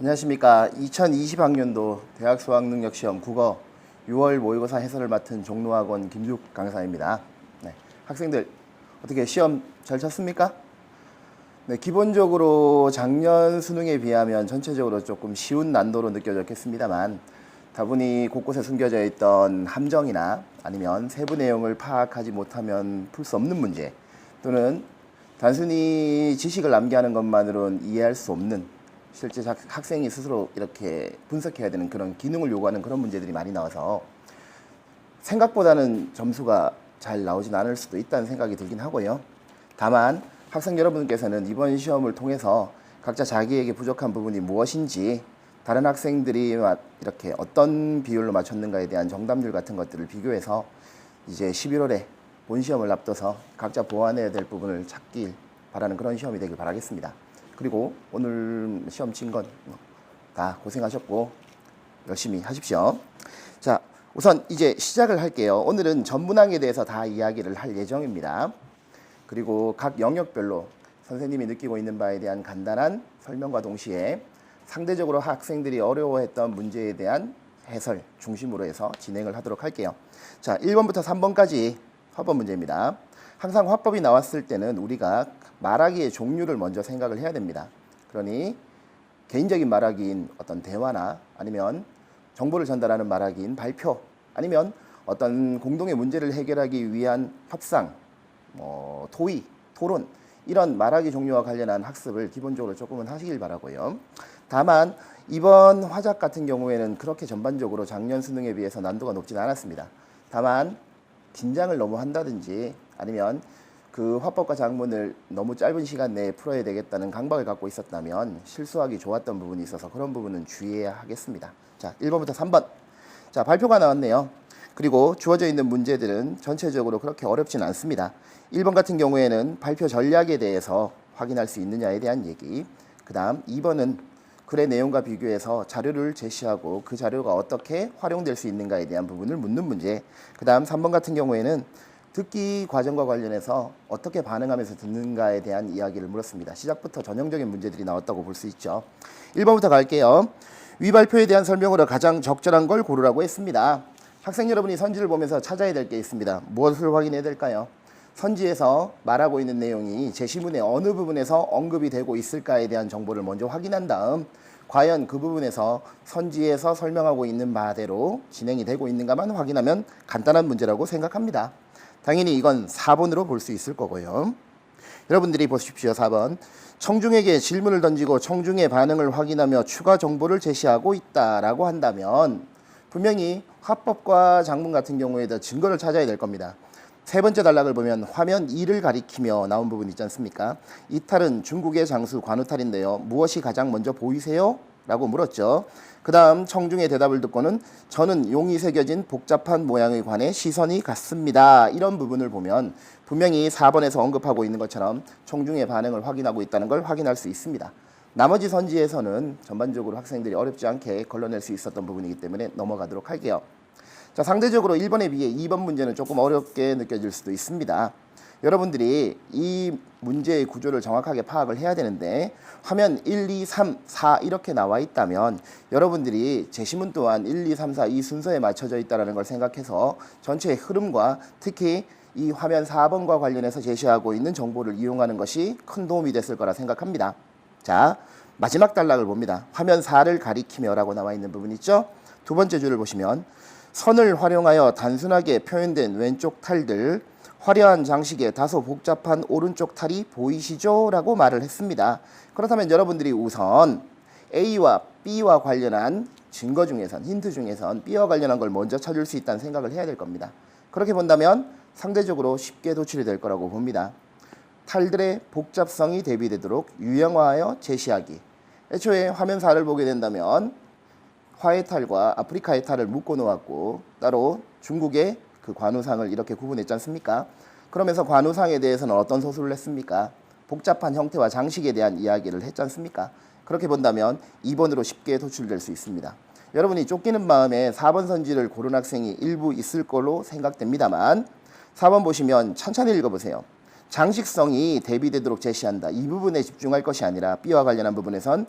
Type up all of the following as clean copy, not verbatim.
안녕하십니까. 2020학년도 대학 수학능력시험 국어 6월 모의고사 해설을 맡은 종로학원 김숙 강사입니다. 네, 학생들 어떻게 시험 잘 쳤습니까? 네, 기본적으로 작년 수능에 비하면 전체적으로 조금 쉬운 난도로 느껴졌겠습니다만 다분히 곳곳에 숨겨져 있던 함정이나 아니면 세부 내용을 파악하지 못하면 풀 수 없는 문제 또는 단순히 지식을 암기하는 것만으로는 이해할 수 없는 실제 학생이 스스로 이렇게 분석해야 되는 그런 기능을 요구하는 그런 문제들이 많이 나와서 생각보다는 점수가 잘 나오진 않을 수도 있다는 생각이 들긴 하고요. 다만 학생 여러분께서는 이번 시험을 통해서 각자 자기에게 부족한 부분이 무엇인지 다른 학생들이 이렇게 어떤 비율로 맞췄는가에 대한 정답률 같은 것들을 비교해서 이제 11월에 본 시험을 앞둬서 각자 보완해야 될 부분을 찾길 바라는 그런 시험이 되길 바라겠습니다. 그리고 오늘 시험 친 건 다 고생하셨고 열심히 하십시오. 자, 우선 이제 시작을 할게요. 오늘은 전 문항에 대해서 다 이야기를 할 예정입니다. 그리고 각 영역별로 선생님이 느끼고 있는 바에 대한 간단한 설명과 동시에 상대적으로 학생들이 어려워했던 문제에 대한 해설 중심으로 해서 진행을 하도록 할게요. 자, 1번부터 3번까지 화법 문제입니다. 항상 화법이 나왔을 때는 우리가 말하기의 종류를 먼저 생각을 해야 됩니다. 그러니 개인적인 말하기인 어떤 대화나 아니면 정보를 전달하는 말하기인 발표 아니면 어떤 공동의 문제를 해결하기 위한 협상, 토의, 토론 이런 말하기 종류와 관련한 학습을 기본적으로 조금은 하시길 바라고요. 다만 이번 화작 같은 경우에는 그렇게 전반적으로 작년 수능에 비해서 난도가 높진 않았습니다. 다만 긴장을 너무 한다든지 아니면 그 화법과 작문을 너무 짧은 시간 내에 풀어야 되겠다는 강박을 갖고 있었다면 실수하기 좋았던 부분이 있어서 그런 부분은 주의해야 하겠습니다. 자, 1번부터 3번. 자, 발표가 나왔네요. 그리고 주어져 있는 문제들은 전체적으로 그렇게 어렵진 않습니다. 1번 같은 경우에는 발표 전략에 대해서 확인할 수 있느냐에 대한 얘기. 그 다음 2번은 글의 내용과 비교해서 자료를 제시하고 그 자료가 어떻게 활용될 수 있는가에 대한 부분을 묻는 문제. 그 다음 3번 같은 경우에는 듣기 과정과 관련해서 어떻게 반응하면서 듣는가에 대한 이야기를 물었습니다. 시작부터 전형적인 문제들이 나왔다고 볼 수 있죠. 1번부터 갈게요. 위 발표에 대한 설명으로 가장 적절한 걸 고르라고 했습니다. 학생 여러분이 선지를 보면서 찾아야 될 게 있습니다. 무엇을 확인해야 될까요? 선지에서 말하고 있는 내용이 제시문의 어느 부분에서 언급이 되고 있을까에 대한 정보를 먼저 확인한 다음 과연 그 부분에서 선지에서 설명하고 있는 바대로 진행이 되고 있는가만 확인하면 간단한 문제라고 생각합니다. 당연히 이건 4번으로 볼 수 있을 거고요. 여러분들이 보십시오. 4번. 청중에게 질문을 던지고 청중의 반응을 확인하며 추가 정보를 제시하고 있다라고 한다면 분명히 화법과 작문 같은 경우에도 증거를 찾아야 될 겁니다. 세 번째 단락을 보면 화면 2를 가리키며 나온 부분 있지 않습니까? 이 탈은 중국의 장수 관우탈인데요. 무엇이 가장 먼저 보이세요? 라고 물었죠. 그 다음 청중의 대답을 듣고는 저는 용이 새겨진 복잡한 모양에 관해 시선이 갔습니다. 이런 부분을 보면 분명히 4번에서 언급하고 있는 것처럼 청중의 반응을 확인하고 있다는 걸 확인할 수 있습니다. 나머지 선지에서는 전반적으로 학생들이 어렵지 않게 걸러낼 수 있었던 부분이기 때문에 넘어가도록 할게요. 자, 상대적으로 1번에 비해 2번 문제는 조금 어렵게 느껴질 수도 있습니다. 여러분들이 이 문제의 구조를 정확하게 파악을 해야 되는데 화면 1, 2, 3, 4 이렇게 나와 있다면 여러분들이 제시문 또한 1, 2, 3, 4 이 순서에 맞춰져 있다는 걸 생각해서 전체의 흐름과 특히 이 화면 4번과 관련해서 제시하고 있는 정보를 이용하는 것이 큰 도움이 됐을 거라 생각합니다. 자, 마지막 단락을 봅니다. 화면 4를 가리키며 라고 나와 있는 부분 있죠? 두 번째 줄을 보시면 선을 활용하여 단순하게 표현된 왼쪽 탈들 화려한 장식에 다소 복잡한 오른쪽 탈이 보이시죠? 라고 말을 했습니다. 그렇다면 여러분들이 우선 A와 B와 관련한 증거 중에선 힌트 중에선 B와 관련한 걸 먼저 찾을 수 있다는 생각을 해야 될 겁니다. 그렇게 본다면 상대적으로 쉽게 도출이 될 거라고 봅니다. 탈들의 복잡성이 대비되도록 유형화하여 제시하기. 애초에 화면 4를 보게 된다면 화의 탈과 아프리카의 탈을 묶어 놓았고 따로 중국의 그 관우상을 이렇게 구분했지 않습니까? 그러면서 관우상에 대해서는 어떤 서술을 했습니까? 복잡한 형태와 장식에 대한 이야기를 했지 않습니까? 그렇게 본다면 2번으로 쉽게 도출될 수 있습니다. 여러분이 쫓기는 마음에 4번 선지를 고른 학생이 일부 있을 걸로 생각됩니다만 4번 보시면 천천히 읽어보세요. 장식성이 대비되도록 제시한다. 이 부분에 집중할 것이 아니라 B와 관련한 부분에선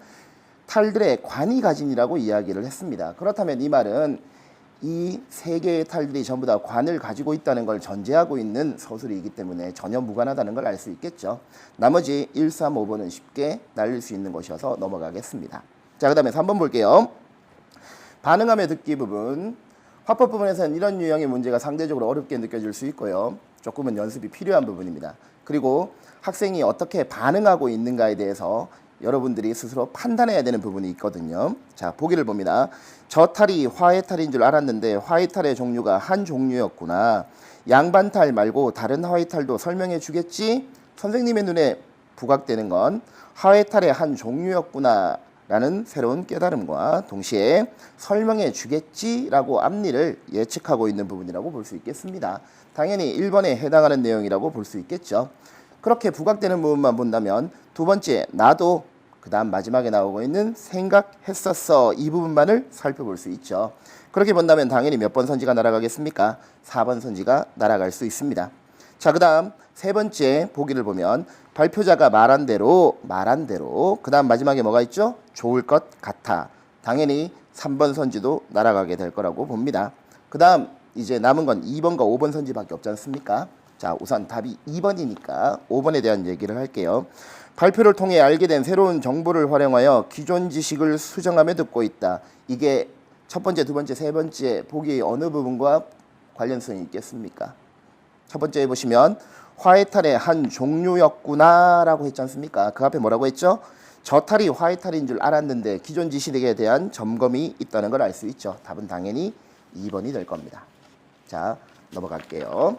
탈들의 관이 가진이라고 이야기를 했습니다. 그렇다면 이 말은 이 세 개의 탈들이 전부 다 관을 가지고 있다는 걸 전제하고 있는 서술이기 때문에 전혀 무관하다는 걸 알 수 있겠죠. 나머지 1, 3, 5번은 쉽게 날릴 수 있는 것이어서 넘어가겠습니다. 자, 그 다음에 3번 볼게요. 반응하며 듣기 부분. 화법 부분에서는 이런 유형의 문제가 상대적으로 어렵게 느껴질 수 있고요. 조금은 연습이 필요한 부분입니다. 그리고 학생이 어떻게 반응하고 있는가에 대해서 여러분들이 스스로 판단해야 되는 부분이 있거든요. 자, 보기를 봅니다. 저 탈이 화해탈인 줄 알았는데 화해탈의 종류가 한 종류였구나. 양반탈 말고 다른 화해탈도 설명해 주겠지? 선생님의 눈에 부각되는 건 화해탈의 한 종류였구나 라는 새로운 깨달음과 동시에 설명해 주겠지라고 앞니를 예측하고 있는 부분이라고 볼 수 있겠습니다. 당연히 1번에 해당하는 내용이라고 볼 수 있겠죠. 그렇게 부각되는 부분만 본다면 두 번째 나도 그 다음 마지막에 나오고 있는 생각했었어 이 부분만을 살펴볼 수 있죠. 그렇게 본다면 당연히 몇 번 선지가 날아가겠습니까? 4번 선지가 날아갈 수 있습니다. 자, 그 다음 세 번째 보기를 보면 발표자가 말한 대로 그 다음 마지막에 뭐가 있죠? 좋을 것 같아. 당연히 3번 선지도 날아가게 될 거라고 봅니다. 그 다음 이제 남은 건 2번과 5번 선지밖에 없지 않습니까? 자, 우선 답이 2번이니까 5번에 대한 얘기를 할게요. 발표를 통해 알게 된 새로운 정보를 활용하여 기존 지식을 수정하며 듣고 있다. 이게 첫 번째, 두 번째, 세 번째 보기 어느 부분과 관련성이 있겠습니까? 첫 번째 보시면 화해탈의 한 종류였구나 라고 했지 않습니까? 그 앞에 뭐라고 했죠? 저 탈이 화해탈인 줄 알았는데 기존 지식에 대한 점검이 있다는 걸 알 수 있죠. 답은 당연히 2번이 될 겁니다. 자, 넘어갈게요.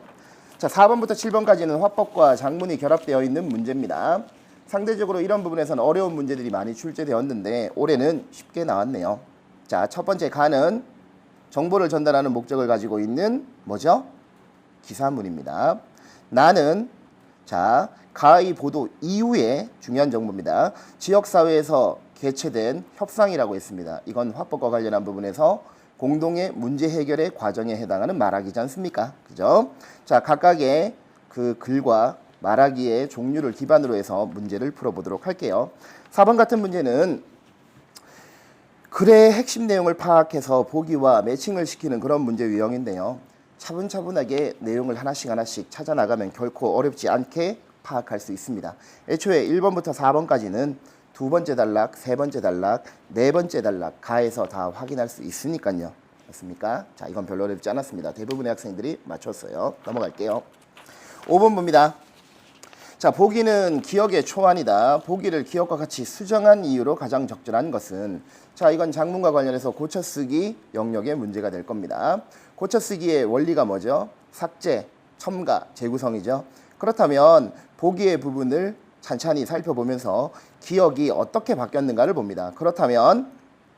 자, 4번부터 7번까지는 화법과 작문이 결합되어 있는 문제입니다. 상대적으로 이런 부분에서는 어려운 문제들이 많이 출제되었는데 올해는 쉽게 나왔네요. 자, 첫 번째 가는 정보를 전달하는 목적을 가지고 있는 뭐죠? 기사문입니다. 나는 자, 가의 보도 이후에 중요한 정보입니다. 지역사회에서 개최된 협상이라고 했습니다. 이건 화법과 관련한 부분에서 공동의 문제 해결의 과정에 해당하는 말하기지 않습니까? 그죠? 자, 각각의 그 글과 말하기의 종류를 기반으로 해서 문제를 풀어보도록 할게요. 4번 같은 문제는 글의 핵심 내용을 파악해서 보기와 매칭을 시키는 그런 문제 유형인데요. 차분차분하게 내용을 하나씩 찾아 나가면 결코 어렵지 않게 파악할 수 있습니다. 애초에 1번부터 4번까지는 두 번째 단락, 세 번째 단락, 네 번째 단락 가에서 다 확인할 수 있으니까요. 맞습니까? 자, 이건 별로 어렵지 않았습니다. 대부분의 학생들이 맞췄어요. 넘어갈게요. 5번 봅니다. 자, 보기는 기억의 초안이다. 보기를 기억과 같이 수정한 이유로 가장 적절한 것은 자, 이건 작문과 관련해서 고쳐쓰기 영역의 문제가 될 겁니다. 고쳐쓰기의 원리가 뭐죠? 삭제, 첨가, 재구성이죠. 그렇다면 보기의 부분을 찬찬히 살펴보면서 기억이 어떻게 바뀌었는가를 봅니다. 그렇다면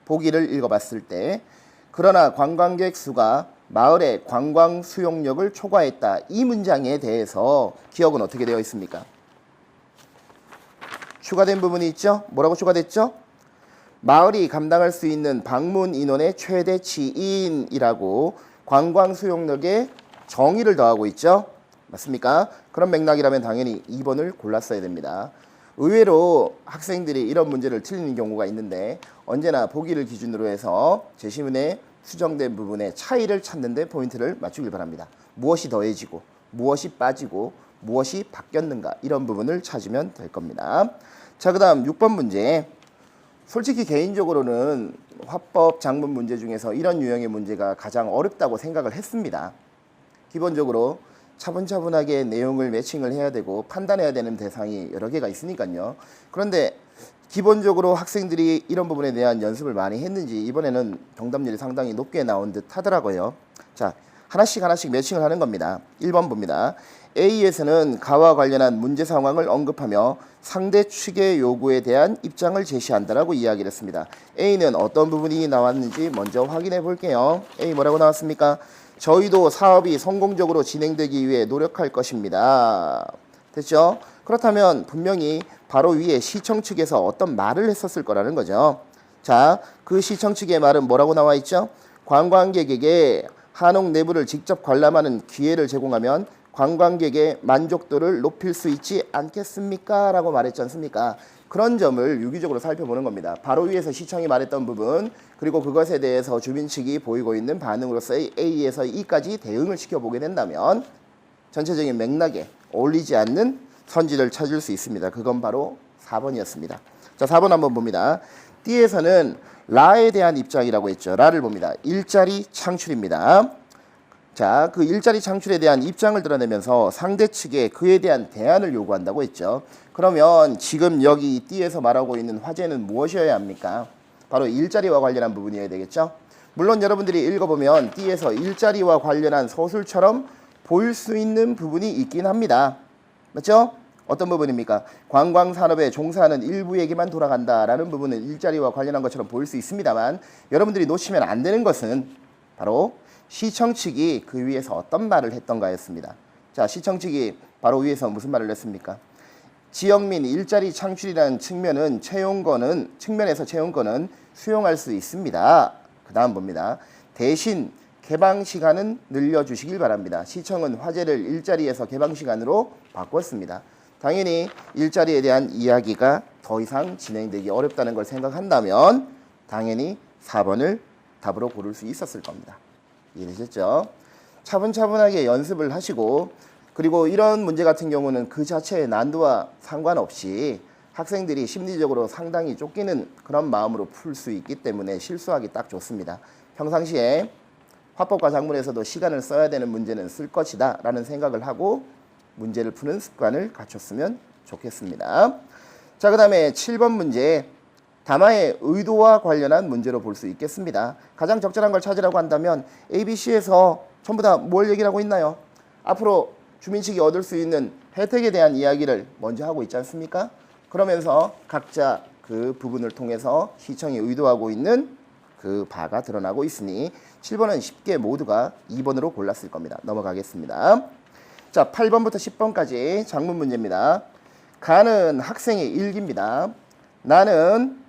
보기를 읽어봤을 때 그러나 관광객 수가 마을의 관광 수용력을 초과했다. 이 문장에 대해서 기억은 어떻게 되어 있습니까? 추가된 부분이 있죠? 뭐라고 추가됐죠? 마을이 감당할 수 있는 방문 인원의 최대치인이라고 관광 수용력에 정의를 더하고 있죠? 맞습니까? 그런 맥락이라면 당연히 2번을 골랐어야 됩니다. 의외로 학생들이 이런 문제를 틀리는 경우가 있는데 언제나 보기를 기준으로 해서 제시문에 수정된 부분의 차이를 찾는 데 포인트를 맞추길 바랍니다. 무엇이 더해지고 무엇이 빠지고 무엇이 바뀌었는가 이런 부분을 찾으면 될 겁니다. 자, 그 다음 6번 문제. 솔직히 개인적으로는 화법 작문 문제 중에서 이런 유형의 문제가 가장 어렵다고 생각을 했습니다. 기본적으로 차분차분하게 내용을 매칭을 해야 되고 판단해야 되는 대상이 여러 개가 있으니까요. 그런데 기본적으로 학생들이 이런 부분에 대한 연습을 많이 했는지 이번에는 정답률이 상당히 높게 나온 듯 하더라고요. 자, 하나씩 매칭을 하는 겁니다. 1번 봅니다. A에서는 가와 관련한 문제 상황을 언급하며 상대 측의 요구에 대한 입장을 제시한다라고 이야기를 했습니다. A는 어떤 부분이 나왔는지 먼저 확인해 볼게요. A 뭐라고 나왔습니까? 저희도 사업이 성공적으로 진행되기 위해 노력할 것입니다. 됐죠? 그렇다면 분명히 바로 위에 시청 측에서 어떤 말을 했었을 거라는 거죠. 자, 그 시청 측의 말은 뭐라고 나와 있죠? 관광객에게 한옥 내부를 직접 관람하는 기회를 제공하면 관광객의 만족도를 높일 수 있지 않겠습니까? 라고 말했지 않습니까? 그런 점을 유기적으로 살펴보는 겁니다. 바로 위에서 시청이 말했던 부분, 그리고 그것에 대해서 주민 측이 보이고 있는 반응으로서 A에서 E까지 대응을 시켜보게 된다면 전체적인 맥락에 어울리지 않는 선지를 찾을 수 있습니다. 그건 바로 4번이었습니다. 자, 4번 한번 봅니다. D에서는 라에 대한 입장이라고 했죠. 라를 봅니다. 일자리 창출입니다. 자, 그 일자리 창출에 대한 입장을 드러내면서 상대 측에 그에 대한 대안을 요구한다고 했죠. 그러면 지금 여기 D에서 말하고 있는 화제는 무엇이어야 합니까? 바로 일자리와 관련한 부분이어야 되겠죠. 물론 여러분들이 읽어보면 D에서 일자리와 관련한 서술처럼 보일 수 있는 부분이 있긴 합니다. 맞죠? 어떤 부분입니까? 관광산업에 종사하는 일부에게만 돌아간다라는 부분은 일자리와 관련한 것처럼 보일 수 있습니다만 여러분들이 놓치면 안 되는 것은 바로 시청 측이 그 위에서 어떤 말을 했던가였습니다. 자, 시청 측이 바로 위에서 무슨 말을 했습니까? 지역민 일자리 창출이라는 측면에서 채용권은 수용할 수 있습니다. 그 다음 봅니다. 대신 개방 시간은 늘려주시길 바랍니다. 시청은 화제를 일자리에서 개방 시간으로 바꿨습니다. 당연히 일자리에 대한 이야기가 더 이상 진행되기 어렵다는 걸 생각한다면 당연히 4번을 답으로 고를 수 있었을 겁니다. 이해되셨죠? 차분차분하게 연습을 하시고, 그리고 이런 문제 같은 경우는 그 자체의 난도와 상관없이 학생들이 심리적으로 상당히 쫓기는 그런 마음으로 풀 수 있기 때문에 실수하기 딱 좋습니다. 평상시에 화법과 작문에서도 시간을 써야 되는 문제는 쓸 것이다 라는 생각을 하고 문제를 푸는 습관을 갖췄으면 좋겠습니다. 자, 그 다음에 7번 문제, 담화의 의도와 관련한 문제로 볼 수 있겠습니다. 가장 적절한 걸 찾으라고 한다면 ABC에서 전부 다 뭘 얘기를 하고 있나요? 앞으로 주민 측이 얻을 수 있는 혜택에 대한 이야기를 먼저 하고 있지 않습니까? 그러면서 각자 그 부분을 통해서 시청이 의도하고 있는 그 바가 드러나고 있으니 7번은 쉽게 모두가 2번으로 골랐을 겁니다. 넘어가겠습니다. 자, 8번부터 10번까지 작문 문제입니다. 가는 학생의 일기입니다. 나는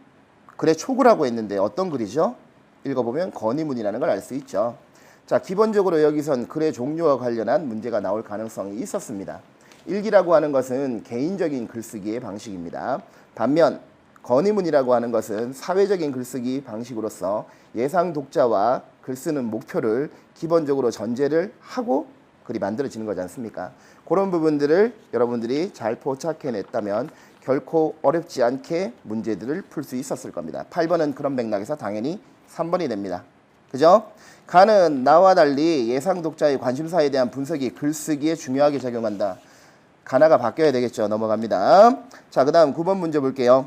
글의 초구라고 했는데 어떤 글이죠? 읽어보면 건의문이라는 걸 알 수 있죠. 자, 기본적으로 여기선 글의 종류와 관련한 문제가 나올 가능성이 있었습니다. 일기라고 하는 것은 개인적인 글쓰기의 방식입니다. 반면 건의문이라고 하는 것은 사회적인 글쓰기 방식으로서 예상 독자와 글쓰는 목표를 기본적으로 전제를 하고 글이 만들어지는 거지 않습니까? 그런 부분들을 여러분들이 잘 포착해냈다면 결코 어렵지 않게 문제들을 풀 수 있었을 겁니다. 8번은 그런 맥락에서 당연히 3번이 됩니다. 그죠? 가는 나와 달리 예상 독자의 관심사에 대한 분석이 글쓰기에 중요하게 작용한다. 가나가 바뀌어야 되겠죠. 넘어갑니다. 자, 그 다음 9번 문제 볼게요.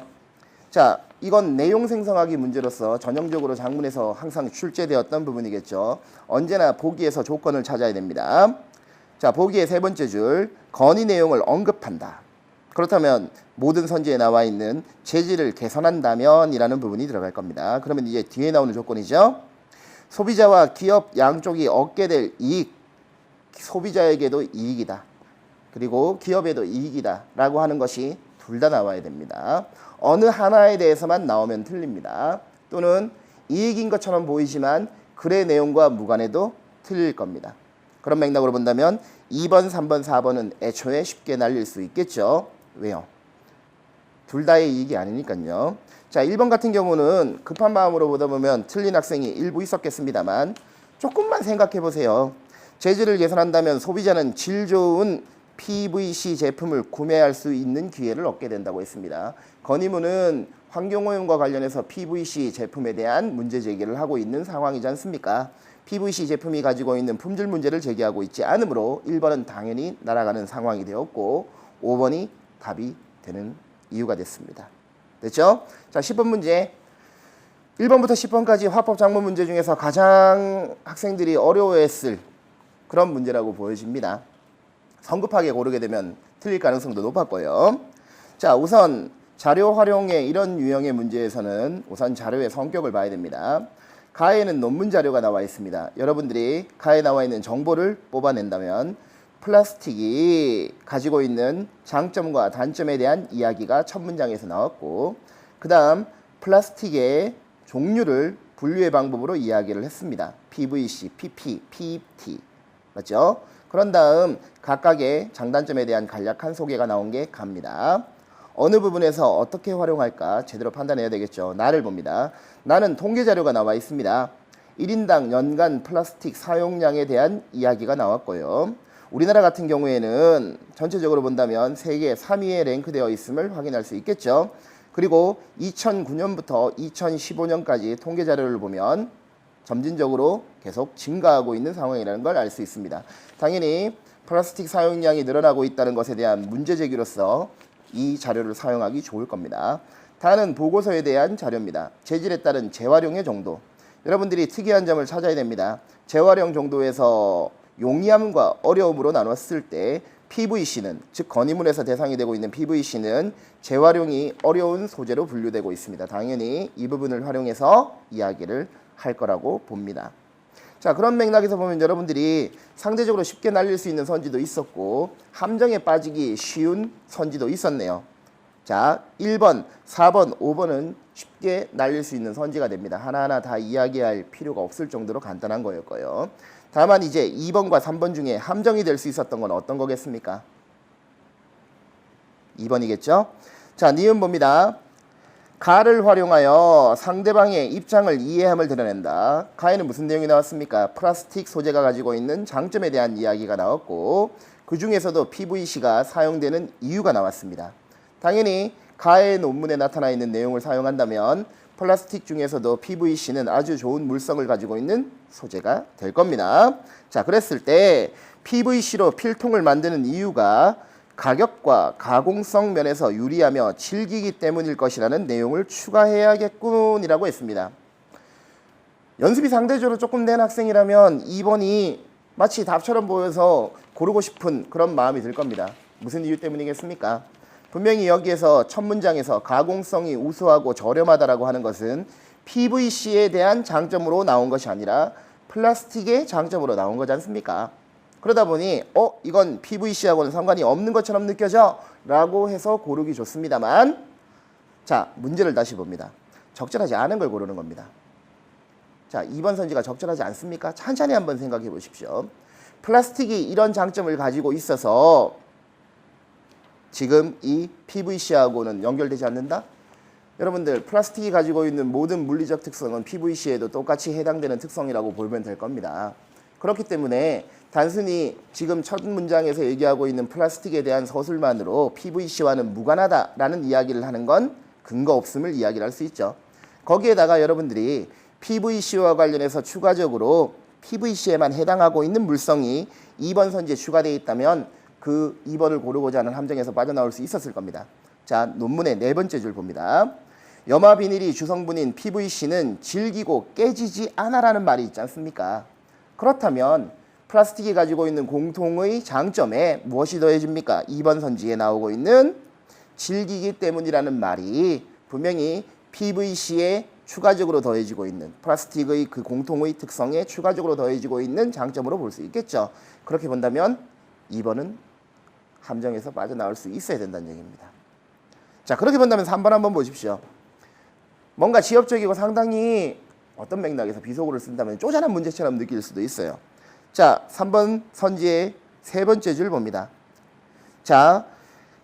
자, 이건 내용 생성하기 문제로서 전형적으로 작문에서 항상 출제되었던 부분이겠죠. 언제나 보기에서 조건을 찾아야 됩니다. 자, 보기의 세 번째 줄, 건의 내용을 언급한다. 그렇다면 모든 선지에 나와 있는 재질을 개선한다면 이라는 부분이 들어갈 겁니다. 그러면 이제 뒤에 나오는 조건이죠. 소비자와 기업 양쪽이 얻게 될 이익, 소비자에게도 이익이다. 그리고 기업에도 이익이다 라고 하는 것이 둘 다 나와야 됩니다. 어느 하나에 대해서만 나오면 틀립니다. 또는 이익인 것처럼 보이지만 글의 내용과 무관해도 틀릴 겁니다. 그런 맥락으로 본다면 2번, 3번, 4번은 애초에 쉽게 날릴 수 있겠죠. 왜요? 둘 다의 이익이 아니니까요. 자, 1번 같은 경우는 급한 마음으로 보다 보면 틀린 학생이 일부 있었겠습니다만 조금만 생각해 보세요. 재질을 개선한다면 소비자는 질 좋은 PVC 제품을 구매할 수 있는 기회를 얻게 된다고 했습니다. 건의문은 환경오염과 관련해서 PVC 제품에 대한 문제 제기를 하고 있는 상황이지 않습니까? PVC 제품이 가지고 있는 품질 문제를 제기하고 있지 않으므로 1번은 당연히 날아가는 상황이 되었고 5번이 답이 되는 이유가 됐습니다. 됐죠? 자, 10번 문제. 1번부터 10번까지 화법 작문 문제 중에서 가장 학생들이 어려워했을 그런 문제라고 보여집니다. 성급하게 고르게 되면 틀릴 가능성도 높았고요. 자, 우선 자료 활용의 이런 유형의 문제에서는 우선 자료의 성격을 봐야 됩니다. 가에는 논문 자료가 나와 있습니다. 여러분들이 가에 나와 있는 정보를 뽑아낸다면 플라스틱이 가지고 있는 장점과 단점에 대한 이야기가 첫 문장에서 나왔고, 그 다음 플라스틱의 종류를 분류의 방법으로 이야기를 했습니다. PVC, PP, PET 맞죠? 그런 다음 각각의 장단점에 대한 간략한 소개가 나온 게 갑니다. 어느 부분에서 어떻게 활용할까 제대로 판단해야 되겠죠. 나를 봅니다. 나는 통계 자료가 나와 있습니다. 1인당 연간 플라스틱 사용량에 대한 이야기가 나왔고요. 우리나라 같은 경우에는 전체적으로 본다면 세계 3위에 랭크되어 있음을 확인할 수 있겠죠. 그리고 2009년부터 2015년까지 통계 자료를 보면 점진적으로 계속 증가하고 있는 상황이라는 걸 알 수 있습니다. 당연히 플라스틱 사용량이 늘어나고 있다는 것에 대한 문제 제기로서 이 자료를 사용하기 좋을 겁니다. 다음은 보고서에 대한 자료입니다. 재질에 따른 재활용의 정도. 여러분들이 특이한 점을 찾아야 됩니다. 재활용 정도에서 용이함과 어려움으로 나눴을 때 PVC는, 즉 건의문에서 대상이 되고 있는 PVC는 재활용이 어려운 소재로 분류되고 있습니다. 당연히 이 부분을 활용해서 이야기를 할 거라고 봅니다. 자, 그런 맥락에서 보면 여러분들이 상대적으로 쉽게 날릴 수 있는 선지도 있었고 함정에 빠지기 쉬운 선지도 있었네요. 자, 1번, 4번, 5번은 쉽게 날릴 수 있는 선지가 됩니다. 하나하나 다 이야기할 필요가 없을 정도로 간단한 거였고요. 다만 이제 2번과 3번 중에 함정이 될 수 있었던 건 어떤 거겠습니까? 2번이겠죠? 자, 니은 봅니다. 가를 활용하여 상대방의 입장을 이해함을 드러낸다. 가에는 무슨 내용이 나왔습니까? 플라스틱 소재가 가지고 있는 장점에 대한 이야기가 나왔고 그 중에서도 PVC가 사용되는 이유가 나왔습니다. 당연히 가의 논문에 나타나 있는 내용을 사용한다면 플라스틱 중에서도 PVC는 아주 좋은 물성을 가지고 있는 소재가 될 겁니다. 자, 그랬을 때 PVC로 필통을 만드는 이유가 가격과 가공성 면에서 유리하며 질기기 때문일 것이라는 내용을 추가해야겠군이라고 했습니다. 연습이 상대적으로 조금 된 학생이라면 2번이 마치 답처럼 보여서 고르고 싶은 그런 마음이 들 겁니다. 무슨 이유 때문이겠습니까? 분명히 여기에서 첫 문장에서 가공성이 우수하고 저렴하다라고 하는 것은 PVC에 대한 장점으로 나온 것이 아니라 플라스틱의 장점으로 나온 거지 않습니까? 그러다 보니 이건 PVC하고는 상관이 없는 것처럼 느껴져 라고 해서 고르기 좋습니다만, 자, 문제를 다시 봅니다. 적절하지 않은 걸 고르는 겁니다. 자, 2번 선지가 적절하지 않습니까? 천천히 한번 생각해 보십시오. 플라스틱이 이런 장점을 가지고 있어서 지금 이 PVC하고는 연결되지 않는다? 여러분들, 플라스틱이 가지고 있는 모든 물리적 특성은 PVC에도 똑같이 해당되는 특성이라고 보면 될 겁니다. 그렇기 때문에 단순히 지금 첫 문장에서 얘기하고 있는 플라스틱에 대한 서술만으로 PVC와는 무관하다라는 이야기를 하는 건 근거 없음을 이야기를 할 수 있죠. 거기에다가 여러분들이 PVC와 관련해서 추가적으로 PVC에만 해당하고 있는 물성이 2번 선지에 추가되어 있다면 그 2번을 고르고자 하는 함정에서 빠져나올 수 있었을 겁니다. 자, 논문의 네 번째 줄 봅니다. 염화 비닐이 주성분인 PVC는 질기고 깨지지 않아라는 말이 있지 않습니까? 그렇다면 플라스틱이 가지고 있는 공통의 장점에 무엇이 더해집니까? 2번 선지에 나오고 있는 질기기 때문이라는 말이 분명히 PVC에 추가적으로 더해지고 있는, 플라스틱의 그 공통의 특성에 추가적으로 더해지고 있는 장점으로 볼 수 있겠죠. 그렇게 본다면 2번은 함정에서 빠져나올 수 있어야 된다는 얘기입니다. 자, 그렇게 본다면 3번 한번 보십시오. 뭔가 지엽적이고 상당히 어떤 맥락에서 비속어를 쓴다면 쪼잔한 문제처럼 느낄 수도 있어요. 자, 3번 선지의 세 번째 줄 봅니다. 자,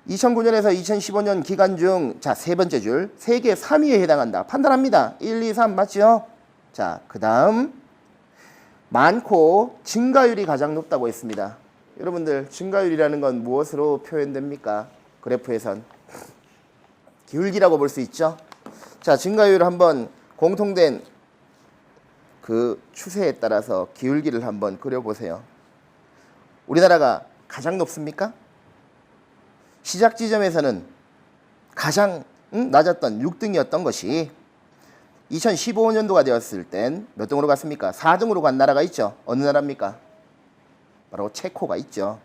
2009년에서 2015년 기간 중, 자, 세 번째 줄, 세계 3위에 해당한다. 판단합니다. 1, 2, 3 맞죠? 자, 그 다음 많고 증가율이 가장 높다고 했습니다. 여러분들, 증가율이라는 건 무엇으로 표현됩니까? 그래프에선 기울기라고 볼 수 있죠. 자, 증가율을 한번 공통된 그 추세에 따라서 기울기를 한번 그려보세요. 우리나라가 가장 높습니까? 시작 지점에서는 가장 낮았던 6등이었던 것이 2015년도가 되었을 땐 몇 등으로 갔습니까? 4등으로 간 나라가 있죠. 어느 나라입니까? 바로 체코가 있죠.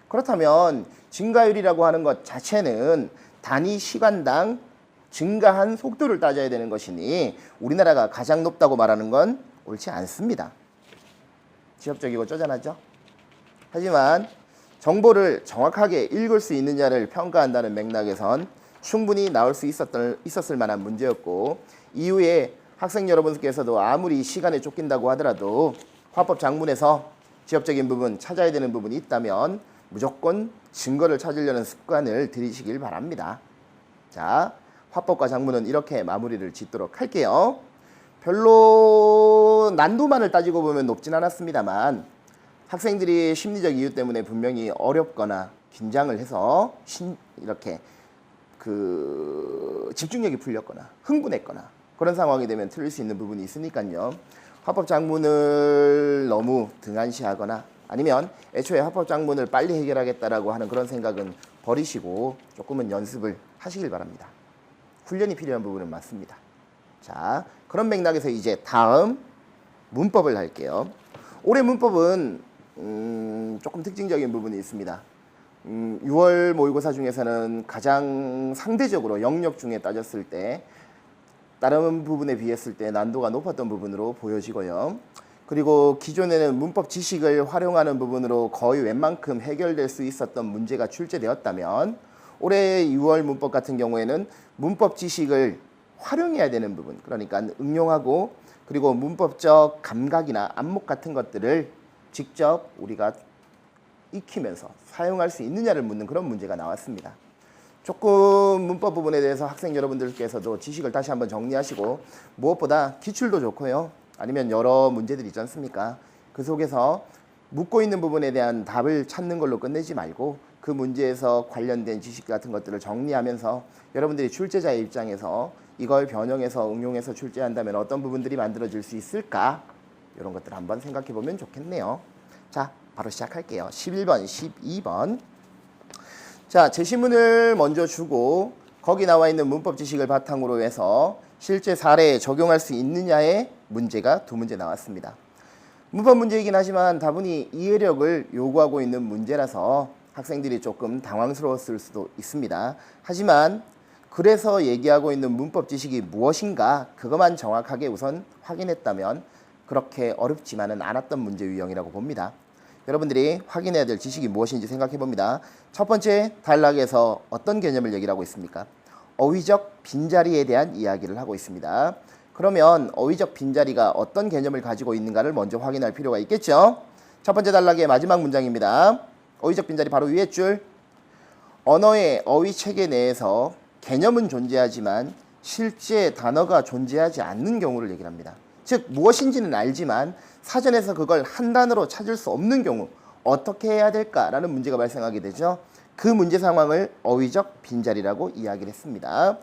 그렇다면 증가율이라고 하는 것 자체는 단위 시간당 증가한 속도를 따져야 되는 것이니 우리나라가 가장 높다고 말하는 건 옳지 않습니다. 지엽적이고 쪼잔하죠? 하지만 정보를 정확하게 읽을 수 있느냐를 평가한다는 맥락에선 충분히 나올 수 있었을 만한 문제였고, 이후에 학생 여러분께서도 아무리 시간에 쫓긴다고 하더라도 화법 작문에서 지엽적인 부분 찾아야 되는 부분이 있다면 무조건 증거를 찾으려는 습관을 들이시길 바랍니다. 자, 화법과 작문은 이렇게 마무리를 짓도록 할게요. 별로 난도만을 따지고 보면 높진 않았습니다만 학생들이 심리적 이유 때문에 분명히 어렵거나 긴장을 해서 이렇게 집중력이 풀렸거나 흥분했거나 그런 상황이 되면 틀릴 수 있는 부분이 있으니까요. 화법 작문을 너무 등한시하거나 아니면 애초에 화법 작문을 빨리 해결하겠다라고 하는 그런 생각은 버리시고 조금은 연습을 하시길 바랍니다. 훈련이 필요한 부분은 맞습니다. 자, 그런 맥락에서 이제 다음 문법을 할게요. 올해 문법은 조금 특징적인 부분이 있습니다. 6월 모의고사 중에서는 가장 상대적으로 영역 중에 따졌을 때 다른 부분에 비했을 때 난도가 높았던 부분으로 보여지고요. 그리고 기존에는 문법 지식을 활용하는 부분으로 거의 웬만큼 해결될 수 있었던 문제가 출제되었다면 올해 6월 문법 같은 경우에는 문법 지식을 활용해야 되는 부분, 그러니까 응용하고 그리고 문법적 감각이나 안목 같은 것들을 직접 우리가 익히면서 사용할 수 있느냐를 묻는 그런 문제가 나왔습니다. 조금 문법 부분에 대해서 학생 여러분들께서도 지식을 다시 한번 정리하시고 무엇보다 기출도 좋고요. 아니면 여러 문제들이 있지 않습니까? 그 속에서 묻고 있는 부분에 대한 답을 찾는 걸로 끝내지 말고 그 문제에서 관련된 지식 같은 것들을 정리하면서 여러분들이 출제자의 입장에서 이걸 변형해서 응용해서 출제한다면 어떤 부분들이 만들어질 수 있을까? 이런 것들 한번 생각해 보면 좋겠네요. 자, 바로 시작할게요. 11번, 12번. 자, 제시문을 먼저 주고 거기 나와 있는 문법 지식을 바탕으로 해서 실제 사례에 적용할 수 있느냐의 문제가 두 문제 나왔습니다. 문법 문제이긴 하지만 다분히 이해력을 요구하고 있는 문제라서 학생들이 조금 당황스러웠을 수도 있습니다. 하지만 그래서 얘기하고 있는 문법 지식이 무엇인가 그것만 정확하게 우선 확인했다면 그렇게 어렵지만은 않았던 문제 유형이라고 봅니다. 여러분들이 확인해야 될 지식이 무엇인지 생각해 봅니다. 첫 번째 단락에서 어떤 개념을 얘기를 하고 있습니까? 어휘적 빈자리에 대한 이야기를 하고 있습니다. 그러면 어휘적 빈자리가 어떤 개념을 가지고 있는가를 먼저 확인할 필요가 있겠죠. 첫 번째 단락의 마지막 문장입니다. 어휘적 빈자리 바로 위에 줄. 언어의 어휘 체계 내에서 개념은 존재하지만 실제 단어가 존재하지 않는 경우를 얘기를 합니다. 즉 무엇인지는 알지만 사전에서 그걸 한 단어로 찾을 수 없는 경우 어떻게 해야 될까라는 문제가 발생하게 되죠. 그 문제 상황을 어휘적 빈자리라고 이야기를 했습니다.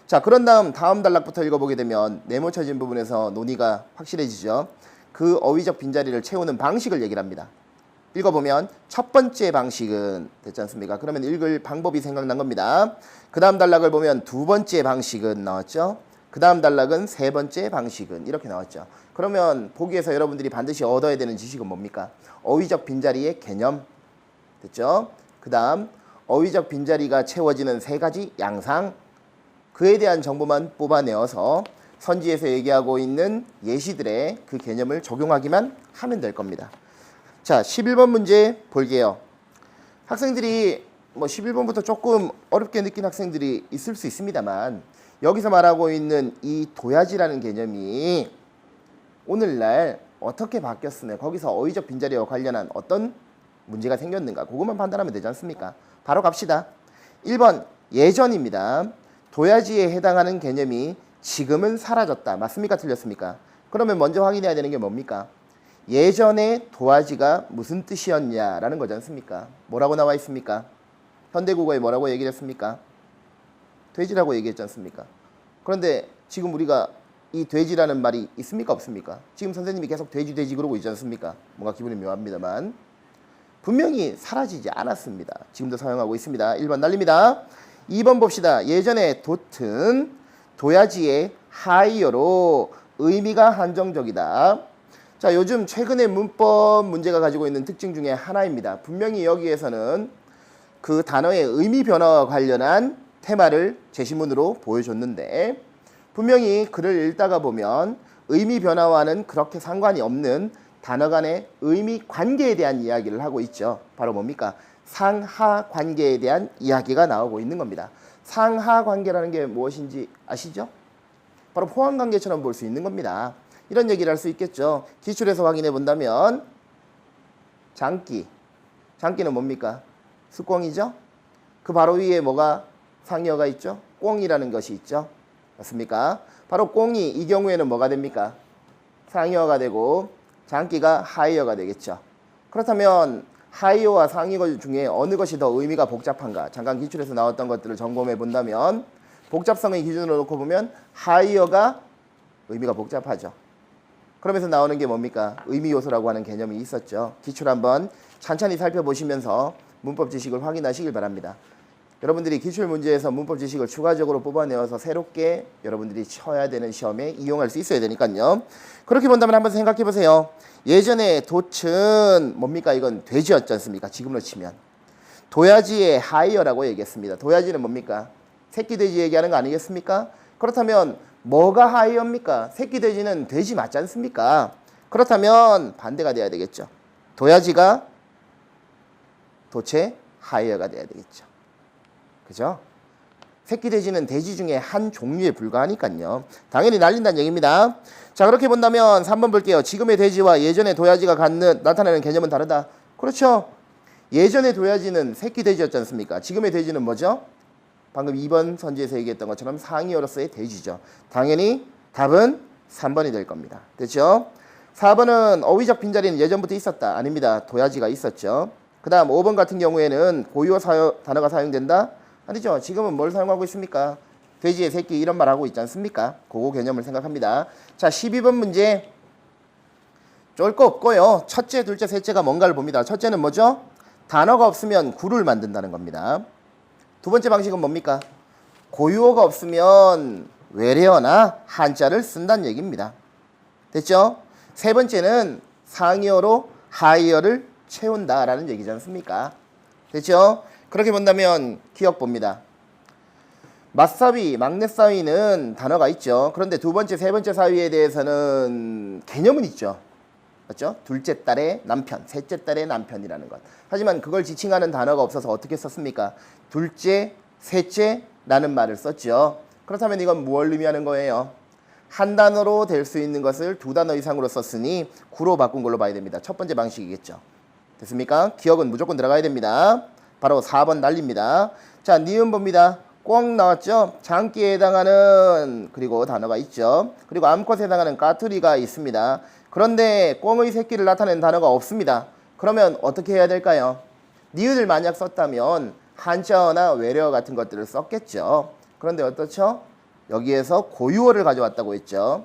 자, 그런 다음 단락부터 읽어보게 되면 네모 쳐진 부분에서 논의가 확실해지죠. 그 어휘적 빈자리를 채우는 방식을 얘기를 합니다. 읽어보면 첫 번째 방식은 됐지 않습니까? 그러면 읽을 방법이 생각난 겁니다. 그 다음 단락을 보면 두 번째 방식은 나왔죠. 그 다음 단락은 세 번째 방식은 이렇게 나왔죠. 그러면 보기에서 여러분들이 반드시 얻어야 되는 지식은 뭡니까? 어휘적 빈자리의 개념 됐죠? 그 다음 어휘적 빈자리가 채워지는 세 가지 양상, 그에 대한 정보만 뽑아내어서 선지에서 얘기하고 있는 예시들의 그 개념을 적용하기만 하면 될 겁니다. 자, 11번 문제 볼게요. 학생들이 11번부터 조금 어렵게 느낀 학생들이 있을 수 있습니다만 여기서 말하고 있는 이 도야지라는 개념이 오늘날 어떻게 바뀌었으며 거기서 어휘적 빈자리와 관련한 어떤 문제가 생겼는가 그것만 판단하면 되지 않습니까? 바로 갑시다. 1번 예전입니다. 도야지에 해당하는 개념이 지금은 사라졌다. 맞습니까? 틀렸습니까? 그러면 먼저 확인해야 되는 게 뭡니까? 예전에 도화지가 무슨 뜻이었냐라는 거지 않습니까? 뭐라고 나와 있습니까? 현대국어에 뭐라고 얘기를 했습니까? 돼지라고 얘기했지 않습니까? 그런데 지금 우리가 이 돼지라는 말이 있습니까? 없습니까? 지금 선생님이 계속 돼지 그러고 있지 않습니까? 뭔가 기분이 묘합니다만 분명히 사라지지 않았습니다. 지금도 사용하고 있습니다. 1번 날립니다. 2번 봅시다. 예전에 돛은 도야지의 하이어로 의미가 한정적이다. 자, 요즘 최근에 문법 문제가 가지고 있는 특징 중에 하나입니다. 분명히 여기에서는 그 단어의 의미 변화와 관련한 테마를 제시문으로 보여줬는데 분명히 글을 읽다가 보면 의미 변화와는 그렇게 상관이 없는 단어 간의 의미 관계에 대한 이야기를 하고 있죠. 바로 뭡니까? 상하 관계에 대한 이야기가 나오고 있는 겁니다. 상하 관계라는 게 무엇인지 아시죠? 바로 포함 관계처럼 볼 수 있는 겁니다. 이런 얘기를 할 수 있겠죠. 기출에서 확인해 본다면 장기는 뭡니까? 숙공이죠. 그 바로 위에 뭐가 상이어가 있죠. 꽁이라는 것이 있죠. 맞습니까? 바로 꽁이 이 경우에는 뭐가 됩니까? 상이어가 되고 장기가 하이어가 되겠죠. 그렇다면 하이어와 상이어 중에 어느 것이 더 의미가 복잡한가? 잠깐 기출에서 나왔던 것들을 점검해 본다면 복잡성의 기준으로 놓고 보면 하이어가 의미가 복잡하죠. 그러면서 나오는 게 뭡니까? 의미 요소라고 하는 개념이 있었죠. 기출 한번 찬찬히 살펴보시면서 문법 지식을 확인하시길 바랍니다. 여러분들이 기출 문제에서 문법 지식을 추가적으로 뽑아내어서 새롭게 여러분들이 쳐야 되는 시험에 이용할 수 있어야 되니까요. 그렇게 본다면 한번 생각해 보세요. 예전에 돛은 뭡니까? 이건 돼지였지 않습니까? 지금으로 치면. 도야지의 하이어라고 얘기했습니다. 도야지는 뭡니까? 새끼 돼지 얘기하는 거 아니겠습니까? 그렇다면 뭐가 하이어입니까? 새끼 돼지는 돼지 맞지 않습니까? 그렇다면 반대가 돼야 되겠죠. 도야지가 돛의 하이어가 돼야 되겠죠. 그죠? 새끼 돼지는 돼지 중에 한 종류에 불과하니까요. 당연히 날린다는 얘기입니다. 자, 그렇게 본다면 3번 볼게요. 지금의 돼지와 예전의 도야지가 나타내는 개념은 다르다. 그렇죠. 예전의 도야지는 새끼 돼지였지 않습니까? 지금의 돼지는 뭐죠? 방금 2번 선지에서 얘기했던 것처럼 상이어로서의 돼지죠. 당연히 답은 3번이 될 겁니다. 됐죠? 4번은 어휘적 빈자리는 예전부터 있었다. 아닙니다. 도야지가 있었죠. 그 다음 5번 같은 경우에는 고유어 단어가 사용된다. 아니죠. 지금은 뭘 사용하고 있습니까? 돼지의 새끼 이런 말 하고 있지 않습니까? 그거 개념을 생각합니다. 자, 12번 문제. 쫄 거 없고요. 첫째, 둘째, 셋째가 뭔가를 봅니다. 첫째는 뭐죠? 단어가 없으면 구를 만든다는 겁니다. 두 번째 방식은 뭡니까? 고유어가 없으면 외래어나 한자를 쓴다는 얘기입니다. 됐죠? 세 번째는 상이어로 하이어를 채운다라는 얘기지 않습니까? 됐죠? 그렇게 본다면 기억 봅니다. 맞사위, 막내 사위는 단어가 있죠. 그런데 두 번째, 세 번째 사위에 대해서는 개념은 있죠. 맞죠? 둘째 딸의 남편, 셋째 딸의 남편이라는 것. 하지만 그걸 지칭하는 단어가 없어서 어떻게 썼습니까? 둘째, 셋째라는 말을 썼죠. 그렇다면 이건 뭘 의미하는 거예요? 한 단어로 될 수 있는 것을 두 단어 이상으로 썼으니 구로 바꾼 걸로 봐야 됩니다. 첫 번째 방식이겠죠. 됐습니까? 기억은 무조건 들어가야 됩니다. 바로 4번 날립니다. 자, 니은 봅니다. 꽁 나왔죠? 장기에 해당하는 그리고 단어가 있죠. 그리고 암컷에 해당하는 까투리가 있습니다. 그런데 꽁의 새끼를 나타내는 단어가 없습니다. 그러면 어떻게 해야 될까요? 니은을 만약 썼다면 한자어나 외래어 같은 것들을 썼겠죠. 그런데 어떻죠? 여기에서 고유어를 가져왔다고 했죠.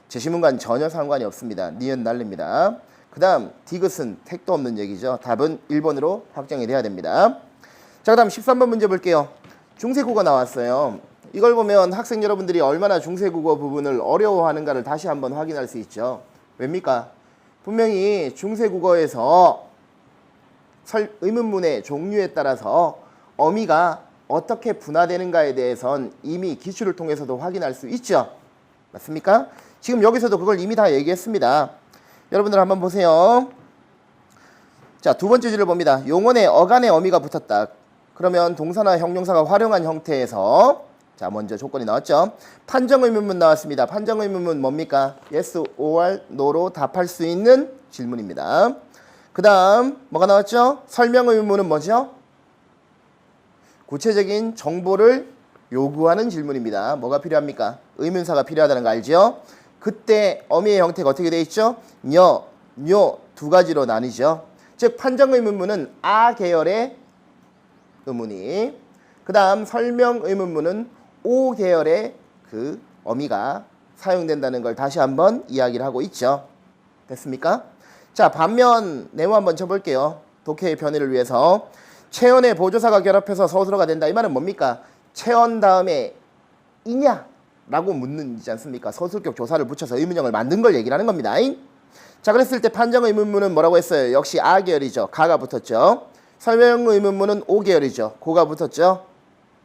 제시문과는 전혀 상관이 없습니다. 니은 날립니다. 그 다음 디귿은 택도 없는 얘기죠. 답은 1번으로 확정이 돼야 됩니다. 자, 그 다음 13번 문제 볼게요. 중세국어 나왔어요. 이걸 보면 학생 여러분들이 얼마나 중세국어 부분을 어려워하는가를 다시 한번 확인할 수 있죠. 왜입니까? 분명히 중세국어에서 의문문의 종류에 따라서 어미가 어떻게 분화되는가에 대해선 이미 기출을 통해서도 확인할 수 있죠. 맞습니까? 지금 여기서도 그걸 이미 다 얘기했습니다. 여러분들 한번 보세요. 자, 두 번째 줄을 봅니다. 용언에 어간에 어미가 붙었다. 그러면 동사나 형용사가 활용한 형태에서 자, 먼저 조건이 나왔죠. 판정의문문 나왔습니다. 판정의문문 뭡니까? yes or no로 답할 수 있는 질문입니다. 그 다음 뭐가 나왔죠? 설명의문문은 뭐죠? 구체적인 정보를 요구하는 질문입니다. 뭐가 필요합니까? 의문사가 필요하다는 거 알죠? 그때 어미의 형태가 어떻게 되어 있죠? 녀, 뇨 두 가지로 나뉘죠. 즉 판정의문문은 아 계열의 의문이, 그 다음 설명의문문은 오 계열의 그 어미가 사용된다는 걸 다시 한번 이야기를 하고 있죠. 됐습니까? 자, 반면 네모 한번 쳐볼게요. 독해의 편의를 위해서. 체언의 보조사가 결합해서 서술어가 된다. 이 말은 뭡니까? 체언 다음에 이냐? 라고 묻는 이지 않습니까? 서술격 조사를 붙여서 의문형을 만든 걸 얘기를 하는 겁니다. 자, 그랬을 때 판정의문문은 뭐라고 했어요? 역시 아 계열이죠. 가가 붙었죠. 설명의문문은 오 계열이죠. 고가 붙었죠.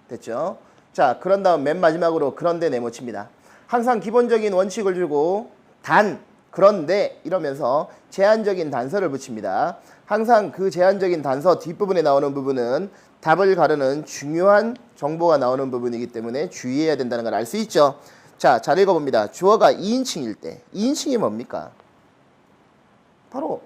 됐죠? 자, 그런 다음 맨 마지막으로 그런데 네모칩니다. 항상 기본적인 원칙을 주고 단, 그런데 이러면서 제한적인 단서를 붙입니다. 항상 그 제한적인 단서 뒷부분에 나오는 부분은 답을 가르는 중요한 정보가 나오는 부분이기 때문에 주의해야 된다는 걸 알 수 있죠. 자, 잘 읽어봅니다. 주어가 2인칭일 때 2인칭이 뭡니까? 바로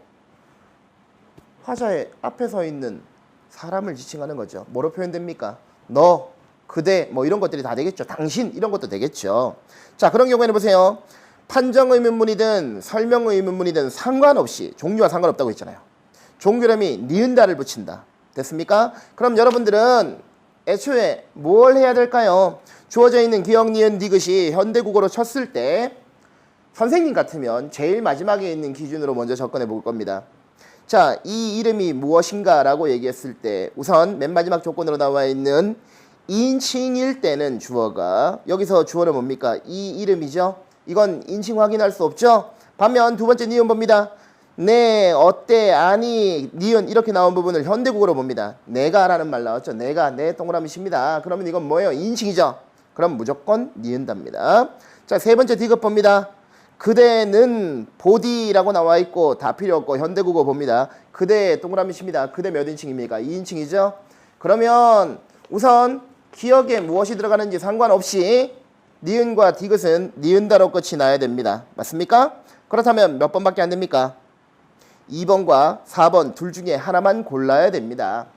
화자의 앞에 서 있는 사람을 지칭하는 거죠. 뭐로 표현됩니까? 너, 그대 뭐 이런 것들이 다 되겠죠. 당신 이런 것도 되겠죠. 자, 그런 경우에는 보세요. 판정의문문이든 설명의문문이든 상관없이 종류와 상관없다고 했잖아요. 종교렴이 니은다를 붙인다. 됐습니까? 그럼 여러분들은 애초에 뭘 해야 될까요? 주어져 있는 기역, 니은, 디귿이 현대국어로 쳤을 때 선생님 같으면 제일 마지막에 있는 기준으로 먼저 접근해 볼 겁니다. 자, 이 이름이 무엇인가 라고 얘기했을 때 우선 맨 마지막 조건으로 나와 있는 인칭일 때는 주어가, 여기서 주어는 뭡니까? 이 이름이죠. 이건 인칭 확인할 수 없죠. 반면 두 번째 니은 봅니다. 네, 어때, 아니, 니은 이렇게 나온 부분을 현대국어로 봅니다. 내가 라는 말 나왔죠. 내가, 내 동그라미 칩니다. 그러면 이건 뭐예요? 인칭이죠. 그럼 무조건 니은답니다. 자, 세 번째 디귿 봅니다. 그대는 보디라고 나와 있고 다 필요 없고 현대국어 봅니다. 그대 동그라미 칩니다. 그대 몇 인칭입니까? 2인칭이죠. 그러면 우선 기억에 무엇이 들어가는지 상관없이 니은과 디귿은 니은다로 끝이 나야 됩니다. 맞습니까? 그렇다면 몇 번밖에 안 됩니까? 2번과 4번 둘 중에 하나만 골라야 됩니다.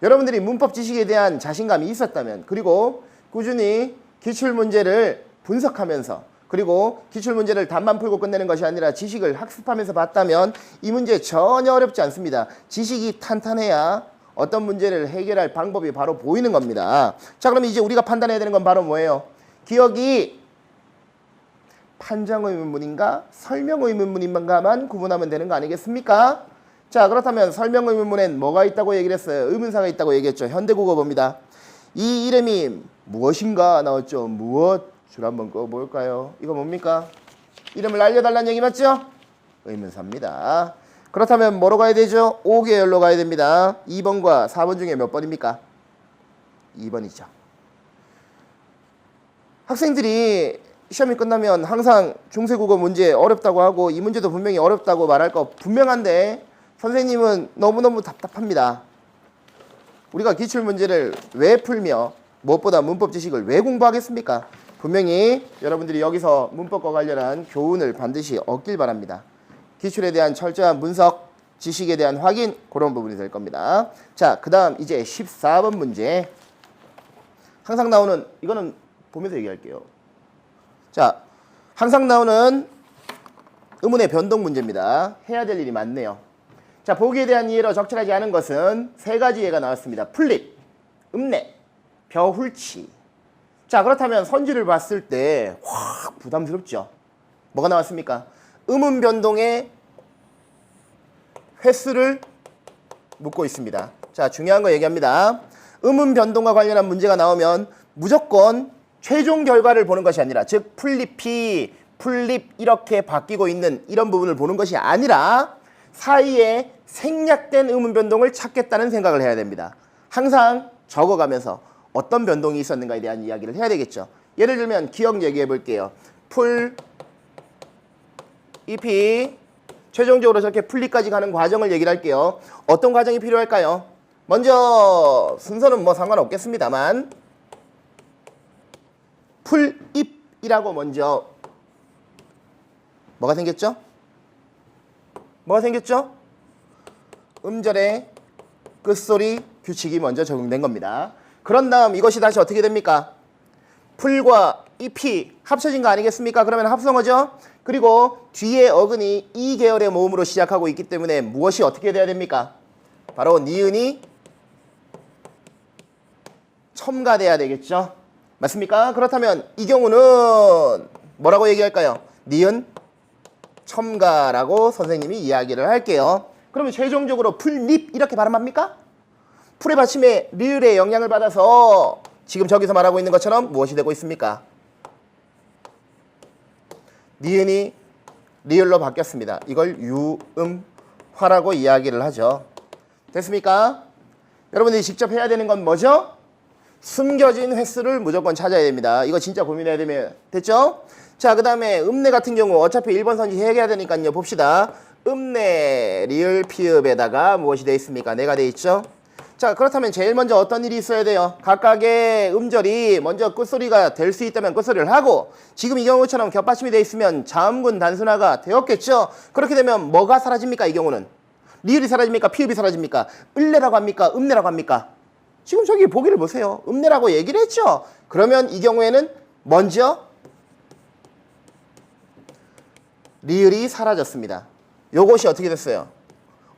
여러분들이 문법 지식에 대한 자신감이 있었다면, 그리고 꾸준히 기출문제를 분석하면서, 그리고 기출문제를 답만 풀고 끝내는 것이 아니라 지식을 학습하면서 봤다면 이 문제 전혀 어렵지 않습니다. 지식이 탄탄해야 어떤 문제를 해결할 방법이 바로 보이는 겁니다. 자, 그럼 이제 우리가 판단해야 되는 건 바로 뭐예요? 기억이 판정의문문인가 설명의문문인가만 구분하면 되는 거 아니겠습니까? 자, 그렇다면 설명의문문엔 뭐가 있다고 얘기를 했어요? 의문사가 있다고 얘기했죠. 현대국어 봅니다. 이 이름이 무엇인가 나왔죠. 무엇? 줄 한번 꺼볼까요? 이거 뭡니까? 이름을 알려달라는 얘기 맞죠? 의문사입니다. 그렇다면 뭐로 가야 되죠? 5계열로 가야 됩니다. 2번과 4번 중에 몇 번입니까? 2번이죠. 학생들이 시험이 끝나면 항상 중세국어 문제 어렵다고 하고 이 문제도 분명히 어렵다고 말할 거 분명한데 선생님은 너무너무 답답합니다. 우리가 기출문제를 왜 풀며 무엇보다 문법 지식을 왜 공부하겠습니까? 분명히 여러분들이 여기서 문법과 관련한 교훈을 반드시 얻길 바랍니다. 기출에 대한 철저한 분석, 지식에 대한 확인, 그런 부분이 될 겁니다. 자, 그 다음 이제 14번 문제. 항상 나오는, 이거는 보면서 얘기할게요. 자, 항상 나오는 의문의 변동 문제입니다. 해야 될 일이 많네요. 자, 보기에 대한 이해로 적절하지 않은 것은 세 가지 예가 나왔습니다. 풀립, 읍내, 벼훌치. 자, 그렇다면 선지를 봤을 때 확 부담스럽죠. 뭐가 나왔습니까? 의문 변동의 횟수를 묻고 있습니다. 자, 중요한 거 얘기합니다. 의문 변동과 관련한 문제가 나오면 무조건 최종 결과를 보는 것이 아니라, 즉 풀립이 풀립 이렇게 바뀌고 있는 이런 부분을 보는 것이 아니라 사이에 생략된 의문 변동을 찾겠다는 생각을 해야 됩니다. 항상 적어가면서 어떤 변동이 있었는가에 대한 이야기를 해야 되겠죠. 예를 들면 기억 얘기해 볼게요. 풀, 잎이 최종적으로 저렇게 풀리까지 가는 과정을 얘기를 할게요. 어떤 과정이 필요할까요? 먼저 순서는 뭐 상관없겠습니다만 풀잎이라고 먼저 뭐가 생겼죠? 뭐가 생겼죠? 음절의 끝소리 규칙이 먼저 적용된 겁니다. 그런 다음 이것이 다시 어떻게 됩니까? 풀과 잎이 합쳐진 거 아니겠습니까? 그러면 합성어죠? 그리고 뒤에 어근이 이 계열의 모음으로 시작하고 있기 때문에 무엇이 어떻게 돼야 됩니까? 바로 니은이 첨가돼야 되겠죠? 맞습니까? 그렇다면 이 경우는 뭐라고 얘기할까요? 니은 첨가라고 선생님이 이야기를 할게요. 그러면 최종적으로 풀립 이렇게 발음합니까? 풀의 받침에 리을의 영향을 받아서 지금 저기서 말하고 있는 것처럼 무엇이 되고 있습니까? 니은이 리을로 바뀌었습니다. 이걸 유음화라고 이야기를 하죠. 됐습니까? 여러분들이 직접 해야 되는 건 뭐죠? 숨겨진 횟수를 무조건 찾아야 됩니다. 이거 진짜 고민해야 되면 됐죠? 자, 그 다음에 읍내 같은 경우 어차피 1번 선지 해야 되니까요. 봅시다. 읍내 리을 피읍에다가 무엇이 되어 있습니까? 내가 되어 있죠? 자, 그렇다면 제일 먼저 어떤 일이 있어야 돼요? 각각의 음절이 먼저 끝소리가 될 수 있다면 끝소리를 하고, 지금 이 경우처럼 겹받침이 되어 있으면 자음군 단순화가 되었겠죠? 그렇게 되면 뭐가 사라집니까? 이 경우는 리을이 사라집니까? 피읍이 사라집니까? 을내라고 합니까? 읍내라고 합니까? 지금 저기 보기를 보세요. 읍내라고 얘기를 했죠. 그러면 이 경우에는 먼저 리을이 사라졌습니다. 요것이 어떻게 됐어요?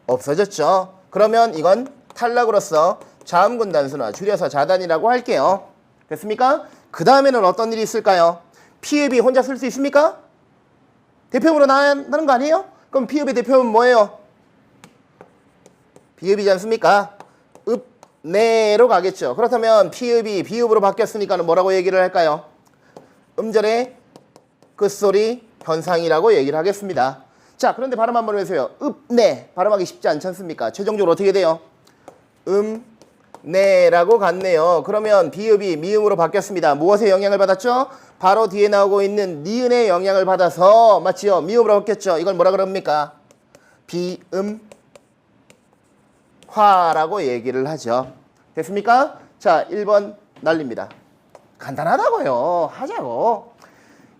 없어졌죠. 그러면 이건 탈락으로서 자음군 단순화, 줄여서 자단이라고 할게요. 됐습니까? 그 다음에는 어떤 일이 있을까요? 피읍이 혼자 쓸 수 있습니까? 대표음으로 나가는 거 아니에요? 그럼 피읍의 대표음은 뭐예요? 비읍이지 않습니까? 읍, 내로 가겠죠. 그렇다면 피읍이 비읍으로 바뀌었으니까 뭐라고 얘기를 할까요? 음절의 끝소리 현상이라고 얘기를 하겠습니다. 자, 그런데 발음 한번 해보세요. 읍, 내 발음하기 쉽지 않지 않습니까? 최종적으로 어떻게 돼요? 네라고 갔네요. 그러면 비읍이 미음으로 바뀌었습니다. 무엇의 영향을 받았죠? 바로 뒤에 나오고 있는 니은의 영향을 받아서 맞지요? 미음으로 바뀌었죠. 이걸 뭐라 그럽니까? 비음화라고 얘기를 하죠. 됐습니까? 자, 1번 날립니다. 간단하다고요. 하자고.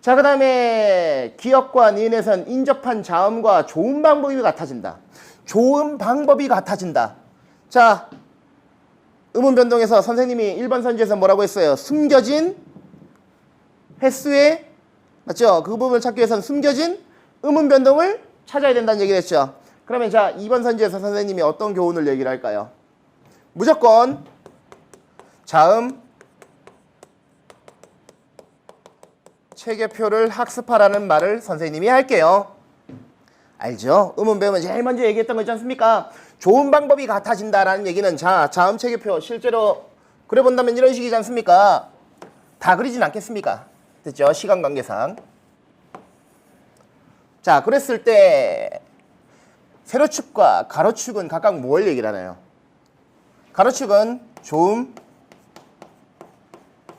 자, 그 다음에 기역과 니은에선 인접한 자음과 조음 방법이 같아진다. 조음 방법이 같아진다. 자, 음운 변동에서 선생님이 1번 선지에서 뭐라고 했어요? 숨겨진 횟수의 맞죠? 그 부분을 찾기 위해서는 숨겨진 음운 변동을 찾아야 된다는 얘기를 했죠. 그러면 자, 2번 선지에서 선생님이 어떤 교훈을 얘기를 할까요? 무조건 자음 체계표를 학습하라는 말을 선생님이 할게요. 알죠? 음운 배우면 제일 먼저 얘기했던 거 있지 않습니까? 좋은 방법이 같아진다라는 얘기는 자, 자음 체계표 실제로 그려본다면 이런 식이지 않습니까? 다 그리진 않겠습니까? 됐죠? 시간 관계상. 자, 그랬을 때 세로축과 가로축은 각각 뭘 얘기를 하나요? 가로축은 조음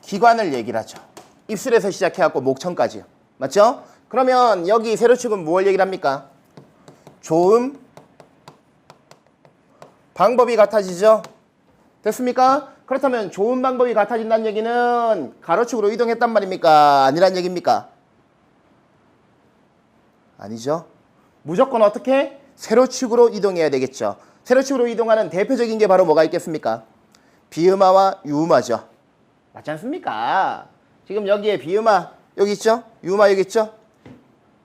기관을 얘기를 하죠. 입술에서 시작해갖고 목청까지요. 맞죠? 그러면 여기 세로축은 뭘 얘기를 합니까? 조음 방법이 같아지죠? 됐습니까? 그렇다면 조음 방법이 같아진다는 얘기는 가로축으로 이동했단 말입니까? 아니란 얘기입니까? 아니죠. 무조건 어떻게? 세로축으로 이동해야 되겠죠. 세로축으로 이동하는 대표적인 게 바로 뭐가 있겠습니까? 비음화와 유음화죠. 맞지 않습니까? 지금 여기에 비음화 여기 있죠? 유음화 여기 있죠?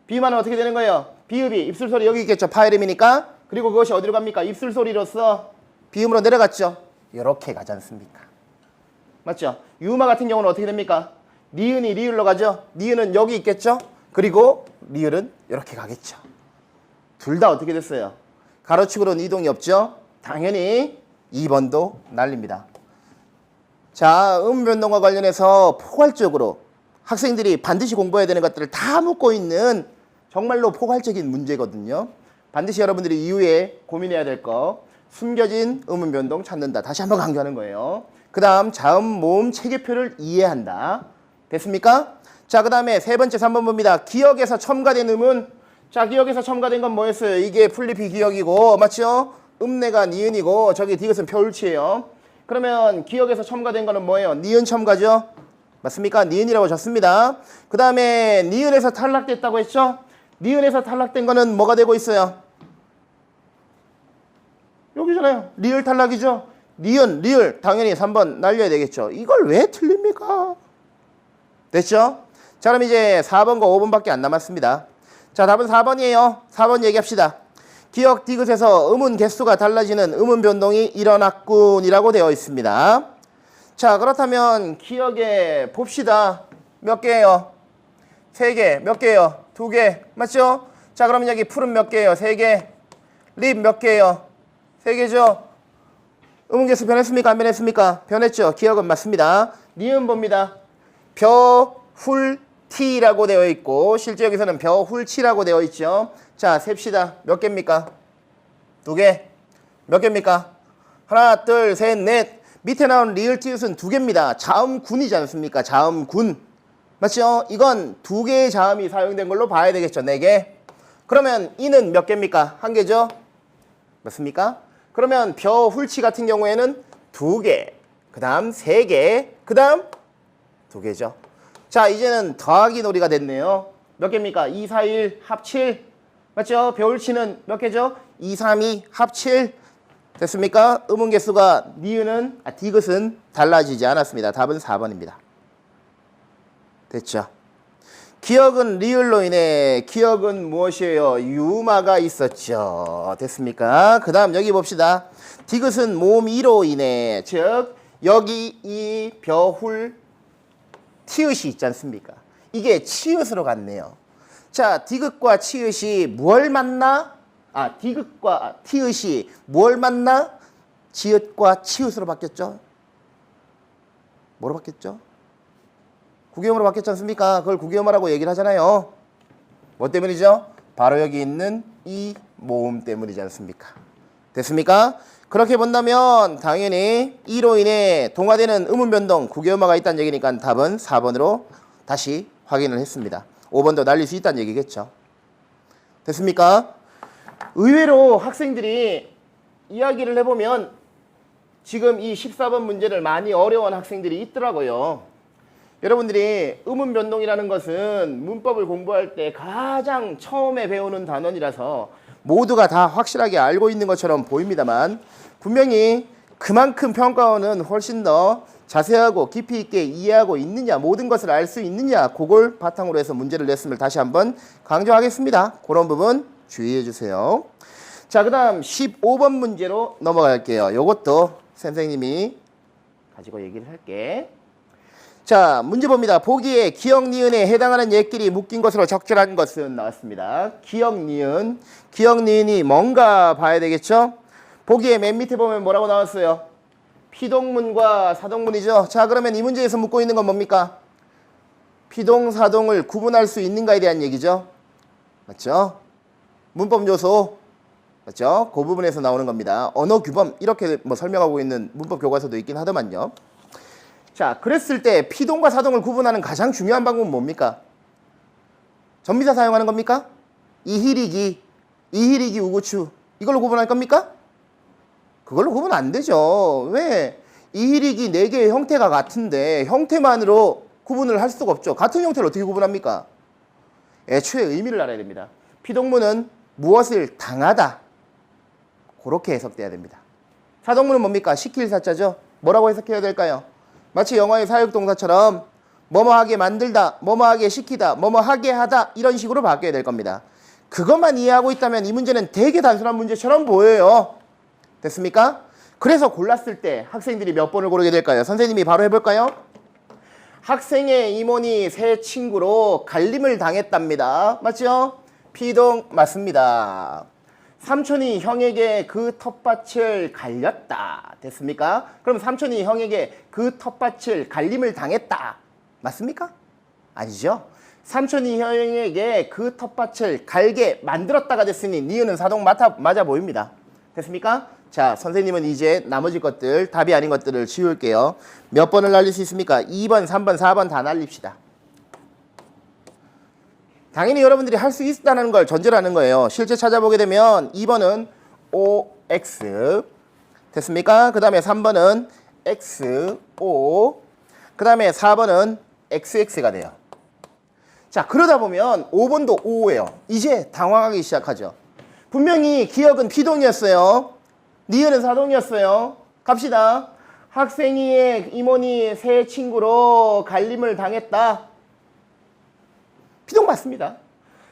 비음화는 어떻게 되는 거예요? 비읍이 입술 소리 여기 있겠죠? 파이름이니까. 그리고 그것이 어디로 갑니까? 입술 소리로서 비음으로 내려갔죠? 이렇게 가지 않습니까? 맞죠? 유음화 같은 경우는 어떻게 됩니까? 니은이 리을로 가죠? 니은은 여기 있겠죠? 그리고 리을은 이렇게 가겠죠. 둘 다 어떻게 됐어요? 가로축으로는 이동이 없죠? 당연히 2번도 날립니다. 자, 변동과 관련해서 포괄적으로 학생들이 반드시 공부해야 되는 것들을 다 묻고 있는 정말로 포괄적인 문제거든요. 반드시 여러분들이 이후에 고민해야 될 거 숨겨진 음운 변동 찾는다. 다시 한번 강조하는 거예요. 그 다음 자음 모음 체계표를 이해한다. 됐습니까? 자, 그 다음에 세 번째 3번 봅니다. 기역에서 첨가된 음은 자, 기역에서 첨가된 건 뭐였어요? 이게 풀리피 기역이고 맞죠? 음내가 니은이고 저기 디귿은 표울치예요. 그러면 기역에서 첨가된 거는 뭐예요? 니은 첨가죠? 맞습니까? 니은이라고 적습니다. 그 다음에 니은에서 탈락됐다고 했죠? 니은에서 탈락된 거는 뭐가 되고 있어요? 여기잖아요. 리을 탈락이죠? 니은, 리을 당연히 3번 날려야 되겠죠. 이걸 왜 틀립니까? 됐죠? 자, 그럼 이제 4번과 5번밖에 안 남았습니다. 자, 답은 4번이에요. 4번 얘기합시다. 기역 디귿에서 음운 개수가 달라지는 음운 변동이 일어났군이라고 되어 있습니다. 자, 그렇다면 기역에 봅시다. 몇 개예요? 3개. 몇 개예요? 2개. 맞죠? 자, 그러면 여기 풀은 몇 개예요? 3개. 립 몇 개예요? 3개죠? 음운 개수 변했습니까? 안 변했습니까? 변했죠? 기역은 맞습니다. 니은 봅니다. 벼훌티라고 되어 있고 실제 여기서는 벼훌치라고 되어 있죠. 자, 셉시다. 몇 개입니까? 2개. 몇 개입니까? 하나, 둘, 셋, 넷. 밑에 나온 리을 티읕은 2개입니다. 자음군이지 않습니까? 자음군. 맞죠? 이건 2개의 자음이 사용된 걸로 봐야 되겠죠. 4개. 그러면 이는 몇 개입니까? 1개죠? 맞습니까? 그러면 벼훌치 같은 경우에는 2개. 그 다음 3개. 그 다음 2개죠. 자, 이제는 더하기 놀이가 됐네요. 몇 개입니까? 2, 4, 1, 합 7. 맞죠? 벼울치는 몇 개죠? 2, 3, 2, 합 7. 됐습니까? 음운 개수가 니은은 디귿은 달라지지 않았습니다. 답은 4번입니다. 됐죠? 기억은 리을로 인해 기억은 무엇이에요? 유마가 있었죠. 됐습니까? 그 다음 여기 봅시다. 디귿은 모음이로 인해, 즉 여기 이 벼훌 티읕이 있지 않습니까? 이게 치읓으로 갔네요. 자, 디귿과 치읓이 뭘 만나? 디귿과 티읕이 뭘 만나? 지읒과 치읓으로 바뀌었죠. 뭐로 바뀌었죠? 구개음으로 바뀌었지 않습니까? 그걸 구개음어라고 얘기를 하잖아요. 뭐 때문이죠? 바로 여기 있는 이 모음 때문이지 않습니까? 됐습니까? 그렇게 본다면 당연히 이로 인해 동화되는 음운 변동 구개음어가 있다는 얘기니까 답은 4번으로 다시 확인을 했습니다. 5번도 날릴 수 있다는 얘기겠죠. 됐습니까? 의외로 학생들이 이야기를 해보면 지금 이 14번 문제를 많이 어려워하는 학생들이 있더라고요. 여러분들이 음운 변동이라는 것은 문법을 공부할 때 가장 처음에 배우는 단원이라서 모두가 다 확실하게 알고 있는 것처럼 보입니다만 분명히 그만큼 평가원은 훨씬 더 자세하고 깊이 있게 이해하고 있느냐, 모든 것을 알 수 있느냐, 그걸 바탕으로 해서 문제를 냈음을 다시 한번 강조하겠습니다. 그런 부분 주의해 주세요. 자, 그 다음 15번 문제로 넘어갈게요. 요것도 선생님이 가지고 얘기를 할게. 자, 문제 봅니다. 보기에 기역, 니은에 해당하는 옛길이 묶인 것으로 적절한 것은 나왔습니다. 기역, 니은. 기역, 니은이 뭔가 봐야 되겠죠? 보기에 맨 밑에 보면 뭐라고 나왔어요? 피동문과 사동문이죠. 자, 그러면 이 문제에서 묻고 있는 건 뭡니까? 피동, 사동을 구분할 수 있는가에 대한 얘기죠. 맞죠? 문법 요소. 맞죠? 그 부분에서 나오는 겁니다. 언어 규범 이렇게 뭐 설명하고 있는 문법 교과서도 있긴 하더만요. 자, 그랬을 때 피동과 사동을 구분하는 가장 중요한 방법은 뭡니까? 전미사 사용하는 겁니까? 이희리기, 우구추 이걸로 구분할 겁니까? 그걸로 구분 안 되죠. 왜? 이희리기 4개의 형태가 같은데 형태만으로 구분을 할 수가 없죠. 같은 형태를 어떻게 구분합니까? 애초에 의미를 알아야 됩니다. 피동문은 무엇을 당하다. 그렇게 해석돼야 됩니다. 사동문은 뭡니까? 시킬 사자죠. 뭐라고 해석해야 될까요? 마치 영어의 사역동사처럼 뭐뭐하게 만들다, 뭐뭐하게 시키다, 뭐뭐하게 하다 이런 식으로 바뀌어야 될 겁니다. 그것만 이해하고 있다면 이 문제는 되게 단순한 문제처럼 보여요. 됐습니까? 그래서 골랐을 때 학생들이 몇 번을 고르게 될까요? 선생님이 바로 해볼까요? 학생의 이모니 새 친구로 갈림을 당했답니다. 맞죠? 피동 맞습니다. 삼촌이 형에게 그 텃밭을 갈렸다. 됐습니까? 그럼 삼촌이 형에게 그 텃밭을 갈림을 당했다. 맞습니까? 아니죠. 삼촌이 형에게 그 텃밭을 갈게 만들었다가 됐으니 니은은 사동 맞아 보입니다. 됐습니까? 자, 선생님은 이제 나머지 것들, 답이 아닌 것들을 지울게요. 몇 번을 날릴 수 있습니까? 2번, 3번, 4번 다 날립시다. 당연히 여러분들이 할 수 있다는 걸 전제로 하는 거예요. 실제 찾아보게 되면 2번은 OX 됐습니까? 그 다음에 3번은 XO 그 다음에 4번은 XX가 돼요. 자, 그러다 보면 5번도 O예요. 이제 당황하기 시작하죠. 분명히 기억은 피동이었어요. 니은은 사동이었어요. 갑시다. 학생이의 이모니 새 친구로 갈림을 당했다. 피동 맞습니다.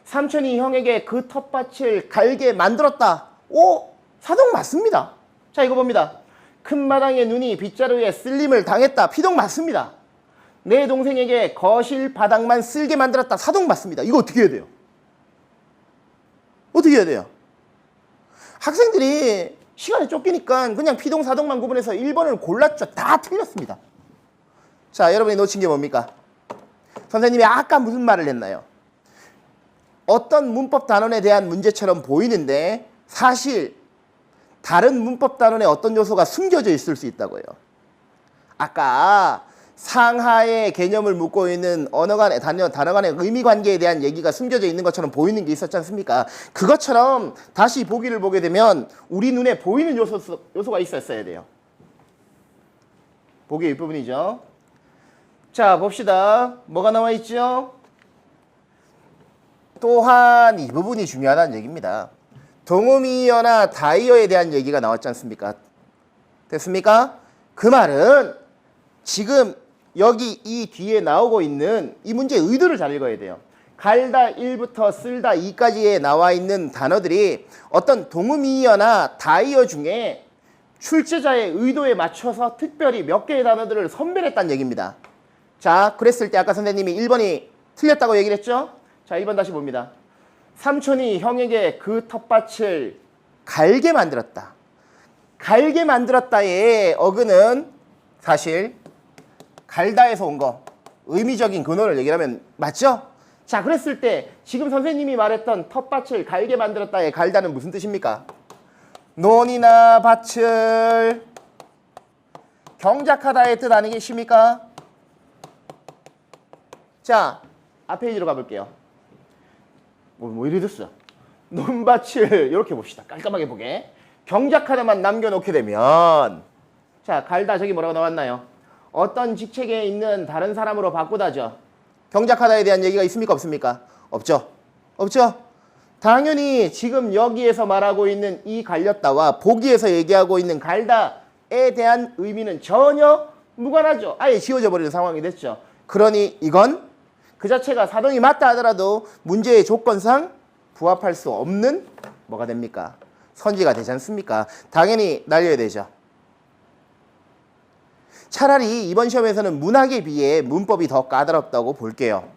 삼촌이 형에게 그 텃밭을 갈게 만들었다. 오, 사동 맞습니다. 자, 이거 봅니다. 큰 마당에 눈이 빗자루에 쓸림을 당했다. 피동 맞습니다. 내 동생에게 거실 바닥만 쓸게 만들었다. 사동 맞습니다. 이거 어떻게 해야 돼요? 어떻게 해야 돼요? 학생들이 시간이 쫓기니까 그냥 피동, 사동만 구분해서 1번을 골랐죠. 다 틀렸습니다. 자, 여러분이 놓친 게 뭡니까? 선생님이 아까 무슨 말을 했나요? 어떤 문법 단원에 대한 문제처럼 보이는데 사실 다른 문법 단원에 어떤 요소가 숨겨져 있을 수 있다고요. 아까 상하의 개념을 묻고 있는 단어 간의 의미 관계에 대한 얘기가 숨겨져 있는 것처럼 보이는 게 있었지 않습니까? 그것처럼 다시 보기를 보게 되면 우리 눈에 보이는 요소가 있었어야 돼요. 보기 윗부분이죠. 자, 봅시다. 뭐가 나와 있죠? 또한 이 부분이 중요하다는 얘기입니다. 동음이어나 다이어에 대한 얘기가 나왔지 않습니까? 됐습니까? 그 말은 지금 여기 이 뒤에 나오고 있는 이 문제의 의도를 잘 읽어야 돼요. 갈다 1부터 쓸다 2까지에 나와 있는 단어들이 어떤 동음이어나 다이어 중에 출제자의 의도에 맞춰서 특별히 몇 개의 단어들을 선별했다는 얘기입니다. 자, 그랬을 때 아까 선생님이 1번이 틀렸다고 얘기를 했죠? 자, 1번 다시 봅니다. 삼촌이 형에게 그 텃밭을 갈게 만들었다. 갈게 만들었다의 어근은 사실 갈다에서 온 거, 의미적인 근원을 얘기하면 맞죠? 자, 그랬을 때 지금 선생님이 말했던 텃밭을 갈게 만들었다의 갈다는 무슨 뜻입니까? 논이나 밭을 경작하다의 뜻 아니겠습니까? 자, 앞에 페이지로 가볼게요. 뭐 이리 됐어. 논밭을 이렇게 봅시다. 깔끔하게 보게. 경작하다만 남겨놓게 되면 자, 갈다 저기 뭐라고 나왔나요? 어떤 직책에 있는 다른 사람으로 바꾸다죠. 경작하다에 대한 얘기가 있습니까? 없습니까? 없죠. 없죠. 당연히 지금 여기에서 말하고 있는 이 갈렸다와 보기에서 얘기하고 있는 갈다에 대한 의미는 전혀 무관하죠. 아예 지워져 버리는 상황이 됐죠. 그러니 이건 그 자체가 사동이 맞다 하더라도 문제의 조건상 부합할 수 없는 뭐가 됩니까? 선지가 되지 않습니까? 당연히 날려야 되죠. 차라리 이번 시험에서는 문학에 비해 문법이 더 까다롭다고 볼게요.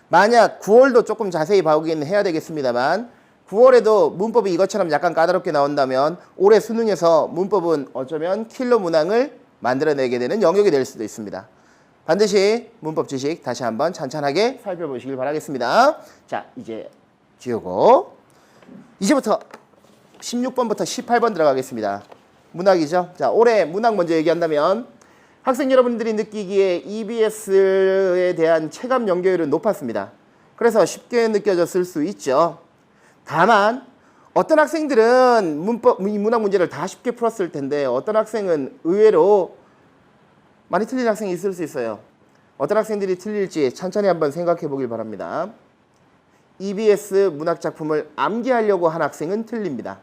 만약 9월도 조금 자세히 봐오기는 해야 되겠습니다만 9월에도 문법이 이것처럼 약간 까다롭게 나온다면 올해 수능에서 문법은 어쩌면 킬러 문항을 만들어내게 되는 영역이 될 수도 있습니다. 반드시 문법 지식 다시 한번 찬찬하게 살펴보시길 바라겠습니다. 자, 이제 지우고 이제부터 16번부터 18번 들어가겠습니다. 문학이죠. 자, 올해 문학 먼저 얘기한다면 학생 여러분들이 느끼기에 EBS에 대한 체감 연계율은 높았습니다. 그래서 쉽게 느껴졌을 수 있죠. 다만 어떤 학생들은 문학 문제를 다 쉽게 풀었을 텐데 어떤 학생은 의외로 많이 틀린 학생이 있을 수 있어요. 어떤 학생들이 틀릴지 천천히 한번 생각해 보길 바랍니다. EBS 문학 작품을 암기하려고 한 학생은 틀립니다.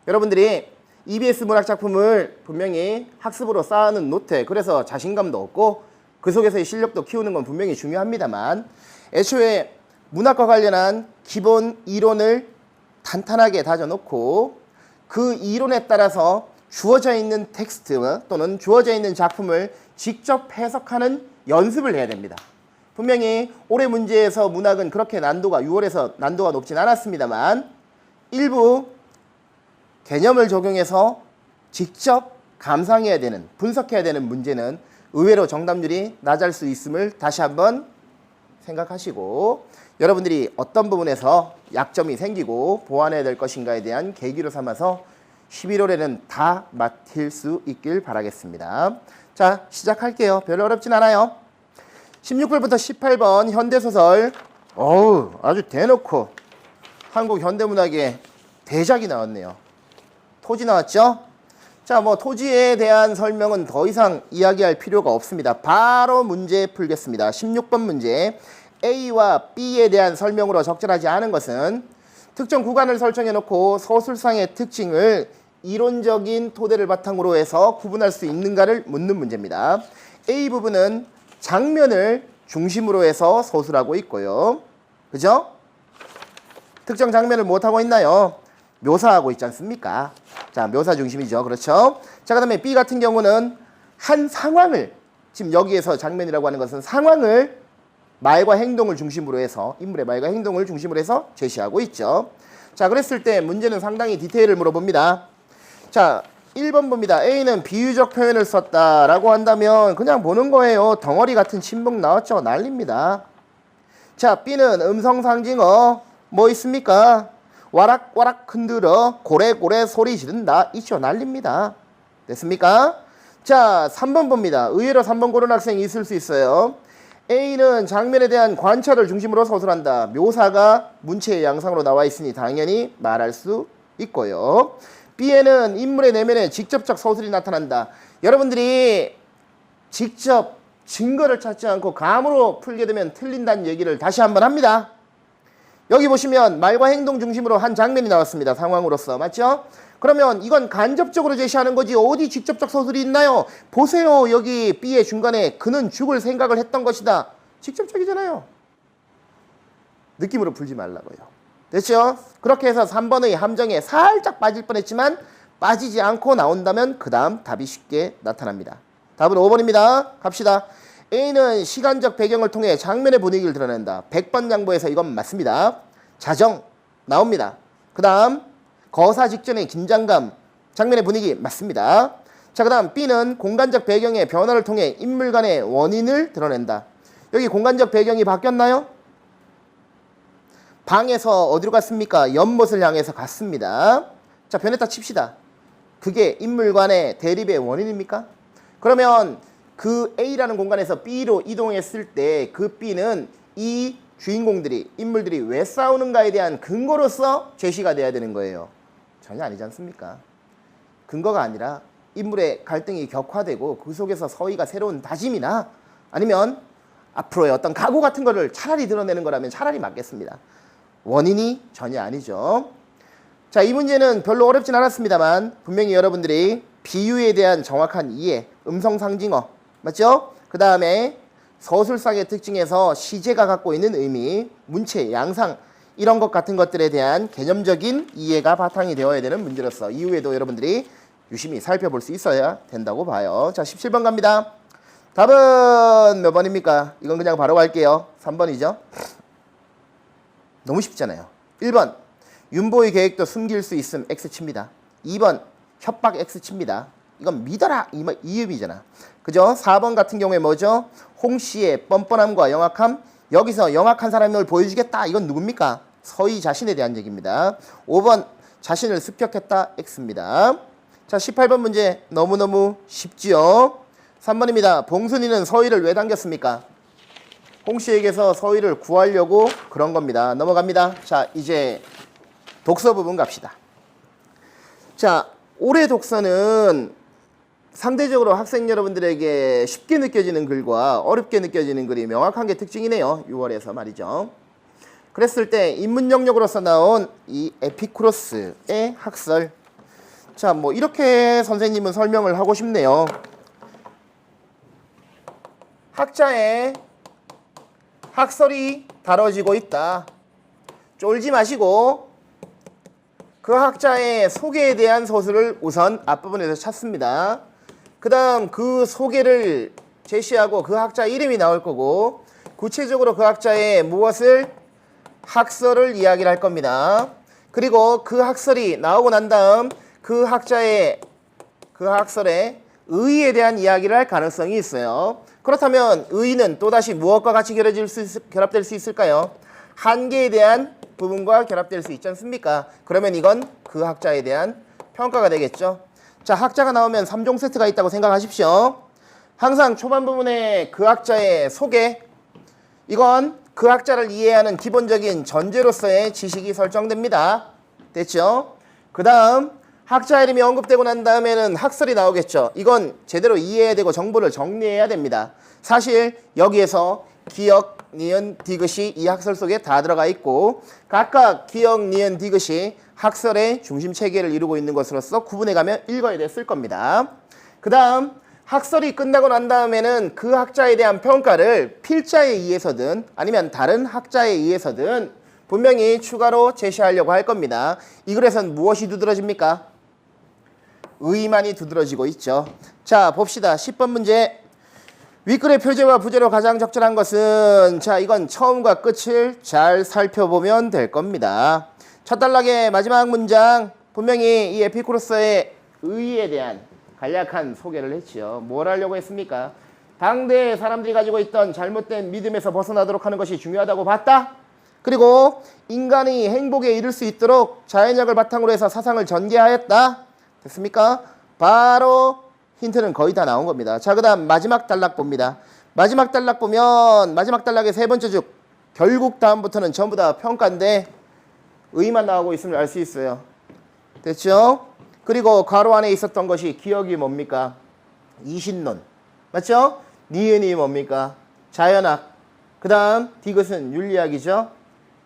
여러분들이 EBS 문학 작품을 분명히 학습으로 쌓는 노트, 그래서 자신감도 얻고 그 속에서의 실력도 키우는 건 분명히 중요합니다만 애초에 문학과 관련한 기본 이론을 탄탄하게 다져놓고 그 이론에 따라서 주어져 있는 텍스트 또는 주어져 있는 작품을 직접 해석하는 연습을 해야 됩니다. 분명히 올해 문제에서 문학은 그렇게 난도가 6월에서 난도가 높진 않았습니다만 일부 개념을 적용해서 직접 감상해야 되는, 분석해야 되는 문제는 의외로 정답률이 낮을 수 있음을 다시 한번 생각하시고 여러분들이 어떤 부분에서 약점이 생기고 보완해야 될 것인가에 대한 계기로 삼아서 11월에는 다 맡을 수 있길 바라겠습니다. 자, 시작할게요. 별로 어렵진 않아요. 16번부터 18번 현대소설. 어우, 아주 대놓고 한국 현대문학의 대작이 나왔네요. 토지 나왔죠? 자, 뭐 토지에 대한 설명은 더 이상 이야기할 필요가 없습니다. 바로 문제 풀겠습니다. 16번 문제. A와 B에 대한 설명으로 적절하지 않은 것은 특정 구간을 설정해 놓고 서술상의 특징을 이론적인 토대를 바탕으로 해서 구분할 수 있는가를 묻는 문제입니다. A 부분은 장면을 중심으로 해서 서술하고 있고요. 그죠? 특정 장면을 무엇하고 있나요? 묘사하고 있지 않습니까? 자, 묘사 중심이죠. 그렇죠? 자, 그 다음에 B 같은 경우는 한 상황을, 지금 여기에서 장면이라고 하는 것은 상황을 말과 행동을 중심으로 해서, 인물의 말과 행동을 중심으로 해서 제시하고 있죠. 자, 그랬을 때 문제는 상당히 디테일을 물어봅니다. 자, 1번 봅니다. A는 비유적 표현을 썼다라고 한다면 그냥 보는 거예요. 덩어리 같은 침묵 나왔죠? 난립니다. 자, B는 음성상징어 뭐 있습니까? 와락와락 흔들어 고래고래 소리 지른다. 있죠? 난립니다. 됐습니까? 자, 3번 봅니다. 의외로 3번 고른 학생이 있을 수 있어요. A는 장면에 대한 관찰을 중심으로 서술한다. 묘사가 문체의 양상으로 나와 있으니 당연히 말할 수 있고요. B에는 인물의 내면에 직접적 서술이 나타난다. 여러분들이 직접 증거를 찾지 않고 감으로 풀게 되면 틀린다는 얘기를 다시 한번 합니다. 여기 보시면 말과 행동 중심으로 한 장면이 나왔습니다. 상황으로서. 맞죠? 그러면 이건 간접적으로 제시하는 거지 어디 직접적 서술이 있나요? 보세요. 여기 B의 중간에 그는 죽을 생각을 했던 것이다. 직접적이잖아요. 느낌으로 풀지 말라고요. 됐죠? 그렇게 해서 3번의 함정에 살짝 빠질 뻔했지만 빠지지 않고 나온다면 그 다음 답이 쉽게 나타납니다. 답은 5번입니다. 갑시다. A는 시간적 배경을 통해 장면의 분위기를 드러낸다. 100번 양보해서 이건 맞습니다. 자정 나옵니다. 그 다음 거사 직전의 긴장감, 장면의 분위기 맞습니다. 자, 그 다음 B는 공간적 배경의 변화를 통해 인물 간의 원인을 드러낸다. 여기 공간적 배경이 바뀌었나요? 방에서 어디로 갔습니까? 연못을 향해서 갔습니다. 자, 변했다 칩시다. 그게 인물 간의 대립의 원인입니까? 그러면 그 A라는 공간에서 B로 이동했을 때 그 B는 이 주인공들이, 인물들이 왜 싸우는가에 대한 근거로서 제시가 돼야 되는 거예요. 전혀 아니지 않습니까? 근거가 아니라 인물의 갈등이 격화되고 그 속에서 서희가 새로운 다짐이나 아니면 앞으로의 어떤 각오 같은 거를 차라리 드러내는 거라면 차라리 맞겠습니다. 원인이 전혀 아니죠. 자, 이 문제는 별로 어렵진 않았습니다만 분명히 여러분들이 비유에 대한 정확한 이해, 음성상징어, 맞죠? 그 다음에 서술상의 특징에서 시제가 갖고 있는 의미, 문체, 양상 이런 것 같은 것들에 대한 개념적인 이해가 바탕이 되어야 되는 문제로서 이후에도 여러분들이 유심히 살펴볼 수 있어야 된다고 봐요. 자, 17번 갑니다. 답은 몇 번입니까? 이건 그냥 바로 갈게요. 3번이죠. 너무 쉽잖아요. 1번 윤보의 계획도 숨길 수 있음 X칩니다. 2번 협박 X칩니다. 이건 믿어라 이 의미잖아. 그죠? 4번 같은 경우에 뭐죠? 홍씨의 뻔뻔함과 영악함. 여기서 영악한 사람을 보여주겠다. 이건 누굽니까? 서희 자신에 대한 얘기입니다. 5번 자신을 습격했다 X입니다. 자, 18번 문제 너무너무 쉽지요. 3번입니다. 봉순이는 서희를 왜 당겼습니까? 홍씨에게서 서희를 구하려고 그런 겁니다. 넘어갑니다. 자, 이제 독서 부분 갑시다. 자, 올해 독서는 상대적으로 학생 여러분들에게 쉽게 느껴지는 글과 어렵게 느껴지는 글이 명확한 게 특징이네요. 6월에서 말이죠. 그랬을 때 인문 영역으로서 나온 이 에피쿠로스의 학설. 자, 뭐 이렇게 선생님은 설명을 하고 싶네요. 학자의 학설이 다뤄지고 있다. 쫄지 마시고 그 학자의 소개에 대한 서술을 우선 앞부분에서 찾습니다. 그 다음 그 소개를 제시하고 그 학자 이름이 나올 거고 구체적으로 그 학자의 무엇을 학설을 이야기를 할 겁니다. 그리고 그 학설이 나오고 난 다음 그 학자의 그 학설의 의의에 대한 이야기를 할 가능성이 있어요. 그렇다면 의의는 또다시 무엇과 같이 결합될 수 있을까요? 한계에 대한 부분과 결합될 수 있지 않습니까? 그러면 이건 그 학자에 대한 평가가 되겠죠. 자, 학자가 나오면 3종 세트가 있다고 생각하십시오. 항상 초반 부분에 그 학자의 소개, 이건 그 학자를 이해하는 기본적인 전제로서의 지식이 설정됩니다. 됐죠? 그 다음 학자 이름이 언급되고 난 다음에는 학설이 나오겠죠. 이건 제대로 이해해야 되고 정보를 정리해야 됩니다. 사실 여기에서 기역, 니은, 디귿이 이 학설 속에 다 들어가 있고 각각 기역, 니은, 디귿이 학설의 중심 체계를 이루고 있는 것으로서 구분해가며 읽어야 됐을 겁니다. 그 다음 학설이 끝나고 난 다음에는 그 학자에 대한 평가를 필자에 의해서든 아니면 다른 학자에 의해서든 분명히 추가로 제시하려고 할 겁니다. 이 글에선 무엇이 두드러집니까? 의의만이 두드러지고 있죠. 자, 봅시다. 10번 문제. 윗글의 표제와 부제로 가장 적절한 것은, 자, 이건 처음과 끝을 잘 살펴보면 될 겁니다. 첫 단락의 마지막 문장, 분명히 이 에피쿠로스의 의의에 대한 간략한 소개를 했지요. 뭘 하려고 했습니까? 당대 사람들이 가지고 있던 잘못된 믿음에서 벗어나도록 하는 것이 중요하다고 봤다. 그리고 인간이 행복에 이를 수 있도록 자연학을 바탕으로 해서 사상을 전개하였다. 됐습니까? 바로 힌트는 거의 다 나온 겁니다. 자, 그 다음 마지막 단락 봅니다. 마지막 단락 보면 마지막 단락의 세 번째 줄 결국 다음부터는 전부 다 평가인데 의의만 나오고 있음을 알 수 있어요. 됐죠? 그리고 괄호 안에 있었던 것이 기억이 뭡니까? 이신론. 맞죠? 니은이 뭡니까? 자연학. 그 다음 디귿은 윤리학이죠.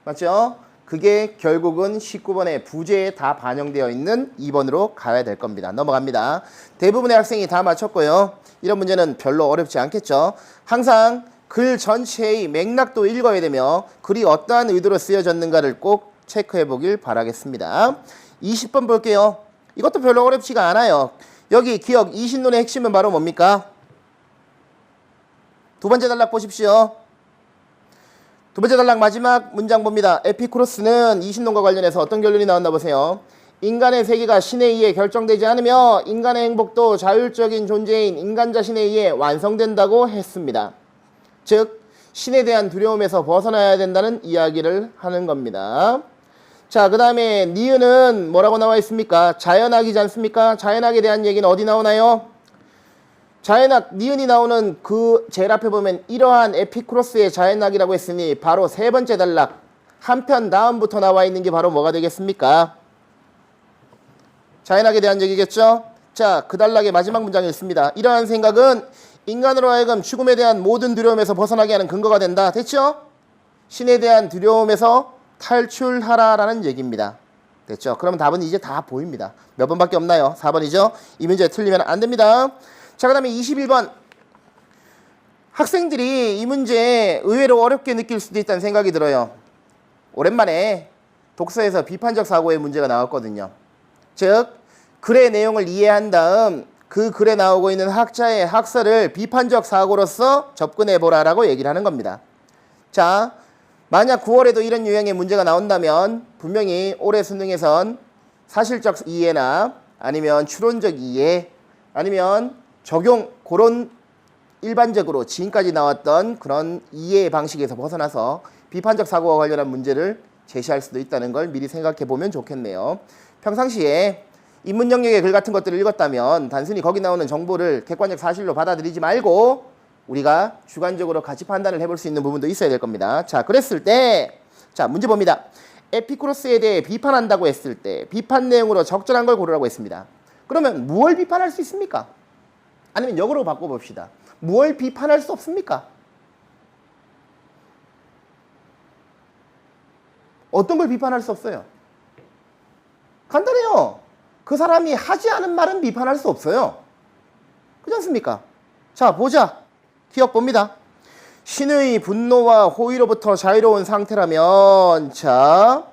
맞죠? 그게 결국은 19번의 부재에 다 반영되어 있는 2번으로 가야 될 겁니다. 넘어갑니다. 대부분의 학생이 다 맞췄고요. 이런 문제는 별로 어렵지 않겠죠. 항상 글 전체의 맥락도 읽어야 되며 글이 어떠한 의도로 쓰여졌는가를 꼭 체크해 보길 바라겠습니다. 20번 볼게요. 이것도 별로 어렵지가 않아요. 여기 기억 이신론의 핵심은 바로 뭡니까? 두 번째 단락 보십시오. 두 번째 단락 마지막 문장 봅니다. 에피쿠로스는 이신론과 관련해서 어떤 결론이 나왔나 보세요. 인간의 세계가 신에 의해 결정되지 않으며 인간의 행복도 자율적인 존재인 인간 자신에 의해 완성된다고 했습니다. 즉 신에 대한 두려움에서 벗어나야 된다는 이야기를 하는 겁니다. 자, 그 다음에 니은은 뭐라고 나와 있습니까? 자연학이지 않습니까? 자연학에 대한 얘기는 어디 나오나요? 자연학 니은이 나오는 그 제일 앞에 보면 이러한 에피쿠로스의 자연학이라고 했으니 바로 세 번째 단락 한편 다음부터 나와 있는 게 바로 뭐가 되겠습니까? 자연학에 대한 얘기겠죠? 자, 그 단락의 마지막 문장이 있습니다. 이러한 생각은 인간으로 하여금 죽음에 대한 모든 두려움에서 벗어나게 하는 근거가 된다. 됐죠? 신에 대한 두려움에서 탈출하라라는 얘기입니다. 됐죠? 그러면 답은 이제 다 보입니다. 몇 번밖에 없나요? 4번이죠? 이 문제 틀리면 안 됩니다. 자, 그 다음에 21번. 학생들이 이 문제 의외로 어렵게 느낄 수도 있다는 생각이 들어요. 오랜만에 독서에서 비판적 사고의 문제가 나왔거든요. 즉, 글의 내용을 이해한 다음 그 글에 나오고 있는 학자의 학설을 비판적 사고로서 접근해보라라고 얘기를 하는 겁니다. 자, 만약 9월에도 이런 유형의 문제가 나온다면 분명히 올해 수능에선 사실적 이해나 아니면 추론적 이해 아니면 적용 그런 일반적으로 지금까지 나왔던 그런 이해 방식에서 벗어나서 비판적 사고와 관련한 문제를 제시할 수도 있다는 걸 미리 생각해 보면 좋겠네요. 평상시에 인문 영역의 글 같은 것들을 읽었다면 단순히 거기 나오는 정보를 객관적 사실로 받아들이지 말고 우리가 주관적으로 같이 판단을 해볼 수 있는 부분도 있어야 될 겁니다. 자, 그랬을 때, 자, 문제 봅니다. 에피쿠로스에 대해 비판한다고 했을 때 비판 내용으로 적절한 걸 고르라고 했습니다. 그러면 무엇을 비판할 수 있습니까? 아니면 역으로 바꿔봅시다. 무엇을 비판할 수 없습니까? 어떤 걸 비판할 수 없어요? 간단해요. 그 사람이 하지 않은 말은 비판할 수 없어요. 그렇지 않습니까? 자, 보자. 기억 봅니다. 신의 분노와 호의로부터 자유로운 상태라면, 자,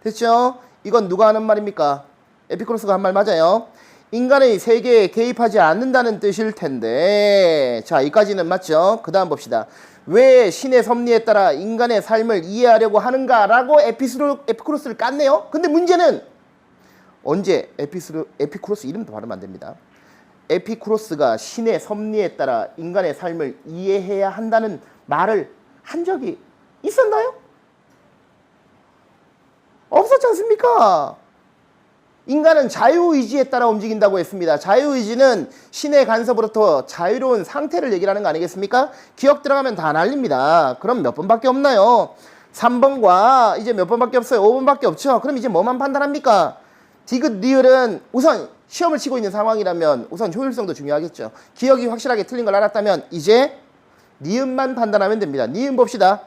됐죠? 이건 누가 하는 말입니까? 에피쿠로스가 한 말 맞아요. 인간의 세계에 개입하지 않는다는 뜻일 텐데, 자, 이까지는 맞죠? 그 다음 봅시다. 왜 신의 섭리에 따라 인간의 삶을 이해하려고 하는가라고 에피쿠로스를 깠네요. 근데 문제는 언제 에피쿠로스 이름도 발음 안 됩니다. 에피쿠로스가 신의 섭리에 따라 인간의 삶을 이해해야 한다는 말을 한 적이 있었나요? 없었지 않습니까? 인간은 자유의지에 따라 움직인다고 했습니다. 자유의지는 신의 간섭으로부터 자유로운 상태를 얘기를 하는 거 아니겠습니까? 기억 들어가면 다 날립니다. 그럼 몇 번밖에 없나요? 3번과 이제 몇 번밖에 없어요. 5번밖에 없죠. 그럼 이제 뭐만 판단합니까? 디귿, 리을은 우선 시험을 치고 있는 상황이라면 우선 효율성도 중요하겠죠. 기억이 확실하게 틀린 걸 알았다면 이제 니은만 판단하면 됩니다. 니은 봅시다.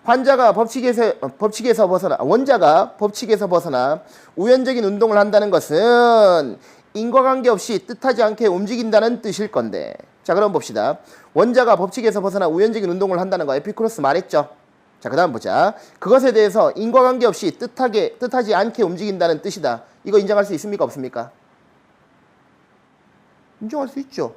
원자가 법칙에서 벗어나 우연적인 운동을 한다는 것은 인과관계 없이 뜻하지 않게 움직인다는 뜻일 건데, 자, 그럼 봅시다. 원자가 법칙에서 벗어나 우연적인 운동을 한다는 거 에피쿠로스 말했죠. 자, 그 다음 보자. 그것에 대해서 인과관계 없이 뜻하지 않게 움직인다는 뜻이다. 이거 인정할 수 있습니까? 없습니까? 인정할 수 있죠.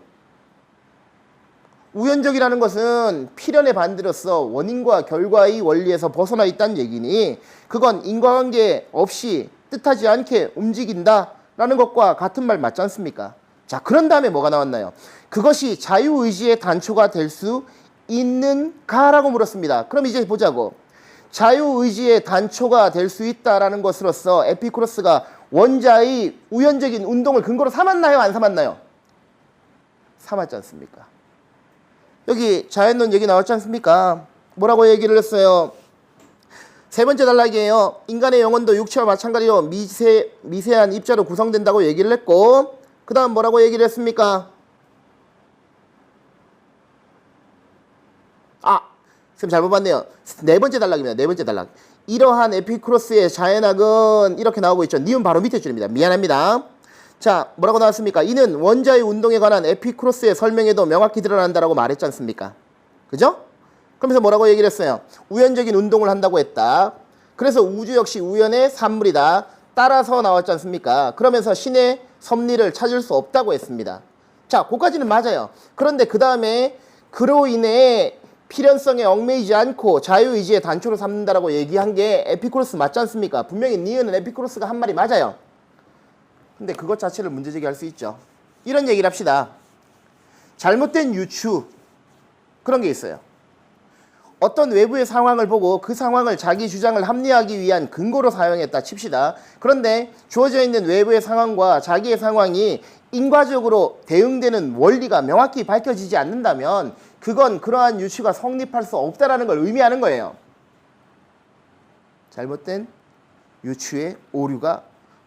우연적이라는 것은 필연의 반대로서 원인과 결과의 원리에서 벗어나 있다는 얘기니 그건 인과관계 없이 뜻하지 않게 움직인다라는 것과 같은 말 맞지 않습니까? 자, 그런 다음에 뭐가 나왔나요? 그것이 자유의지의 단초가 될 수 있는가라고 물었습니다. 그럼 이제 보자고. 자유의지의 단초가 될 수 있다라는 것으로서 에피쿠로스가 원자의 우연적인 운동을 근거로 삼았나요? 안 삼았나요? 삼았지 않습니까? 여기 자연론 얘기 나왔지 않습니까? 뭐라고 얘기를 했어요? 세 번째 단락이에요. 인간의 영혼도 육체와 마찬가지로 미세한 입자로 구성된다고 얘기를 했고, 그 다음 뭐라고 얘기를 했습니까? 쌤 잘못 봤네요. 네 번째 단락입니다. 네 번째 단락. 이러한 에피쿠로스의 자연학은 이렇게 나오고 있죠. 니은 바로 밑에 줄입니다. 미안합니다. 자, 뭐라고 나왔습니까? 이는 원자의 운동에 관한 에피쿠로스의 설명에도 명확히 드러난다라고 말했지 않습니까? 그죠? 그러면서 뭐라고 얘기를 했어요? 우연적인 운동을 한다고 했다. 그래서 우주 역시 우연의 산물이다. 따라서 나왔지 않습니까? 그러면서 신의 섭리를 찾을 수 없다고 했습니다. 자, 그까지는 맞아요. 그런데 그 다음에 그로 인해 필연성에 얽매이지 않고 자유의지의 단초로 삼는다라고 얘기한 게 에피쿠로스 맞지 않습니까? 분명히 니은은 에피쿠로스가 한 말이 맞아요. 근데 그것 자체를 문제제기할 수 있죠. 이런 얘기를 합시다. 잘못된 유추 그런 게 있어요. 어떤 외부의 상황을 보고 그 상황을 자기 주장을 합리화하기 위한 근거로 사용했다 칩시다. 그런데 주어져 있는 외부의 상황과 자기의 상황이 인과적으로 대응되는 원리가 명확히 밝혀지지 않는다면 그건 그러한 유추가 성립할 수 없다라는 걸 의미하는 거예요. 잘못된 유추의 오류가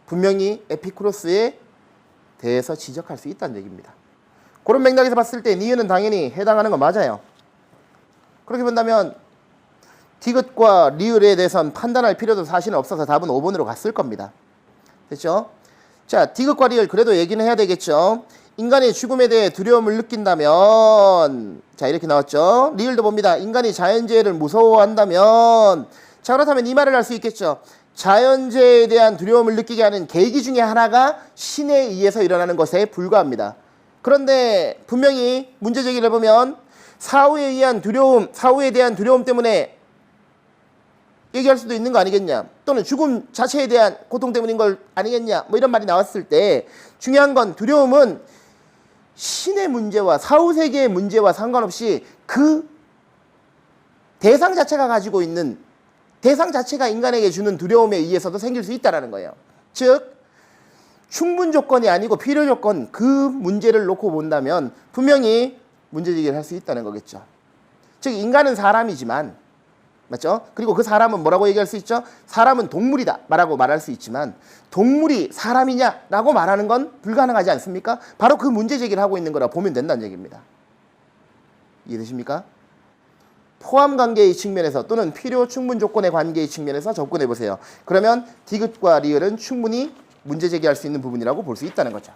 분명히 에피쿠로스에 대해서 지적할 수 있다는 얘기입니다. 그런 맥락에서 봤을 때 니은은 당연히 해당하는 거 맞아요. 그렇게 본다면 디귿과 리을에 대해서는 판단할 필요도 사실은 없어서 답은 5번으로 갔을 겁니다. 됐죠? 자, 디귿과 리을 그래도 얘기는 해야 되겠죠. 인간이 죽음에 대해 두려움을 느낀다면 자 이렇게 나왔죠. 리을도 봅니다. 인간이 자연재해를 무서워한다면 자 그렇다면 이 말을 할 수 있겠죠. 자연재해에 대한 두려움을 느끼게 하는 계기 중에 하나가 신에 의해서 일어나는 것에 불과합니다. 그런데 분명히 문제 제기를 해보면 사후에 의한 두려움, 사후에 대한 두려움 때문에 얘기할 수도 있는 거 아니겠냐. 또는 죽음 자체에 대한 고통 때문인 걸 아니겠냐. 뭐 이런 말이 나왔을 때 중요한 건 두려움은 신의 문제와 사후세계의 문제와 상관없이 그 대상 자체가 가지고 있는 대상 자체가 인간에게 주는 두려움에 의해서도 생길 수 있다는 거예요. 즉 충분 조건이 아니고 필요 조건 그 문제를 놓고 본다면 분명히 문제제기를 할 수 있다는 거겠죠. 즉 인간은 사람이지만 맞죠? 그리고 그 사람은 뭐라고 얘기할 수 있죠? 사람은 동물이다 라고 말할 수 있지만 동물이 사람이냐라고 말하는 건 불가능하지 않습니까? 바로 그 문제제기를 하고 있는 거라 보면 된다는 얘기입니다. 이해되십니까? 포함관계의 측면에서 또는 필요 충분 조건의 관계의 측면에서 접근해 보세요. 그러면 디귿과 리을은 충분히 문제제기할 수 있는 부분이라고 볼 수 있다는 거죠.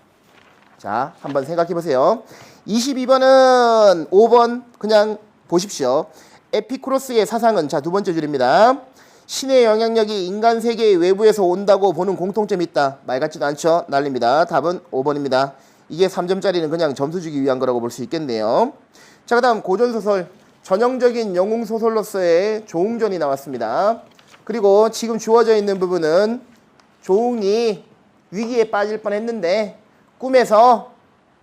자, 한번 생각해 보세요. 22번은 5번 그냥 보십시오. 에피쿠로스의 사상은 자, 두 번째 줄입니다. 신의 영향력이 인간 세계의 외부에서 온다고 보는 공통점이 있다. 말 같지도 않죠? 난립니다. 답은 5번입니다. 이게 3점짜리는 그냥 점수 주기 위한 거라고 볼 수 있겠네요. 자, 그 다음 고전소설 전형적인 영웅소설로서의 조웅전이 나왔습니다. 그리고 지금 주어져 있는 부분은 조웅이 위기에 빠질 뻔했는데 꿈에서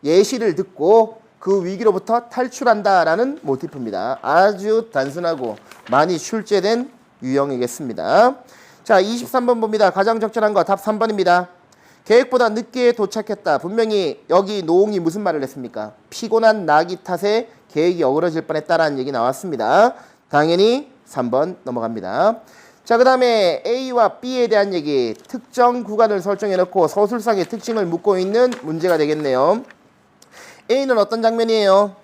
예시를 듣고 그 위기로부터 탈출한다라는 모티프입니다. 아주 단순하고 많이 출제된 유형이겠습니다. 자, 23번 봅니다. 가장 적절한 거 답 3번입니다. 계획보다 늦게 도착했다. 분명히 여기 노웅이 무슨 말을 했습니까? 피곤한 나기 탓에 계획이 어그러질 뻔했다라는 얘기 나왔습니다. 당연히 3번 넘어갑니다. 자, 그 다음에 A와 B에 대한 얘기. 특정 구간을 설정해놓고 서술상의 특징을 묻고 있는 문제가 되겠네요. A는 어떤 장면이에요?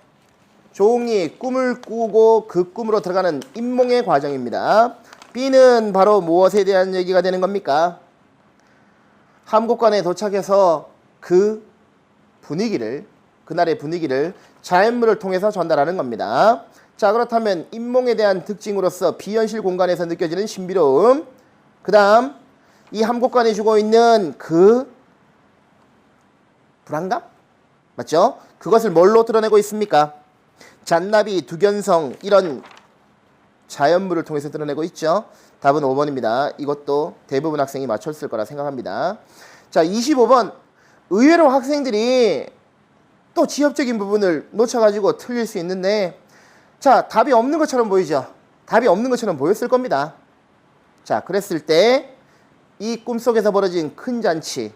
조웅이 꿈을 꾸고 그 꿈으로 들어가는 인몽의 과정입니다. B는 바로 무엇에 대한 얘기가 되는 겁니까? 함곡관에 도착해서 그 분위기를, 그날의 분위기를 자연물을 통해서 전달하는 겁니다. 자, 그렇다면 인몽에 대한 특징으로서 비현실 공간에서 느껴지는 신비로움, 그 다음 이 함곡관이 주고 있는 그 불안감? 맞죠? 그것을 뭘로 드러내고 있습니까? 잔나비, 두견성 이런 자연물을 통해서 드러내고 있죠. 답은 5번입니다. 이것도 대부분 학생이 맞췄을 거라 생각합니다. 자, 25번. 의외로 학생들이 또 지엽적인 부분을 놓쳐가지고 틀릴 수 있는데 자, 답이 없는 것처럼 보이죠? 답이 없는 것처럼 보였을 겁니다. 자, 그랬을 때 이 꿈속에서 벌어진 큰 잔치,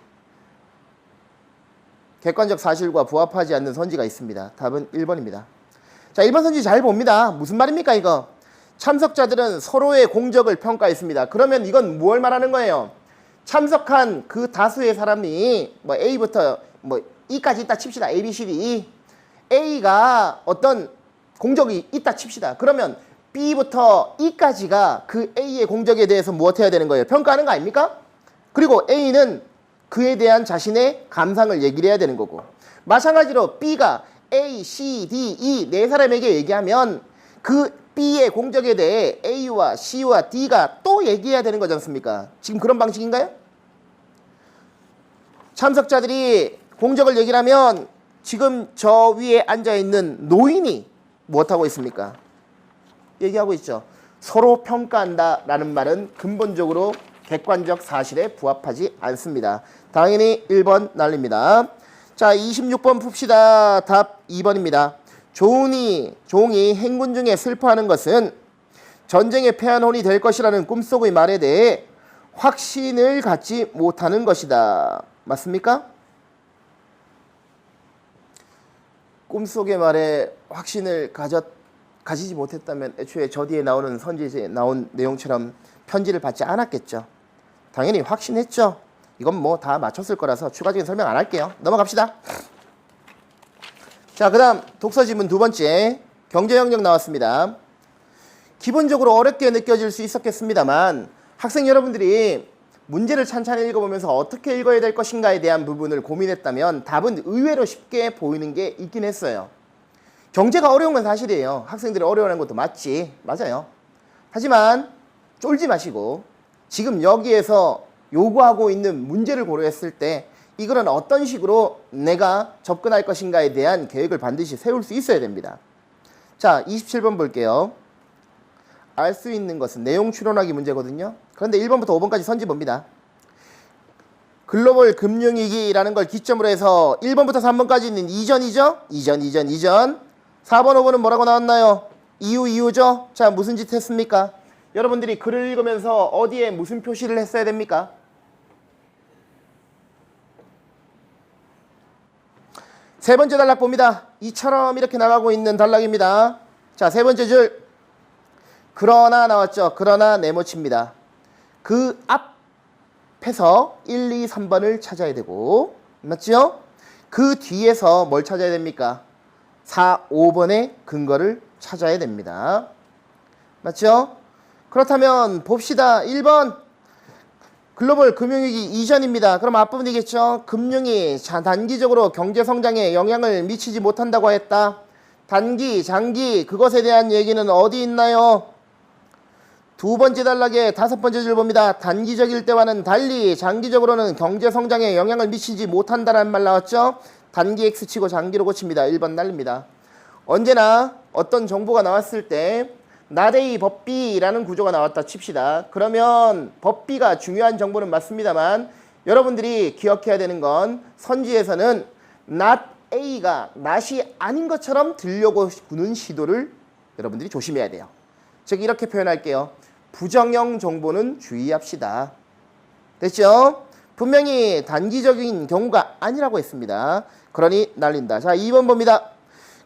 객관적 사실과 부합하지 않는 선지가 있습니다. 답은 1번입니다. 자, 1번 선지 잘 봅니다. 무슨 말입니까 이거? 참석자들은 서로의 공적을 평가했습니다. 그러면 이건 무엇을 말하는 거예요? 참석한 그 다수의 사람이 뭐 A부터 뭐 E까지 있다 칩시다. A, B, C, D, E. A가 어떤 공적이 있다 칩시다. 그러면 B부터 E까지가 그 A의 공적에 대해서 무엇해야 되는 거예요? 평가하는 거 아닙니까? 그리고 A는 그에 대한 자신의 감상을 얘기를 해야 되는 거고, 마찬가지로 B가 A, C, D, E 네 사람에게 얘기하면 그 B의 공적에 대해 A와 C와 D가 또 얘기해야 되는 거지 않습니까? 지금 그런 방식인가요? 참석자들이 공적을 얘기를 하면 지금 저 위에 앉아있는 노인이 무엇하고 있습니까? 얘기하고 있죠. 서로 평가한다라는 말은 근본적으로 객관적 사실에 부합하지 않습니다. 당연히 1번 날립니다. 자, 26번 풉시다. 답 2번입니다. 종이 행군 중에 슬퍼하는 것은 전쟁에 패한 혼이 될 것이라는 꿈속의 말에 대해 확신을 갖지 못하는 것이다. 맞습니까? 꿈속의 말에 확신을 가지지 못했다면 애초에 저 뒤에 나오는 선지에 나온 내용처럼 편지를 받지 않았겠죠. 당연히 확신했죠. 이건 뭐 다 맞췄을 거라서 추가적인 설명 안 할게요. 넘어갑시다. 자, 그 다음 독서지문 두 번째, 경제영역 나왔습니다. 기본적으로 어렵게 느껴질 수 있었겠습니다만 학생 여러분들이 문제를 찬찬히 읽어보면서 어떻게 읽어야 될 것인가에 대한 부분을 고민했다면 답은 의외로 쉽게 보이는 게 있긴 했어요. 경제가 어려운 건 사실이에요. 학생들이 어려워하는 것도 맞아요. 하지만 쫄지 마시고 지금 여기에서 요구하고 있는 문제를 고려했을 때 이거는 어떤 식으로 내가 접근할 것인가에 대한 계획을 반드시 세울 수 있어야 됩니다. 자, 27번 볼게요. 알 수 있는 것은 내용 추론하기 문제거든요. 그런데 1번부터 5번까지 선지 봅니다. 글로벌 금융위기라는 걸 기점으로 해서 1번부터 3번까지는 이전이죠? 이전. 4번, 5번은 뭐라고 나왔나요? 이유죠? 자, 무슨 짓 했습니까? 여러분들이 글을 읽으면서 어디에 무슨 표시를 했어야 됩니까? 세 번째 단락 봅니다. 이처럼 이렇게 나가고 있는 단락입니다. 자, 세 번째 줄. 그러나 나왔죠. 그러나 네모칩니다. 그 앞에서 1, 2, 3번을 찾아야 되고, 맞죠? 그 뒤에서 뭘 찾아야 됩니까? 4, 5번의 근거를 찾아야 됩니다. 맞죠? 그렇다면 봅시다. 1번 글로벌 금융위기 이전입니다. 그럼 앞부분이겠죠. 금융이 단기적으로 경제성장에 영향을 미치지 못한다고 했다. 단기, 장기 그것에 대한 얘기는 어디 있나요? 두 번째 단락의 다섯 번째 줄 봅니다. 단기적일 때와는 달리 장기적으로는 경제성장에 영향을 미치지 못한다라는 말 나왔죠. 단기 X치고 장기로 고칩니다. 1번 날립니다. 언제나 어떤 정보가 나왔을 때 not A but B라는 구조가 나왔다 칩시다. 그러면 but B가 중요한 정보는 맞습니다만 여러분들이 기억해야 되는 건 선지에서는 not A가 not이 아닌 것처럼 들려고 구는 시도를 여러분들이 조심해야 돼요. 즉 이렇게 표현할게요. 부정형 정보는 주의합시다. 됐죠? 분명히 단기적인 경우가 아니라고 했습니다. 그러니 날린다. 자, 2번 봅니다.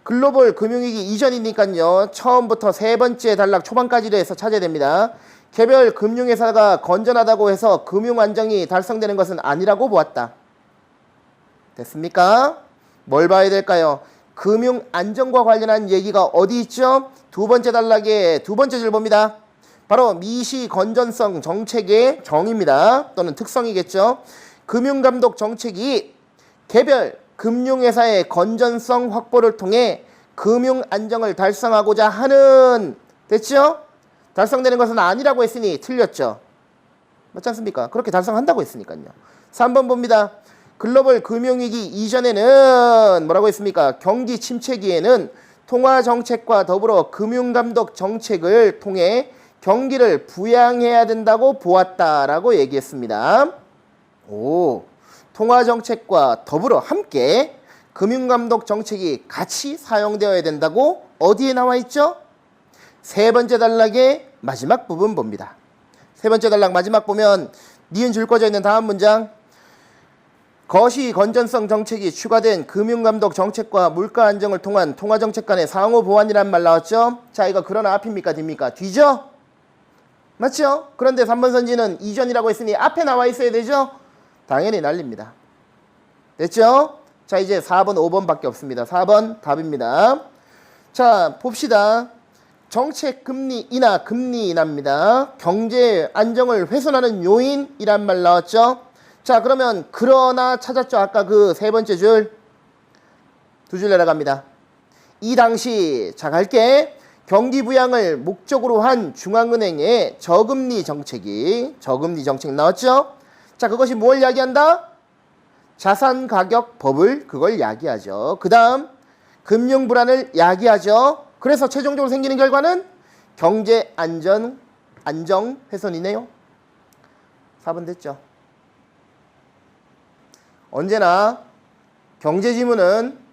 글로벌 금융위기 이전이니까요. 처음부터 세 번째 단락 초반까지로 해서 찾아야 됩니다. 개별 금융회사가 건전하다고 해서 금융 안정이 달성되는 것은 아니라고 보았다. 됐습니까? 뭘 봐야 될까요? 금융 안정과 관련한 얘기가 어디 있죠? 두 번째 단락의 두 번째 줄 봅니다. 바로 미시 건전성 정책의 정의입니다. 또는 특성이겠죠. 금융감독 정책이 개별 금융회사의 건전성 확보를 통해 금융 안정을 달성하고자 하는, 됐죠? 달성되는 것은 아니라고 했으니 틀렸죠. 맞지 않습니까? 그렇게 달성한다고 했으니까요. 3번 봅니다. 글로벌 금융위기 이전에는 뭐라고 했습니까? 경기 침체기에는 통화정책과 더불어 금융감독 정책을 통해 경기를 부양해야 된다고 보았다라고 얘기했습니다. 통화정책과 더불어 함께 금융감독 정책이 같이 사용되어야 된다고 어디에 나와 있죠? 세 번째 단락의 마지막 부분 봅니다. 세 번째 단락 마지막 보면 니은 줄 꺼져 있는 다음 문장. 거시 건전성 정책이 추가된 금융감독 정책과 물가 안정을 통한 통화정책 간의 상호 보완이라는 말 나왔죠? 자, 이거 그러나 앞입니까? 뒤입니까? 뒤죠? 맞죠? 그런데 3번 선지는 이전이라고 했으니 앞에 나와 있어야 되죠? 당연히 날립니다. 됐죠? 자, 이제 4번, 5번 밖에 없습니다. 4번 답입니다. 자, 봅시다. 정책 금리 인하, 금리 인하입니다. 경제 안정을 훼손하는 요인이란 말 나왔죠. 자, 그러면 그러나 찾았죠. 아까 그 세 번째 줄. 두 줄 내려갑니다. 이 당시, 자 갈게. 경기 부양을 목적으로 한 중앙은행의 저금리 정책 나왔죠. 자, 그것이 뭘 이야기한다? 자산 가격 버블, 그걸 이야기하죠. 그 다음 금융 불안을 이야기하죠. 그래서 최종적으로 생기는 결과는 경제 안정 훼손이네요. 4번 됐죠. 언제나 경제지문은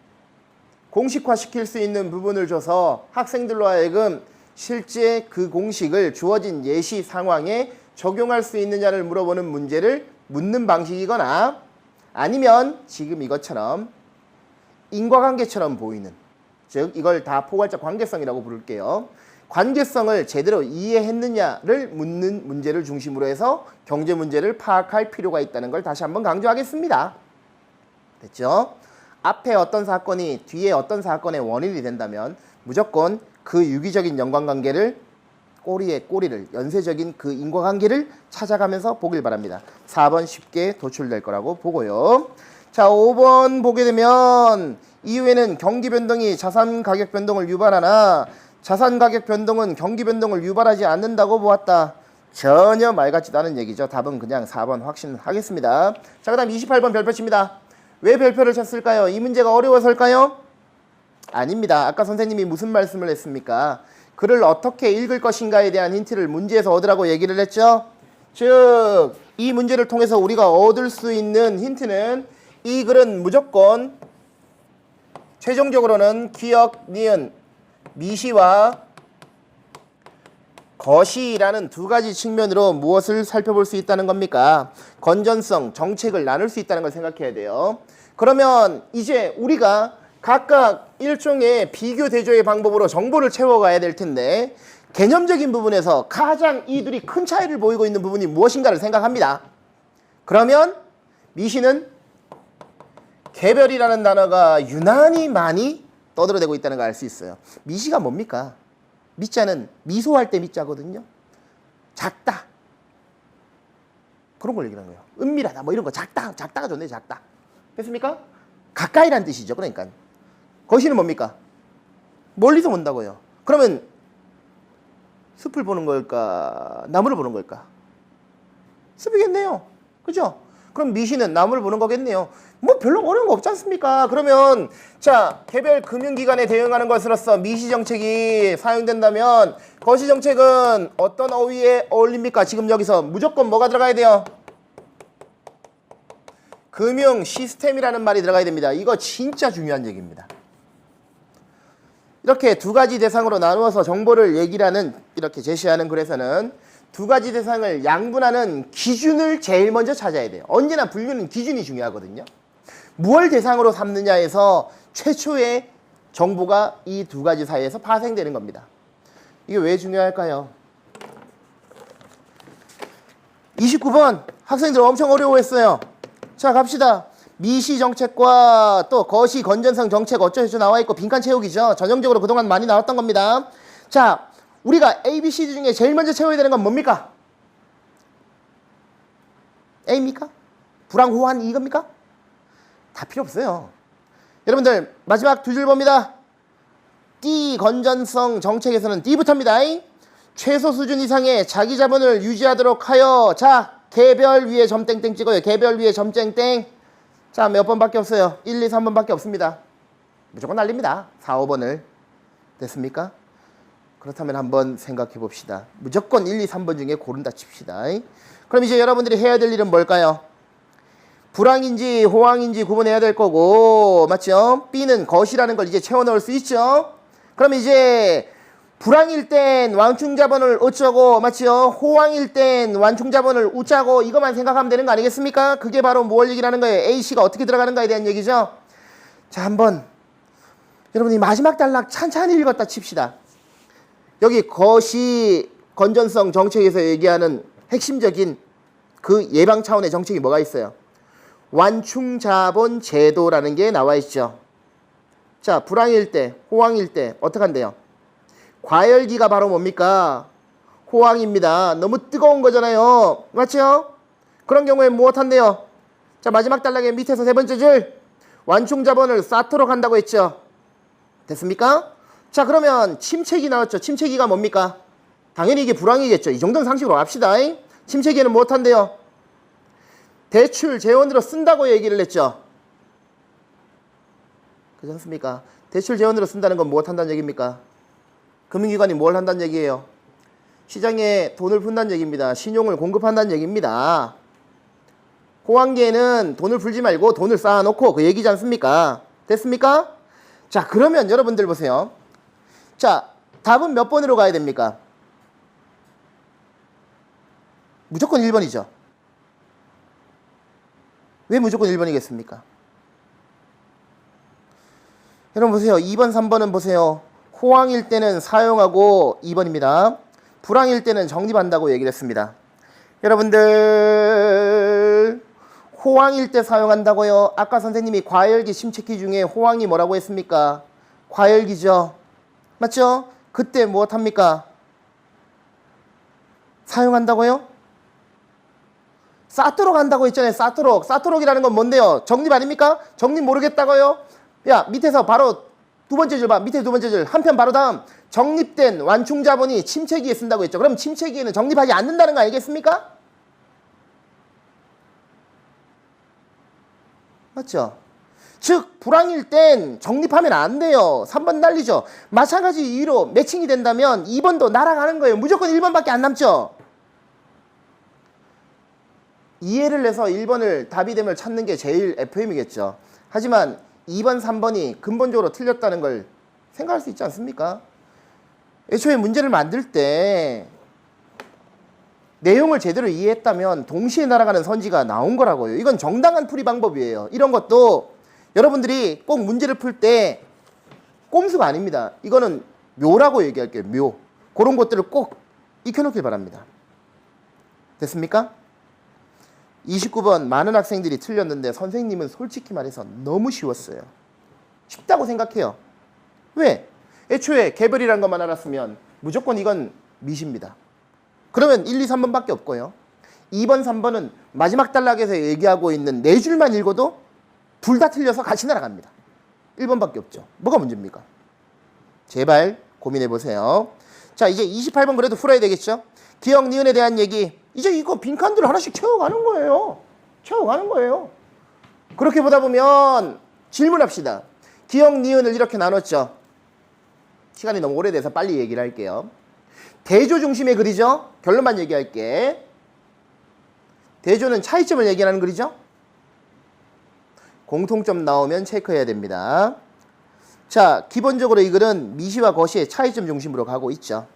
공식화시킬 수 있는 부분을 줘서 학생들로 하여금 실제 그 공식을 주어진 예시 상황에 적용할 수 있느냐를 물어보는 문제를 묻는 방식이거나 아니면 지금 이것처럼 인과관계처럼 보이는, 즉 이걸 다 포괄적 관계성이라고 부를게요. 관계성을 제대로 이해했느냐를 묻는 문제를 중심으로 해서 경제 문제를 파악할 필요가 있다는 걸 다시 한번 강조하겠습니다. 됐죠? 앞에 어떤 사건이 뒤에 어떤 사건의 원인이 된다면 무조건 그 유기적인 연관관계를 꼬리에 꼬리를, 연쇄적인 그 인과관계를 찾아가면서 보길 바랍니다. 4번 쉽게 도출될 거라고 보고요. 자, 5번 보게 되면 이후에는 경기 변동이 자산 가격 변동을 유발하나 자산 가격 변동은 경기 변동을 유발하지 않는다고 보았다. 전혀 말 같지도 않은 얘기죠. 답은 그냥 4번 확신하겠습니다. 자, 그 다음 28번 별표 칩니다. 왜 별표를 쳤을까요? 이 문제가 어려워서일까요? 아닙니다. 아까 선생님이 무슨 말씀을 했습니까? 글을 어떻게 읽을 것인가에 대한 힌트를 문제에서 얻으라고 얘기를 했죠. 즉, 이 문제를 통해서 우리가 얻을 수 있는 힌트는 이 글은 무조건 최종적으로는 기역, 니은, 미시와 거시라는 두 가지 측면으로 무엇을 살펴볼 수 있다는 겁니까? 건전성, 정책을 나눌 수 있다는 걸 생각해야 돼요. 그러면 이제 우리가 각각 일종의 비교 대조의 방법으로 정보를 채워가야 될 텐데 개념적인 부분에서 가장 이 둘이 큰 차이를 보이고 있는 부분이 무엇인가를 생각합니다. 그러면 미시는 개별이라는 단어가 유난히 많이 떠들어대고 있다는 걸 알 수 있어요. 미시가 뭡니까? 미자는 미소할 때 미자거든요. 작다. 그런 걸 얘기하는 거예요. 은밀하다 뭐 이런 거. 작다가 좋네. 작다. 됐습니까? 가까이란 뜻이죠. 그러니까 거시는 뭡니까? 멀리서 본다고요. 그러면 숲을 보는 걸까? 나무를 보는 걸까? 숲이겠네요. 그죠? 그럼 미시는 나무를 보는 거겠네요. 뭐 별로 어려운 거 없지 않습니까? 그러면 자, 개별 금융기관에 대응하는 것으로서 미시 정책이 사용된다면 거시 정책은 어떤 어휘에 어울립니까? 지금 여기서 무조건 뭐가 들어가야 돼요? 금융 시스템이라는 말이 들어가야 됩니다. 이거 진짜 중요한 얘기입니다. 이렇게 두 가지 대상으로 나누어서 정보를 얘기하는, 이렇게 제시하는 글에서는 두 가지 대상을 양분하는 기준을 제일 먼저 찾아야 돼요. 언제나 분류는 기준이 중요하거든요. 무엇을 대상으로 삼느냐에서 최초의 정보가 이 두 가지 사이에서 파생되는 겁니다. 이게 왜 중요할까요? 29번 학생들 엄청 어려워했어요. 자, 갑시다. 미시 정책과 또 거시 건전성 정책 어쩌고저쩌고 나와 있고 빈칸 채우기죠. 전형적으로 그동안 많이 나왔던 겁니다. 자, 우리가 A, B, C 중에 제일 먼저 채워야 되는 건 뭡니까? A입니까? 불황, 호환 이겁니까? 다 필요 없어요. 여러분들 마지막 두 줄 봅니다. D 건전성 정책에서는 D부터입니다. 최소 수준 이상의 자기 자본을 유지하도록 하여, 자, 개별 위에 점 땡땡 찍어요. 개별 위에 점 땡땡. 자, 몇 번밖에 없어요? 1, 2, 3번밖에 없습니다. 무조건 날립니다. 4, 5번을. 됐습니까? 그렇다면 한번 생각해 봅시다. 무조건 1, 2, 3번 중에 고른다 칩시다. 그럼 이제 여러분들이 해야 될 일은 뭘까요? 불황인지 호황인지 구분해야 될 거고, 맞죠? B는 것이라는 걸 이제 채워 넣을 수 있죠? 그럼 이제 불황일 땐 완충자본을 어쩌고, 맞죠? 호황일 땐 완충자본을 우짜고, 이것만 생각하면 되는 거 아니겠습니까? 그게 바로 뭘 얘기를 하는 거예요? A씨가 어떻게 들어가는가에 대한 얘기죠? 자, 한번 여러분이 마지막 단락 찬찬히 읽었다 칩시다. 여기 거시 건전성 정책에서 얘기하는 핵심적인 그 예방 차원의 정책이 뭐가 있어요? 완충자본 제도라는 게 나와 있죠. 자, 불황일 때, 호황일 때 어떻게 한대요? 과열기가 바로 뭡니까? 호황입니다. 너무 뜨거운 거잖아요. 맞죠? 그런 경우에 무엇한대요? 자, 마지막 단락의 밑에서 세 번째 줄 완충 자본을 쌓도록 한다고 했죠. 됐습니까? 자, 그러면 침체기 나왔죠. 침체기가 뭡니까? 당연히 이게 불황이겠죠. 이 정도는 상식으로 합시다. 침체기에는 무엇한대요? 대출 재원으로 쓴다고 얘기를 했죠. 그렇지 않습니까? 대출 재원으로 쓴다는 건 무엇한다는 얘기입니까? 금융기관이 뭘 한다는 얘기예요? 시장에 돈을 푼다는 얘기입니다. 신용을 공급한다는 얘기입니다. 호황기에는 돈을 풀지 말고 돈을 쌓아놓고 그 얘기지 않습니까? 됐습니까? 자, 그러면 여러분들 보세요. 자, 답은 몇 번으로 가야 됩니까? 무조건 1번이죠. 왜 무조건 1번이겠습니까? 여러분 보세요. 2번, 3번은 보세요. 호황일 때는 사용하고 2번입니다. 불황일 때는 적립한다고 얘기를 했습니다. 여러분들 호황일 때 사용한다고요? 아까 선생님이 과열기, 침체기 중에 호황이 뭐라고 했습니까? 과열기죠. 맞죠? 그때 무엇합니까? 사용한다고요? 쌓도록 한다고 했잖아요. 쌓도록. 쌓도록이라는 건 뭔데요? 적립 아닙니까? 적립 모르겠다고요? 야, 밑에서 바로 두 번째 줄 봐. 밑에 두 번째 줄. 한편 바로 다음. 적립된 완충 자본이 침체기에 쓴다고 했죠. 그럼 침체기에는 적립하지 않는다는 거 아니겠습니까? 맞죠? 즉 불황일 땐 적립하면 안 돼요. 3번 날리죠. 마찬가지 이유로 매칭이 된다면 2번도 날아가는 거예요. 무조건 1번밖에 안 남죠. 이해를 해서 1번을 답이 됨을 찾는 게 제일 FM이겠죠. 하지만 2번, 3번이 근본적으로 틀렸다는 걸 생각할 수 있지 않습니까? 애초에 문제를 만들 때 내용을 제대로 이해했다면 동시에 날아가는 선지가 나온 거라고요. 이건 정당한 풀이 방법이에요. 이런 것도 여러분들이 꼭 문제를 풀 때 꼼수가 아닙니다. 이거는 묘라고 얘기할게요. 묘. 그런 것들을 꼭 익혀놓길 바랍니다. 됐습니까? 29번 많은 학생들이 틀렸는데 선생님은 솔직히 말해서 너무 쉬웠어요. 쉽다고 생각해요. 왜? 애초에 개별이라는 것만 알았으면 무조건 이건 미시입니다. 그러면 1, 2, 3번밖에 없고요. 2번, 3번은 마지막 단락에서 얘기하고 있는 네 줄만 읽어도 둘 다 틀려서 같이 날아갑니다. 1번밖에 없죠. 뭐가 문제입니까? 제발 고민해 보세요. 자, 이제 28번 그래도 풀어야 되겠죠? 기억, 니은에 대한 얘기. 이제 이거 빈칸들을 하나씩 채워가는 거예요. 채워가는 거예요. 그렇게 보다 보면 질문합시다. 기억, 니은을 이렇게 나눴죠. 시간이 너무 오래돼서 빨리 얘기를 할게요. 대조 중심의 글이죠. 결론만 얘기할게. 대조는 차이점을 얘기하는 글이죠. 공통점 나오면 체크해야 됩니다. 자, 기본적으로 이 글은 미시와 거시의 차이점 중심으로 가고 있죠.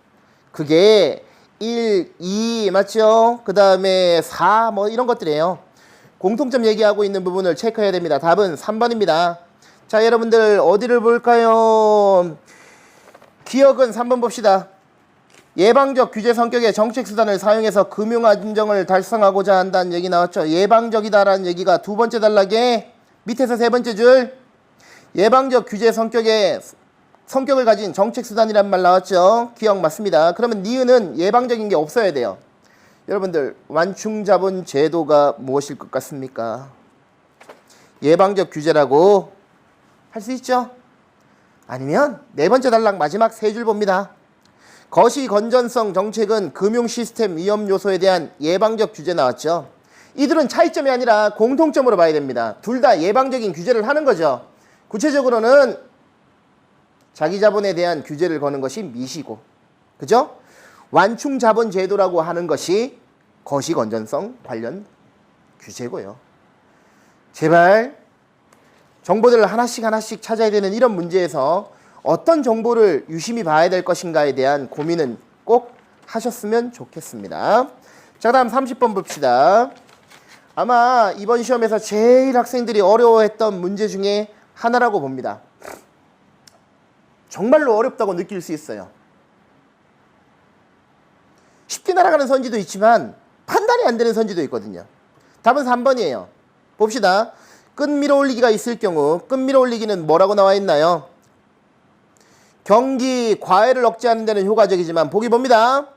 그게 1, 2 맞죠? 그 다음에 4 뭐 이런 것들이에요. 공통점 얘기하고 있는 부분을 체크해야 됩니다. 답은 3번입니다. 자, 여러분들 어디를 볼까요? 기억은 3번 봅시다. 예방적 규제 성격의 정책수단을 사용해서 금융안정을 달성하고자 한다는 얘기 나왔죠. 예방적이다라는 얘기가 두 번째 단락에 밑에서 세 번째 줄 예방적 규제 성격을 가진 정책수단이란 말 나왔죠. 기억 맞습니다. 그러면 니은은 예방적인 게 없어야 돼요. 여러분들 완충자본 제도가 무엇일 것 같습니까? 예방적 규제라고 할 수 있죠? 아니면 네 번째 단락 마지막 세 줄 봅니다. 거시 건전성 정책은 금융 시스템 위험 요소에 대한 예방적 규제 나왔죠. 이들은 차이점이 아니라 공통점으로 봐야 됩니다. 둘 다 예방적인 규제를 하는 거죠. 구체적으로는 자기 자본에 대한 규제를 거는 것이 미시고, 그죠? 완충 자본 제도라고 하는 것이 거시 건전성 관련 규제고요. 제발 정보들을 하나씩 찾아야 되는 이런 문제에서 어떤 정보를 유심히 봐야 될 것인가에 대한 고민은 꼭 하셨으면 좋겠습니다. 자, 다음 30번 봅시다. 아마 이번 시험에서 제일 학생들이 어려워했던 문제 중에 하나라고 봅니다. 정말로 어렵다고 느낄 수 있어요. 쉽게 날아가는 선지도 있지만 판단이 안 되는 선지도 있거든요. 답은 3번이에요. 봅시다. 끝 밀어 올리기가 있을 경우 끝 밀어 올리기는 뭐라고 나와 있나요? 경기 과열을 억제하는 데는 효과적이지만 보기 봅니다.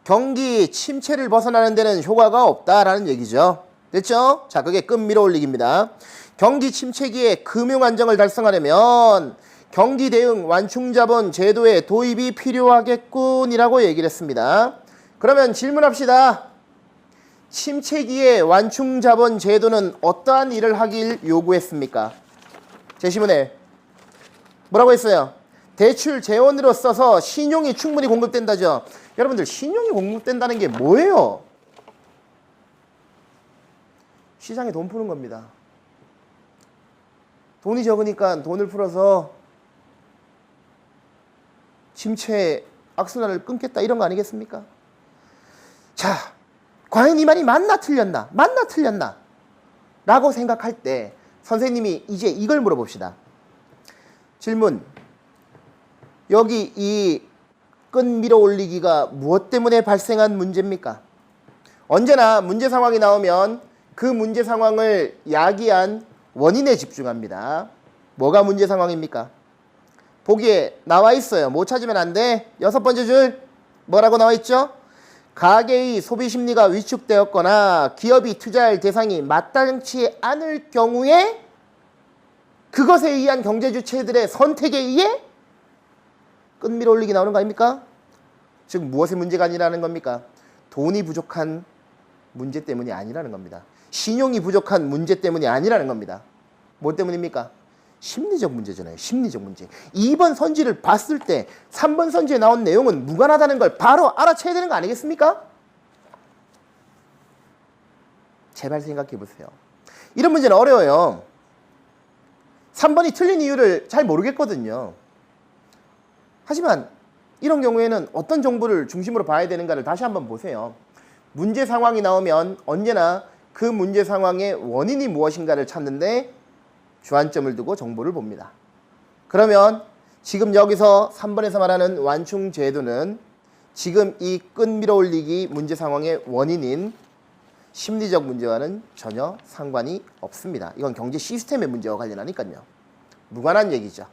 경기 침체를 벗어나는 데는 효과가 없다라는 얘기죠. 됐죠? 자, 그게 끝 밀어올리기입니다. 경기 침체기에 금융 안정을 달성하려면 경기 대응 완충자본 제도의 도입이 필요하겠군이라고 얘기를 했습니다. 그러면 질문합시다. 침체기에 완충자본 제도는 어떠한 일을 하길 요구했습니까? 제시문에 뭐라고 했어요? 대출 재원으로 써서 신용이 충분히 공급된다죠. 여러분들 신용이 공급된다는 게 뭐예요? 시장에 돈 푸는 겁니다. 돈이 적으니까 돈을 풀어서 침체 악순환을 끊겠다 이런 거 아니겠습니까? 자, 과연 이 말이 맞나 틀렸나? 맞나 틀렸나? 라고 생각할 때 선생님이 이제 이걸 물어봅시다. 질문. 여기 이 끈 밀어 올리기가 무엇 때문에 발생한 문제입니까? 언제나 문제 상황이 나오면 그 문제 상황을 야기한 원인에 집중합니다. 뭐가 문제 상황입니까? 보기에 나와 있어요. 못 찾으면 안 돼. 6번째 줄 뭐라고 나와 있죠? 가계의 소비 심리가 위축되었거나 기업이 투자할 대상이 마땅치 않을 경우에 그것에 의한 경제 주체들의 선택에 의해 끈밀어 올리기 나오는 거 아닙니까? 즉 무엇의 문제가 아니라는 겁니까? 돈이 부족한 문제 때문이 아니라는 겁니다. 신용이 부족한 문제 때문이 아니라는 겁니다. 뭐 때문입니까? 심리적 문제잖아요. 심리적 문제. 2번 선지를 봤을 때 3번 선지에 나온 내용은 무관하다는 걸 바로 알아채야 되는 거 아니겠습니까? 제발 생각해 보세요. 이런 문제는 어려워요. 3번이 틀린 이유를 잘 모르겠거든요. 하지만 이런 경우에는 어떤 정보를 중심으로 봐야 되는가를 다시 한번 보세요. 문제 상황이 나오면 언제나 그 문제 상황의 원인이 무엇인가를 찾는데 주안점을 두고 정보를 봅니다. 그러면 지금 여기서 3번에서 말하는 완충 제도는 지금 이 끈 밀어 올리기 문제 상황의 원인인 심리적 문제와는 전혀 상관이 없습니다. 이건 경제 시스템의 문제와 관련하니까요. 무관한 얘기죠.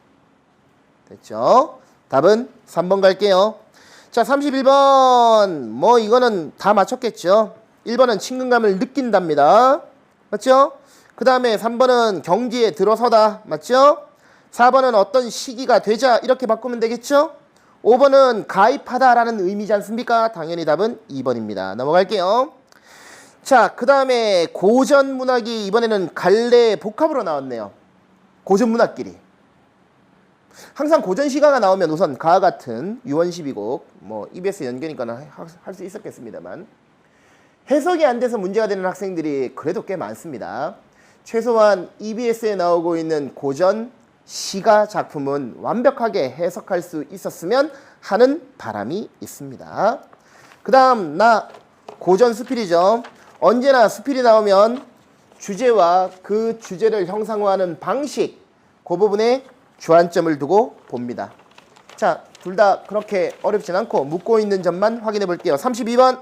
됐죠? 답은 3번 갈게요. 자, 31번. 뭐 이거는 다 맞췄겠죠. 1번은 친근감을 느낀답니다. 맞죠? 그 다음에 3번은 경지에 들어서다. 맞죠? 4번은 어떤 시기가 되자 이렇게 바꾸면 되겠죠? 5번은 가입하다라는 의미지 않습니까? 당연히 답은 2번입니다. 넘어갈게요. 자, 그 다음에 고전문학이 이번에는 갈래 복합으로 나왔네요. 고전문학끼리. 항상 고전시가가 나오면 우선 가와 같은 유원시비곡, 뭐 EBS 연계니까 할 수 있었겠습니다만 해석이 안 돼서 문제가 되는 학생들이 그래도 꽤 많습니다. 최소한 EBS에 나오고 있는 고전 시가 작품은 완벽하게 해석할 수 있었으면 하는 바람이 있습니다. 그 다음 나 고전 수필이죠. 언제나 수필이 나오면 주제와 그 주제를 형상화하는 방식, 그 부분에 주안점을 두고 봅니다. 자, 둘 다 그렇게 어렵진 않고 묻고 있는 점만 확인해 볼게요. 32번.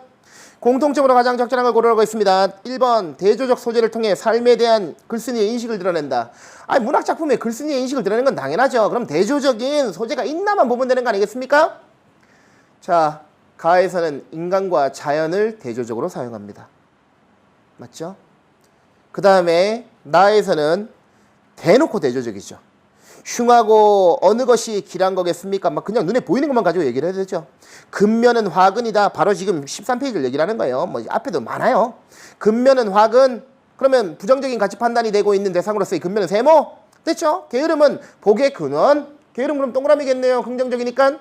공통적으로 가장 적절한 걸 고르라고 했습니다. 1번. 대조적 소재를 통해 삶에 대한 글쓴이의 인식을 드러낸다. 아니, 문학작품에 글쓴이의 인식을 드러내는 건 당연하죠. 그럼 대조적인 소재가 있나만 보면 되는 거 아니겠습니까? 자, 가에서는 인간과 자연을 대조적으로 사용합니다. 맞죠? 그 다음에 나에서는 대놓고 대조적이죠. 흉하고 어느 것이 길한 거겠습니까? 막 그냥 눈에 보이는 것만 가지고 얘기를 해야 되죠. 근면은 화근이다. 바로 지금 13페이지를 얘기를 하는 거예요. 뭐 앞에도 많아요. 근면은 화근. 그러면 부정적인 가치 판단이 되고 있는 대상으로서의 근면은 세모. 됐죠? 게으름은 복의 근원. 게으름 그럼 동그라미겠네요. 긍정적이니까.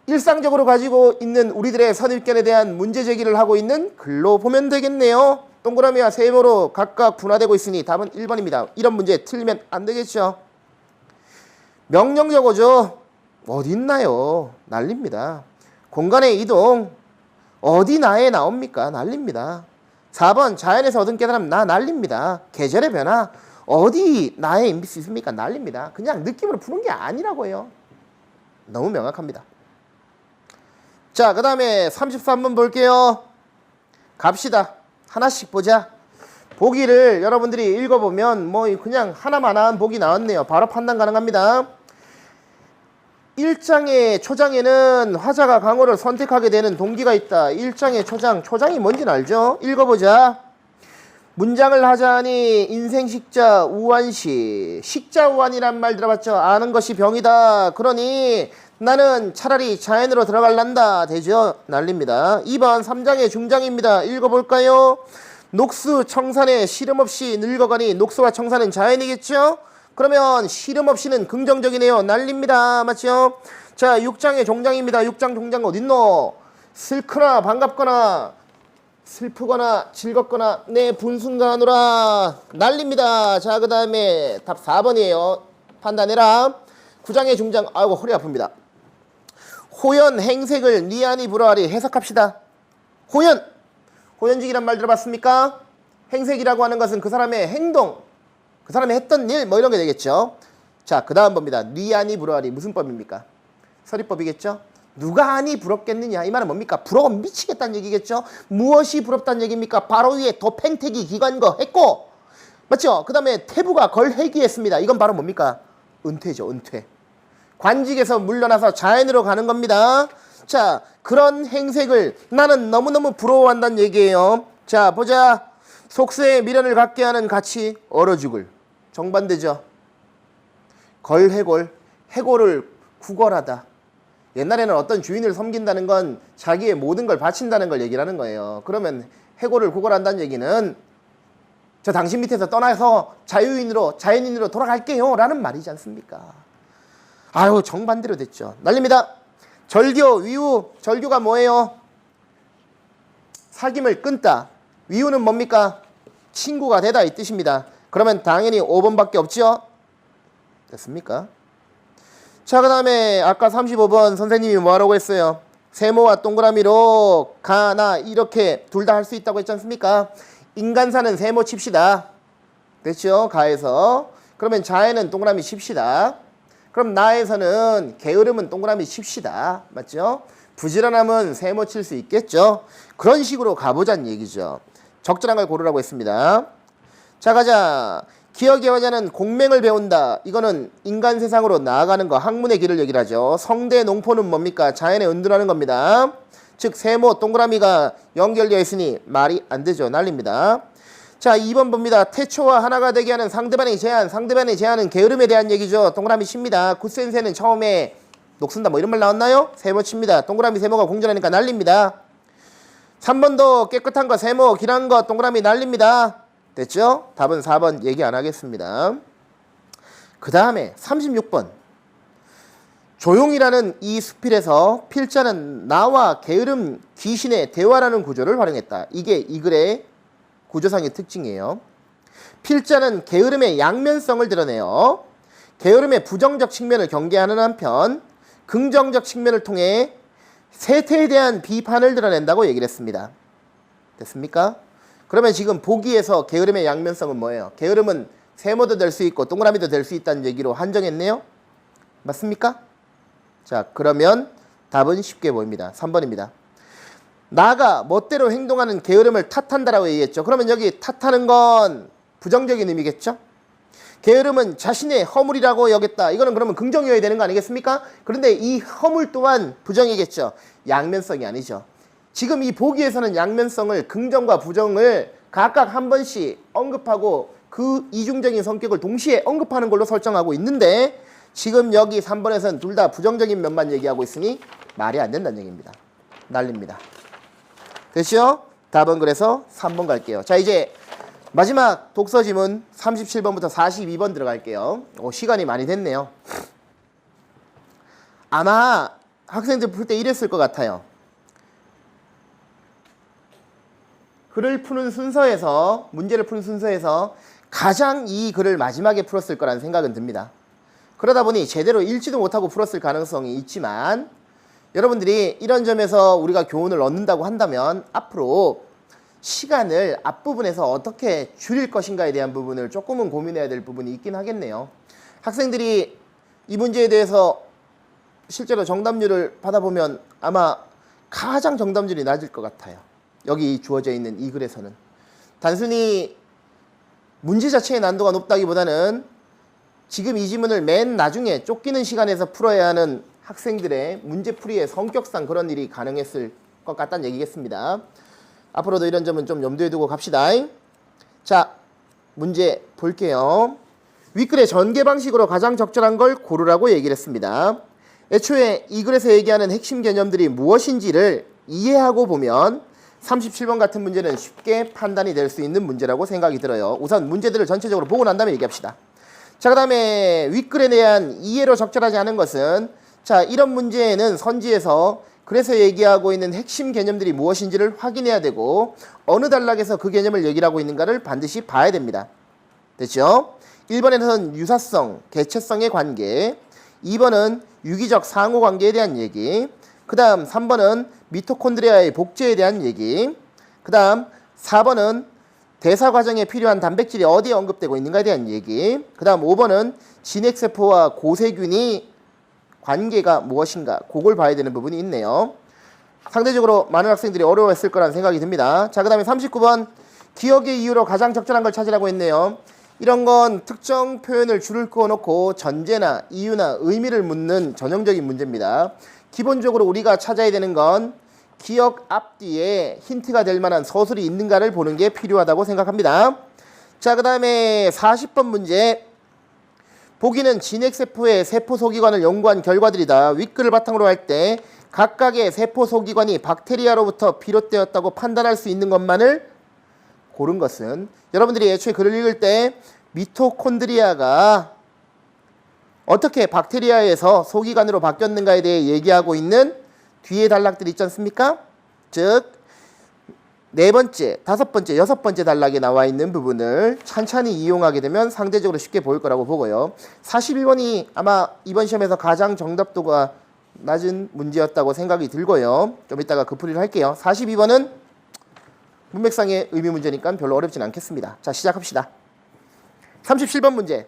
일상적으로 가지고 있는 우리들의 선입견에 대한 문제 제기를 하고 있는 글로 보면 되겠네요. 동그라미와 세모로 각각 분화되고 있으니 답은 1번입니다. 이런 문제 틀리면 안 되겠죠. 명령적어죠. 어디 있나요? 난립니다. 공간의 이동. 어디 나에 나옵니까? 난립니다. 4번 자연에서 얻은 깨달음. 나 난립니다. 계절의 변화. 어디 나에 임할 수 있습니까? 난립니다. 그냥 느낌으로 푸는 게 아니라고요. 너무 명확합니다. 자, 그 다음에 33번 볼게요. 갑시다. 하나씩 보자. 보기를 여러분들이 읽어보면 뭐 그냥 하나만한 보기 나왔네요. 바로 판단 가능합니다. 1장의 초장에는 화자가 강호를 선택하게 되는 동기가 있다. 1장의 초장, 초장이 뭔지는 알죠? 읽어보자. 문장을 하자니 인생식자 우환시. 식자우환이란 말 들어봤죠? 아는 것이 병이다. 그러니 나는 차라리 자연으로 들어갈란다. 되죠? 난립니다. 2번 3장의 중장입니다. 읽어볼까요? 녹수 청산에 시름 없이 늙어가니 녹수와 청산은 자연이겠죠? 그러면 시름 없이는 긍정적이네요. 난립니다. 맞죠? 자, 6장의 종장입니다. 6장 종장 어딨노? 슬크나 반갑거나 슬프거나 즐겁거나 내 분순간하노라. 난립니다. 자, 그 다음에 답 4번이에요. 판단해라. 9장의 중장. 아이고 허리 아픕니다. 호연 행색을 니아니 불어하리. 해석합시다. 호연, 호연직이란 말 들어봤습니까? 행색이라고 하는 것은 그 사람의 행동, 그 사람이 했던 일 뭐 이런 게 되겠죠. 자, 그 다음 법입니다. 니아니 불어하리. 무슨 법입니까? 서리법이겠죠. 누가 아니 부럽겠느냐. 이 말은 뭡니까? 부러워 미치겠다는 얘기겠죠. 무엇이 부럽다는 얘기입니까? 바로 위에 도팽택이 기관거 했고, 맞죠? 그 다음에 태부가 걸해기했습니다. 이건 바로 뭡니까? 은퇴죠. 은퇴. 관직에서 물러나서 자연으로 가는 겁니다. 자, 그런 행색을 나는 너무너무 부러워한다는 얘기예요. 자, 보자. 속세에 미련을 갖게 하는 가치 얼어 죽을. 정반대죠. 걸해골, 해골을 구걸하다. 옛날에는 어떤 주인을 섬긴다는 건 자기의 모든 걸 바친다는 걸 얘기를 하는 거예요. 그러면 해골을 구걸한다는 얘기는 저 당신 밑에서 떠나서 자연인으로 돌아갈게요 라는 말이지 않습니까? 아유, 정반대로 됐죠. 난립니다. 절교, 위우. 절교가 뭐예요? 사귐을 끊다. 위우는 뭡니까? 친구가 되다 이 뜻입니다. 그러면 당연히 5번밖에 없죠? 됐습니까? 자, 그 다음에 아까 35번 선생님이 뭐하라고 했어요? 세모와 동그라미로 가, 나 이렇게 둘 다 할 수 있다고 했지 않습니까? 인간사는 세모 칩시다. 됐죠? 가에서. 그러면 자에는 동그라미 칩시다. 그럼 나에서는 게으름은 동그라미 칩시다. 맞죠? 부지런함은 세모 칠 수 있겠죠? 그런 식으로 가보자는 얘기죠. 적절한 걸 고르라고 했습니다. 자, 가자. 기억의 화자는 공맹을 배운다. 이거는 인간 세상으로 나아가는 거, 학문의 길을 얘기를 하죠. 성대 농포는 뭡니까? 자연에 은둔하는 겁니다. 즉 세모 동그라미가 연결되어 있으니 말이 안 되죠. 난립니다. 자, 2번 봅니다. 태초와 하나가 되게 하는 상대방의 제한. 상대방의 제한은 게으름에 대한 얘기죠. 동그라미 칩니다. 굿센세는 처음에 녹슨다 뭐 이런 말 나왔나요? 세모 칩니다. 동그라미 세모가 공존하니까 난립니다. 3번도 깨끗한 거 세모, 길한 거 동그라미 난립니다. 됐죠? 답은 4번 얘기 안 하겠습니다. 그 다음에 36번. 조용이라는 이 수필에서 필자는 나와 게으름 귀신의 대화라는 구조를 활용했다. 이게 이 글의 구조상의 특징이에요. 필자는 게으름의 양면성을 드러내요. 게으름의 부정적 측면을 경계하는 한편 긍정적 측면을 통해 세태에 대한 비판을 드러낸다고 얘기를 했습니다. 됐습니까? 그러면 지금 보기에서 게으름의 양면성은 뭐예요? 게으름은 세모도 될 수 있고 동그라미도 될 수 있다는 얘기로 한정했네요. 맞습니까? 자, 그러면 답은 쉽게 보입니다. 3번입니다. 나가 멋대로 행동하는 게으름을 탓한다라고 얘기했죠. 그러면 여기 탓하는 건 부정적인 의미겠죠? 게으름은 자신의 허물이라고 여겼다. 이거는 그러면 긍정이어야 되는 거 아니겠습니까? 그런데 이 허물 또한 부정이겠죠. 양면성이 아니죠. 지금 이 보기에서는 양면성을 긍정과 부정을 각각 한 번씩 언급하고 그 이중적인 성격을 동시에 언급하는 걸로 설정하고 있는데 지금 여기 3번에서는 둘 다 부정적인 면만 얘기하고 있으니 말이 안 된다는 얘기입니다. 난립니다. 됐죠? 답은 그래서 3번 갈게요. 자, 이제 마지막 독서 지문 37번부터 42번 들어갈게요. 시간이 많이 됐네요. 아마 학생들 풀 때 이랬을 것 같아요. 글을 푸는 순서에서, 문제를 푸는 순서에서 가장 이 글을 마지막에 풀었을 거라는 생각은 듭니다. 그러다 보니 제대로 읽지도 못하고 풀었을 가능성이 있지만 여러분들이 이런 점에서 우리가 교훈을 얻는다고 한다면 앞으로 시간을 앞부분에서 어떻게 줄일 것인가에 대한 부분을 조금은 고민해야 될 부분이 있긴 하겠네요. 학생들이 이 문제에 대해서 실제로 정답률을 받아보면 아마 가장 정답률이 낮을 것 같아요. 여기 주어져 있는 이 글에서는. 단순히 문제 자체의 난도가 높다기보다는 지금 이 지문을 맨 나중에 쫓기는 시간에서 풀어야 하는 학생들의 문제풀이의 성격상 그런 일이 가능했을 것 같다는 얘기겠습니다. 앞으로도 이런 점은 좀 염두에 두고 갑시다. 자, 문제 볼게요. 윗글의 전개 방식으로 가장 적절한 걸 고르라고 얘기를 했습니다. 애초에 이 글에서 얘기하는 핵심 개념들이 무엇인지를 이해하고 보면 37번 같은 문제는 쉽게 판단이 될 수 있는 문제라고 생각이 들어요. 우선 문제들을 전체적으로 보고 난 다음에 얘기합시다. 자, 그 다음에 윗글에 대한 이해로 적절하지 않은 것은, 자, 이런 문제에는 선지에서 그래서 얘기하고 있는 핵심 개념들이 무엇인지를 확인해야 되고 어느 단락에서 그 개념을 얘기를 하고 있는가를 반드시 봐야 됩니다. 됐죠? 1번에서는 유사성, 개체성의 관계, 2번은 유기적 상호관계에 대한 얘기, 그 다음 3번은 미토콘드리아의 복제에 대한 얘기, 그 다음 4번은 대사 과정에 필요한 단백질이 어디에 언급되고 있는가에 대한 얘기, 그 다음 5번은 진핵세포와 고세균이 관계가 무엇인가, 그걸 봐야 되는 부분이 있네요. 상대적으로 많은 학생들이 어려워했을 거라는 생각이 듭니다. 자, 그 다음에 39번 기억의 이유로 가장 적절한 걸 찾으라고 했네요. 이런 건 특정 표현을 줄을 그어놓고 전제나 이유나 의미를 묻는 전형적인 문제입니다. 기본적으로 우리가 찾아야 되는 건 기억 앞뒤에 힌트가 될 만한 서술이 있는가를 보는 게 필요하다고 생각합니다. 자, 그 다음에 40번 문제. 보기는 진핵세포의 세포소기관을 연구한 결과들이다. 윗글을 바탕으로 할 때 각각의 세포소기관이 박테리아로부터 비롯되었다고 판단할 수 있는 것만을 고른 것은, 여러분들이 애초에 글을 읽을 때 미토콘드리아가 어떻게 박테리아에서 소기관으로 바뀌었는가에 대해 얘기하고 있는 뒤에 단락들이 있지 않습니까? 즉 네 번째, 다섯 번째, 여섯 번째 단락에 나와 있는 부분을 찬찬히 이용하게 되면 상대적으로 쉽게 보일 거라고 보고요. 41번이 아마 이번 시험에서 가장 정답도가 낮은 문제였다고 생각이 들고요. 좀 이따가 그 풀이를 할게요. 42번은 문맥상의 의미 문제니까 별로 어렵진 않겠습니다. 자, 시작합시다. 37번 문제.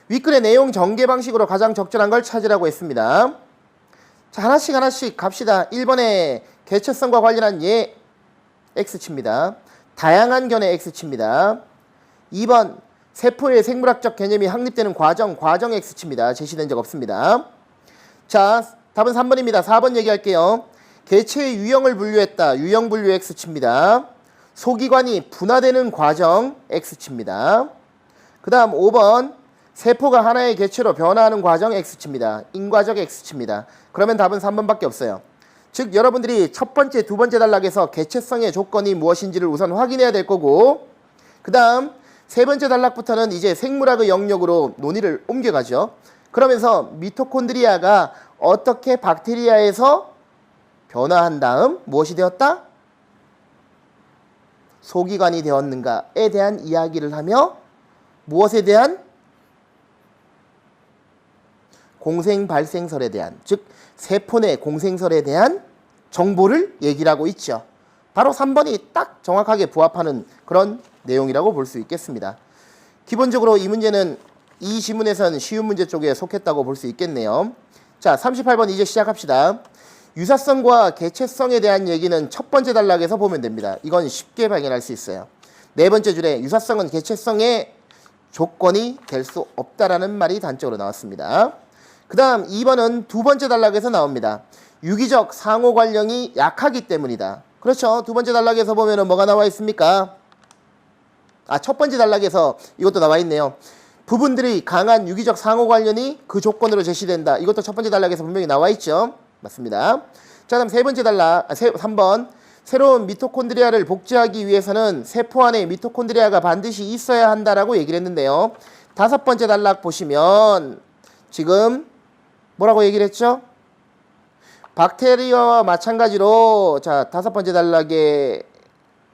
윗글의 내용 전개 방식으로 가장 적절한 걸 찾으라고 했습니다. 자, 하나씩 갑시다. 1번에 개체성과 관련한 예, X치입니다. 다양한 견해 X치입니다. 2번 세포의 생물학적 개념이 확립되는 과정 X치입니다. 제시된 적 없습니다. 자, 답은 3번입니다. 4번 얘기할게요. 개체의 유형을 분류했다. 유형 분류 X치입니다. 소기관이 분화되는 과정 X치입니다. 그 다음 5번 세포가 하나의 개체로 변화하는 과정 X치입니다. 인과적 X치입니다. 그러면 답은 3번밖에 없어요. 즉 여러분들이 첫 번째, 두 번째 단락에서 개체성의 조건이 무엇인지를 우선 확인해야 될 거고, 그 다음 세 번째 단락부터는 이제 생물학의 영역으로 논의를 옮겨가죠. 그러면서 미토콘드리아가 어떻게 박테리아에서 변화한 다음 무엇이 되었다? 소기관이 되었는가에 대한 이야기를 하며 무엇에 대한? 공생발생설에 대한, 즉 세포 내 공생설에 대한 정보를 얘기를 하고 있죠. 바로 3번이 딱 정확하게 부합하는 그런 내용이라고 볼 수 있겠습니다. 기본적으로 이 문제는 이 지문에서는 쉬운 문제 쪽에 속했다고 볼 수 있겠네요. 자, 38번 이제 시작합시다. 유사성과 개체성에 대한 얘기는 첫 번째 단락에서 보면 됩니다. 이건 쉽게 발견할 수 있어요. 네 번째 줄에 유사성은 개체성의 조건이 될 수 없다라는 말이 단적으로 나왔습니다. 그 다음 2번은 두 번째 단락에서 나옵니다. 유기적 상호 관련이 약하기 때문이다. 그렇죠. 두 번째 단락에서 보면은 뭐가 나와 있습니까? 첫 번째 단락에서 이것도 나와 있네요. 부분들이 강한 유기적 상호 관련이 그 조건으로 제시된다. 이것도 첫 번째 단락에서 분명히 나와 있죠. 맞습니다. 자, 다음 세 번째 단락, 3번. 새로운 미토콘드리아를 복제하기 위해서는 세포 안에 미토콘드리아가 반드시 있어야 한다라고 얘기를 했는데요. 다섯 번째 단락 보시면 지금 뭐라고 얘기를 했죠? 박테리아와 마찬가지로, 자, 다섯 번째 단락의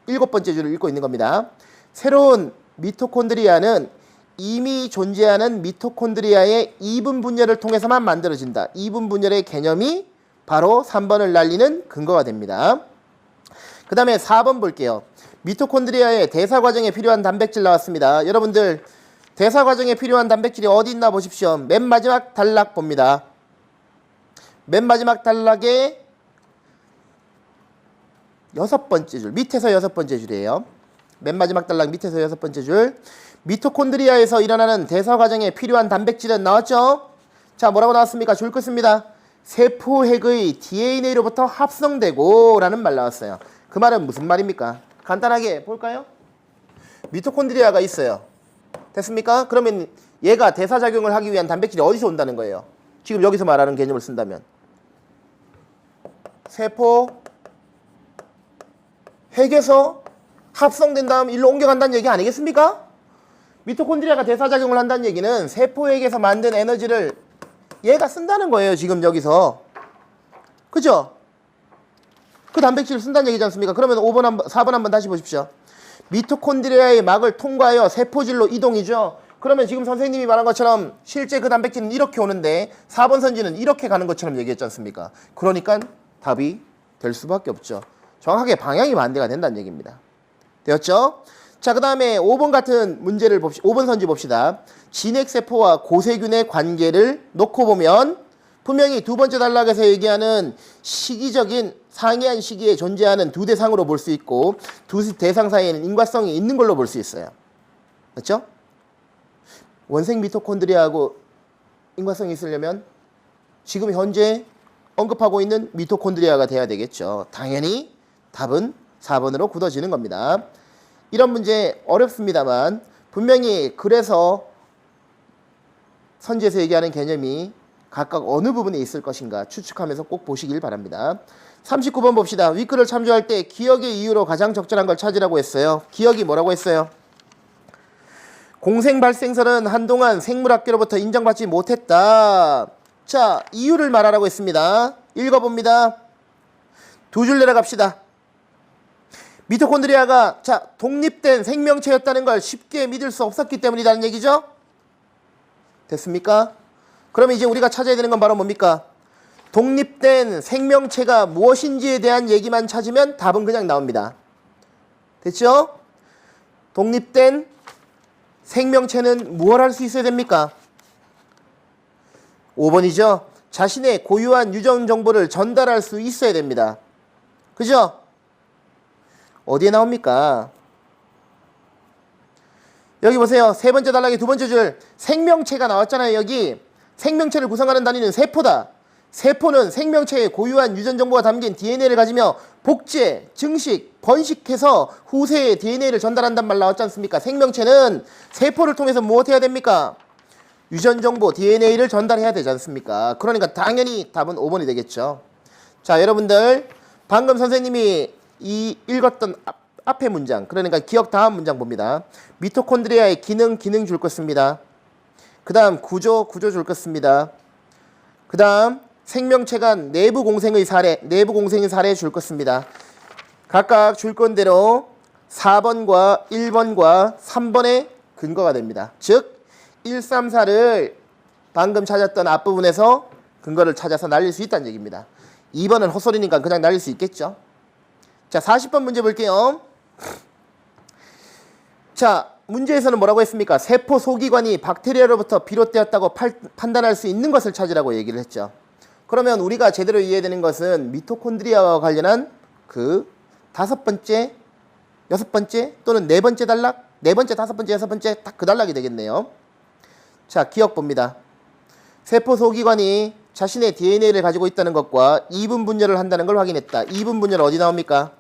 일곱 번째 줄을 읽고 있는 겁니다. 새로운 미토콘드리아는 이미 존재하는 미토콘드리아의 이분 분열을 통해서만 만들어진다. 이분 분열의 개념이 바로 3번을 날리는 근거가 됩니다. 그 다음에 4번 볼게요. 미토콘드리아의 대사 과정에 필요한 단백질 나왔습니다. 여러분들 대사 과정에 필요한 단백질이 어디 있나 보십시오. 맨 마지막 단락 봅니다. 맨 마지막 단락의 여섯 번째 줄, 밑에서 여섯 번째 줄이에요. 맨 마지막 단락 밑에서 여섯 번째 줄. 미토콘드리아에서 일어나는 대사 과정에 필요한 단백질은 나왔죠? 자, 뭐라고 나왔습니까? 줄 것입니다. 세포핵의 DNA로부터 합성되고 라는 말 나왔어요. 그 말은 무슨 말입니까? 간단하게 볼까요? 미토콘드리아가 있어요. 됐습니까? 그러면 얘가 대사작용을 하기 위한 단백질이 어디서 온다는 거예요? 지금 여기서 말하는 개념을 쓴다면 세포 핵에서 합성된 다음 일로 옮겨간다는 얘기 아니겠습니까? 미토콘드리아가 대사작용을 한다는 얘기는 세포핵에서 만든 에너지를 얘가 쓴다는 거예요. 지금 여기서. 그죠? 그 단백질을 쓴다는 얘기지 않습니까? 그러면 4번 한번 다시 보십시오. 미토콘드리아의 막을 통과하여 세포질로 이동이죠. 그러면 지금 선생님이 말한 것처럼 실제 그 단백질은 이렇게 오는데 4번 선지는 이렇게 가는 것처럼 얘기했지 않습니까? 그러니까 답이 될 수밖에 없죠. 정확하게 방향이 반대가 된다는 얘기입니다. 되었죠? 자, 그 다음에 5번 같은 문제를 5번 선지 봅시다. 진핵세포와 고세균의 관계를 놓고 보면 분명히 두 번째 단락에서 얘기하는 시기적인 상이한 시기에 존재하는 두 대상으로 볼 수 있고 두 대상 사이에는 인과성이 있는 걸로 볼 수 있어요. 그렇죠? 원생 미토콘드리아하고 인과성이 있으려면 지금 현재 언급하고 있는 미토콘드리아가 돼야 되겠죠. 당연히 답은 4번으로 굳어지는 겁니다. 이런 문제 어렵습니다만 분명히 그래서 선지에서 얘기하는 개념이 각각 어느 부분에 있을 것인가 추측하면서 꼭 보시길 바랍니다. 39번 봅시다. 윗글을 참조할 때 기억의 이유로 가장 적절한 걸 찾으라고 했어요. 기억이 뭐라고 했어요? 공생발생설은 한동안 생물학계로부터 인정받지 못했다. 자, 이유를 말하라고 했습니다. 읽어봅니다. 두 줄 내려갑시다. 미토콘드리아가 독립된 생명체였다는 걸 쉽게 믿을 수 없었기 때문이라는 얘기죠. 됐습니까? 그러면 이제 우리가 찾아야 되는 건 바로 뭡니까? 독립된 생명체가 무엇인지에 대한 얘기만 찾으면 답은 그냥 나옵니다. 됐죠? 독립된 생명체는 무엇 할 수 있어야 됩니까? 5번이죠. 자신의 고유한 유전 정보를 전달할 수 있어야 됩니다. 그죠? 어디에 나옵니까? 여기 보세요. 세 번째 단락의 두 번째 줄 생명체가 나왔잖아요. 여기 생명체를 구성하는 단위는 세포다. 세포는 생명체의 고유한 유전 정보가 담긴 DNA를 가지며 복제, 증식, 번식해서 후세에 DNA를 전달한단 말 나왔지 않습니까? 생명체는 세포를 통해서 무엇 해야 됩니까? 유전 정보 DNA를 전달해야 되지 않습니까? 그러니까 당연히 답은 5번이 되겠죠. 자, 여러분들 방금 선생님이 읽었던 앞의 문장, 그러니까 기억 다음 문장 봅니다. 미토콘드리아의 기능 줄 것입니다. 그 다음 구조 줄 것입니다. 그 다음 생명체 간 내부 공생의 사례 줄 것입니다. 각각 줄 건대로 4번과 1번과 3번의 근거가 됩니다. 즉 134를 방금 찾았던 앞부분에서 근거를 찾아서 날릴 수 있다는 얘기입니다. 2번은 헛소리니까 그냥 날릴 수 있겠죠. 자, 40번 문제 볼게요. 자, 문제에서는 뭐라고 했습니까? 세포 소기관이 박테리아로부터 비롯되었다고 판단할 수 있는 것을 찾으라고 얘기를 했죠. 그러면 우리가 제대로 이해되는 것은 미토콘드리아와 관련한 그 5번째, 6번째 또는 4번째 단락, 4번째, 5번째, 6번째 딱 그 단락이 되겠네요. 자, 기억 봅니다. 세포 소기관이 자신의 DNA를 가지고 있다는 것과 이분 분열을 한다는 걸 확인했다. 이분 분열 어디 나옵니까?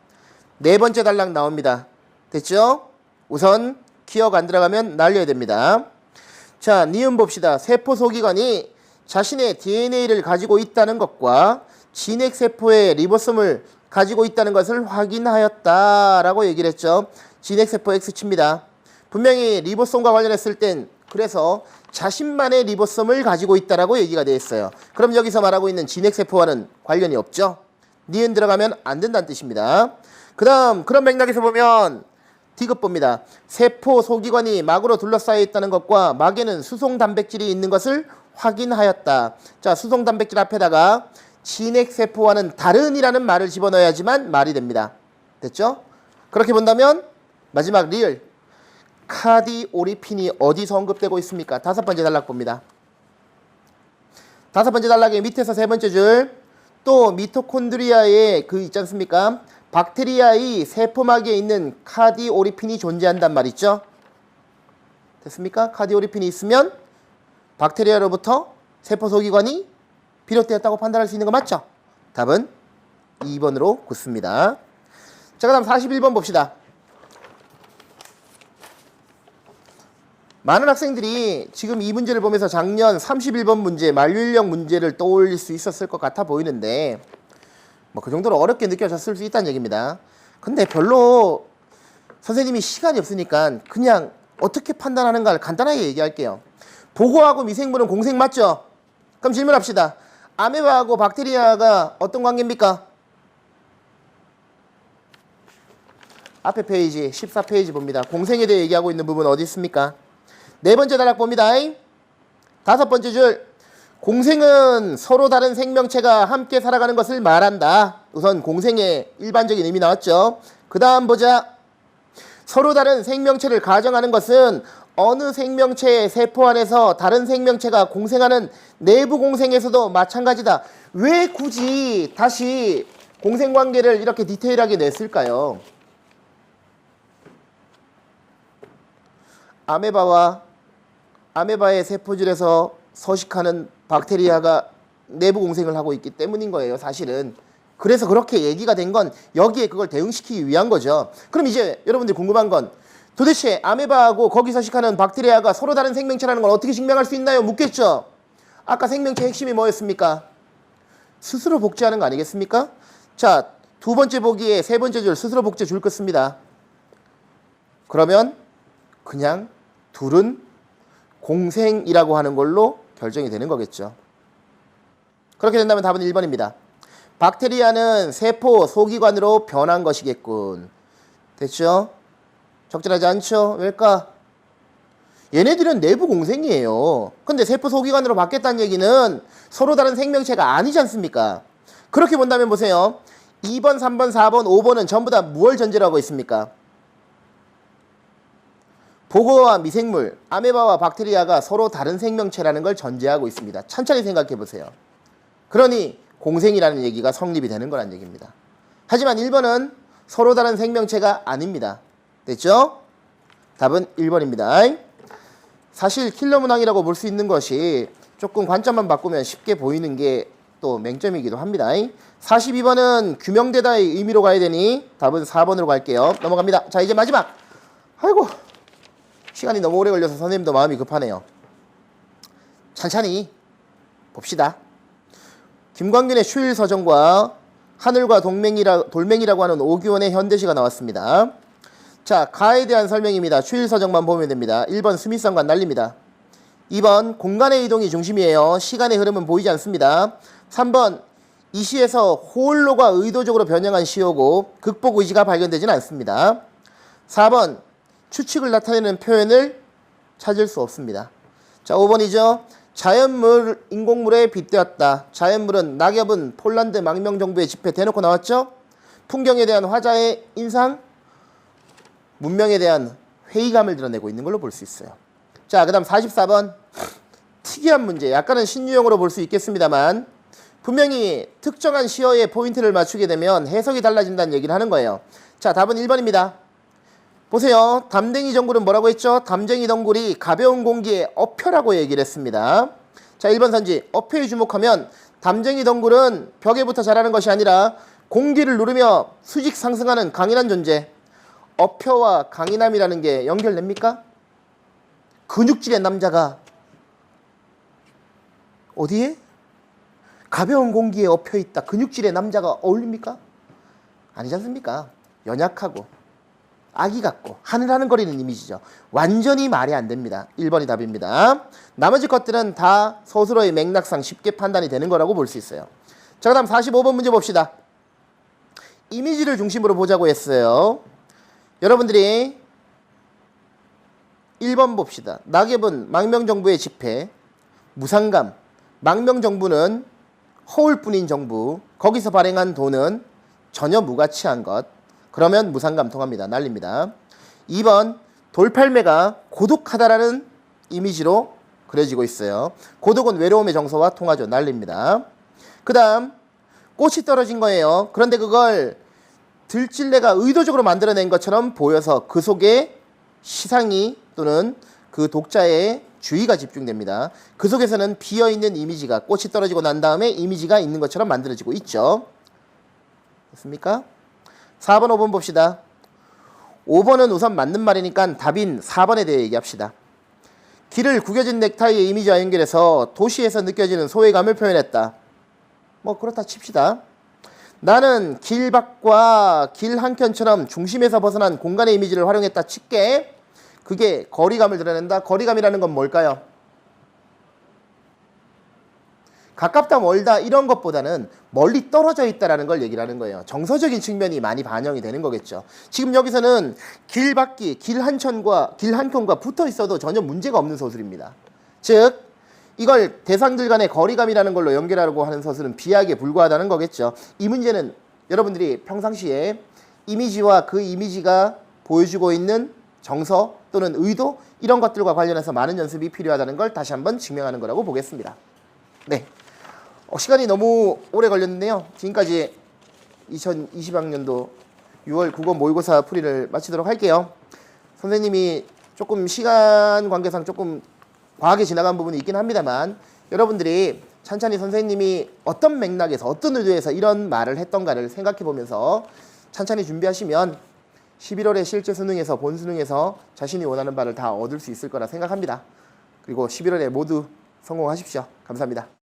4번째 단락 나옵니다. 됐죠? 우선 기억 안 들어가면 날려야 됩니다. 자, 니은 봅시다. 세포 소기관이 자신의 DNA를 가지고 있다는 것과 진핵세포의 리보솜을 가지고 있다는 것을 확인하였다라고 얘기를 했죠. 진핵세포 X치입니다. 분명히 리보솜과 관련했을 땐 그래서 자신만의 리보솜을 가지고 있다라고 얘기가 되어 있어요. 그럼 여기서 말하고 있는 진핵세포와는 관련이 없죠. 니은 들어가면 안 된다는 뜻입니다. 그 다음 그런 맥락에서 보면 디귿 봅니다. 세포 소기관이 막으로 둘러싸여 있다는 것과 막에는 수송 단백질이 있는 것을 확인하였다. 자, 수송 단백질 앞에다가 진핵세포와는 다른이라는 말을 집어넣어야지만 말이 됩니다. 됐죠? 그렇게 본다면 마지막 리을 카디오리핀이 어디서 언급되고 있습니까? 5번째 단락 봅니다. 5번째 단락의 밑에서 3번째 줄 또 미토콘드리아의 그 있지 않습니까? 박테리아의 세포막에 있는 카디오리핀이 존재한단 말이죠. 됐습니까? 카디오리핀이 있으면 박테리아로부터 세포 소기관이 비롯되었다고 판단할 수 있는 거 맞죠? 답은 2번으로 굳습니다. 자, 그 다음 41번 봅시다. 많은 학생들이 지금 이 문제를 보면서 작년 31번 문제 만류인력 문제를 떠올릴 수 있었을 것 같아 보이는데 뭐 그 정도로 어렵게 느껴졌을 수 있다는 얘기입니다. 근데 별로 선생님이 시간이 없으니까 그냥 어떻게 판단하는가를 간단하게 얘기할게요. 보고하고 미생물은 공생 맞죠? 그럼 질문합시다. 아메바하고 박테리아가 어떤 관계입니까? 앞에 페이지 14페이지 봅니다. 공생에 대해 얘기하고 있는 부분 어디 있습니까? 네 번째 단락 봅니다. 다섯 번째 줄. 공생은 서로 다른 생명체가 함께 살아가는 것을 말한다. 우선 공생의 일반적인 의미 나왔죠. 그 다음 보자. 서로 다른 생명체를 가정하는 것은 어느 생명체의 세포 안에서 다른 생명체가 공생하는 내부 공생에서도 마찬가지다. 왜 굳이 다시 공생관계를 이렇게 디테일하게 냈을까요? 아메바의 세포질에서 서식하는 박테리아가 내부 공생을 하고 있기 때문인 거예요, 사실은. 그래서 그렇게 얘기가 된 건 여기에 그걸 대응시키기 위한 거죠. 그럼 이제 여러분들이 궁금한 건 도대체 아메바하고 거기 서식하는 박테리아가 서로 다른 생명체라는 걸 어떻게 증명할 수 있나요? 묻겠죠. 아까 생명체 핵심이 뭐였습니까? 스스로 복제하는 거 아니겠습니까? 자, 두 번째 보기에 세 번째 줄 스스로 복제 줄 것습니다. 그러면 그냥 둘은 공생이라고 하는 걸로 결정이 되는 거겠죠. 그렇게 된다면 답은 1번입니다. 박테리아는 세포 소기관으로 변한 것이겠군. 됐죠? 적절하지 않죠? 왜일까? 얘네들은 내부 공생이에요. 근데 세포 소기관으로 바뀌었다는 얘기는 서로 다른 생명체가 아니지 않습니까? 그렇게 본다면 보세요. 2번, 3번, 4번, 5번은 전부 다 무엇을 전제로 하고 있습니까? 보고와 미생물, 아메바와 박테리아가 서로 다른 생명체라는 걸 전제하고 있습니다. 천천히 생각해 보세요. 그러니 공생이라는 얘기가 성립이 되는 거란 얘기입니다. 하지만 1번은 서로 다른 생명체가 아닙니다. 됐죠? 답은 1번입니다. 사실 킬러 문항이라고 볼 수 있는 것이 조금 관점만 바꾸면 쉽게 보이는 게 또 맹점이기도 합니다. 42번은 규명되다의 의미로 가야 되니 답은 4번으로 갈게요. 넘어갑니다. 자, 이제 마지막. 아이고, 시간이 너무 오래 걸려서 선생님도 마음이 급하네요. 천천히 봅시다. 김광균의 휴일서정과 하늘과 돌멩이라고 하는 오규원의 현대시가 나왔습니다. 자, 가에 대한 설명입니다. 휴일서정만 보면 됩니다. 1번 수미상관 난립니다. 2번 공간의 이동이 중심이에요. 시간의 흐름은 보이지 않습니다. 3번 이 시에서 호울로가 의도적으로 변형한 시호고 극복 의지가 발견되진 않습니다. 4번 추측을 나타내는 표현을 찾을 수 없습니다. 자, 5번이죠. 자연물, 인공물에 빗대었다. 자연물은 낙엽은 폴란드 망명정부의 집회 대놓고 나왔죠. 풍경에 대한 화자의 인상, 문명에 대한 회의감을 드러내고 있는 걸로 볼 수 있어요. 자, 그 다음 44번. 특이한 문제. 약간은 신유형으로 볼 수 있겠습니다만 분명히 특정한 시어의 포인트를 맞추게 되면 해석이 달라진다는 얘기를 하는 거예요. 자, 답은 1번입니다. 보세요. 담댕이 덩굴은 뭐라고 했죠? 담쟁이 덩굴이 가벼운 공기에 어표라고 얘기를 했습니다. 자, 1번 선지. 어표에 주목하면 담쟁이 덩굴은 벽에부터 자라는 것이 아니라 공기를 누르며 수직 상승하는 강인한 존재. 어표와 강인함이라는 게 연결됩니까? 근육질의 남자가 어디에? 가벼운 공기에 엎여 있다. 근육질의 남자가 어울립니까? 아니지 않습니까? 연약하고 아기 같고 하늘하는 거리는 이미지죠. 완전히 말이 안 됩니다. 1번이 답입니다. 나머지 것들은 다 서술어의 맥락상 쉽게 판단이 되는 거라고 볼 수 있어요. 자, 그 다음 45번 문제 봅시다. 이미지를 중심으로 보자고 했어요. 여러분들이 1번 봅시다. 낙엽은 망명정부의 집회, 무상감, 망명정부는 허울뿐인 정부, 거기서 발행한 돈은 전혀 무가치한 것. 그러면 무상감 통합니다. 날립니다. 2번 돌팔매가 고독하다라는 이미지로 그려지고 있어요. 고독은 외로움의 정서와 통하죠. 날립니다. 그 다음 꽃이 떨어진 거예요. 그런데 그걸 들찔레가 의도적으로 만들어낸 것처럼 보여서 그 속에 시상이 또는 그 독자의 주의가 집중됩니다. 그 속에서는 비어있는 이미지가 꽃이 떨어지고 난 다음에 이미지가 있는 것처럼 만들어지고 있죠. 됐습니까? 4번, 5번 봅시다. 5번은 우선 맞는 말이니까 답인 4번에 대해 얘기합시다. 길을 구겨진 넥타이의 이미지와 연결해서 도시에서 느껴지는 소외감을 표현했다. 뭐 그렇다 칩시다. 나는 길 밖과 길 한켠처럼 중심에서 벗어난 공간의 이미지를 활용했다 칠게. 그게 거리감을 드러낸다. 거리감이라는 건 뭘까요? 가깝다 멀다 이런 것보다는 멀리 떨어져 있다라는 걸 얘기를 하는 거예요. 정서적인 측면이 많이 반영이 되는 거겠죠. 지금 여기서는 길 밖이 길 한켠과 붙어 있어도 전혀 문제가 없는 서술입니다. 즉 이걸 대상들 간의 거리감이라는 걸로 연결하려고 하는 서술은 비약에 불과하다는 거겠죠. 이 문제는 여러분들이 평상시에 이미지와 그 이미지가 보여주고 있는 정서 또는 의도 이런 것들과 관련해서 많은 연습이 필요하다는 걸 다시 한번 증명하는 거라고 보겠습니다. 네, 시간이 너무 오래 걸렸는데요. 지금까지 2020학년도 6월 국어 모의고사 풀이를 마치도록 할게요. 선생님이 조금 시간 관계상 조금 과하게 지나간 부분이 있긴 합니다만 여러분들이 찬찬히 선생님이 어떤 맥락에서 어떤 의도에서 이런 말을 했던가를 생각해 보면서 찬찬히 준비하시면 11월에 실제 수능에서 본 수능에서 자신이 원하는 바를 다 얻을 수 있을 거라 생각합니다. 그리고 11월에 모두 성공하십시오. 감사합니다.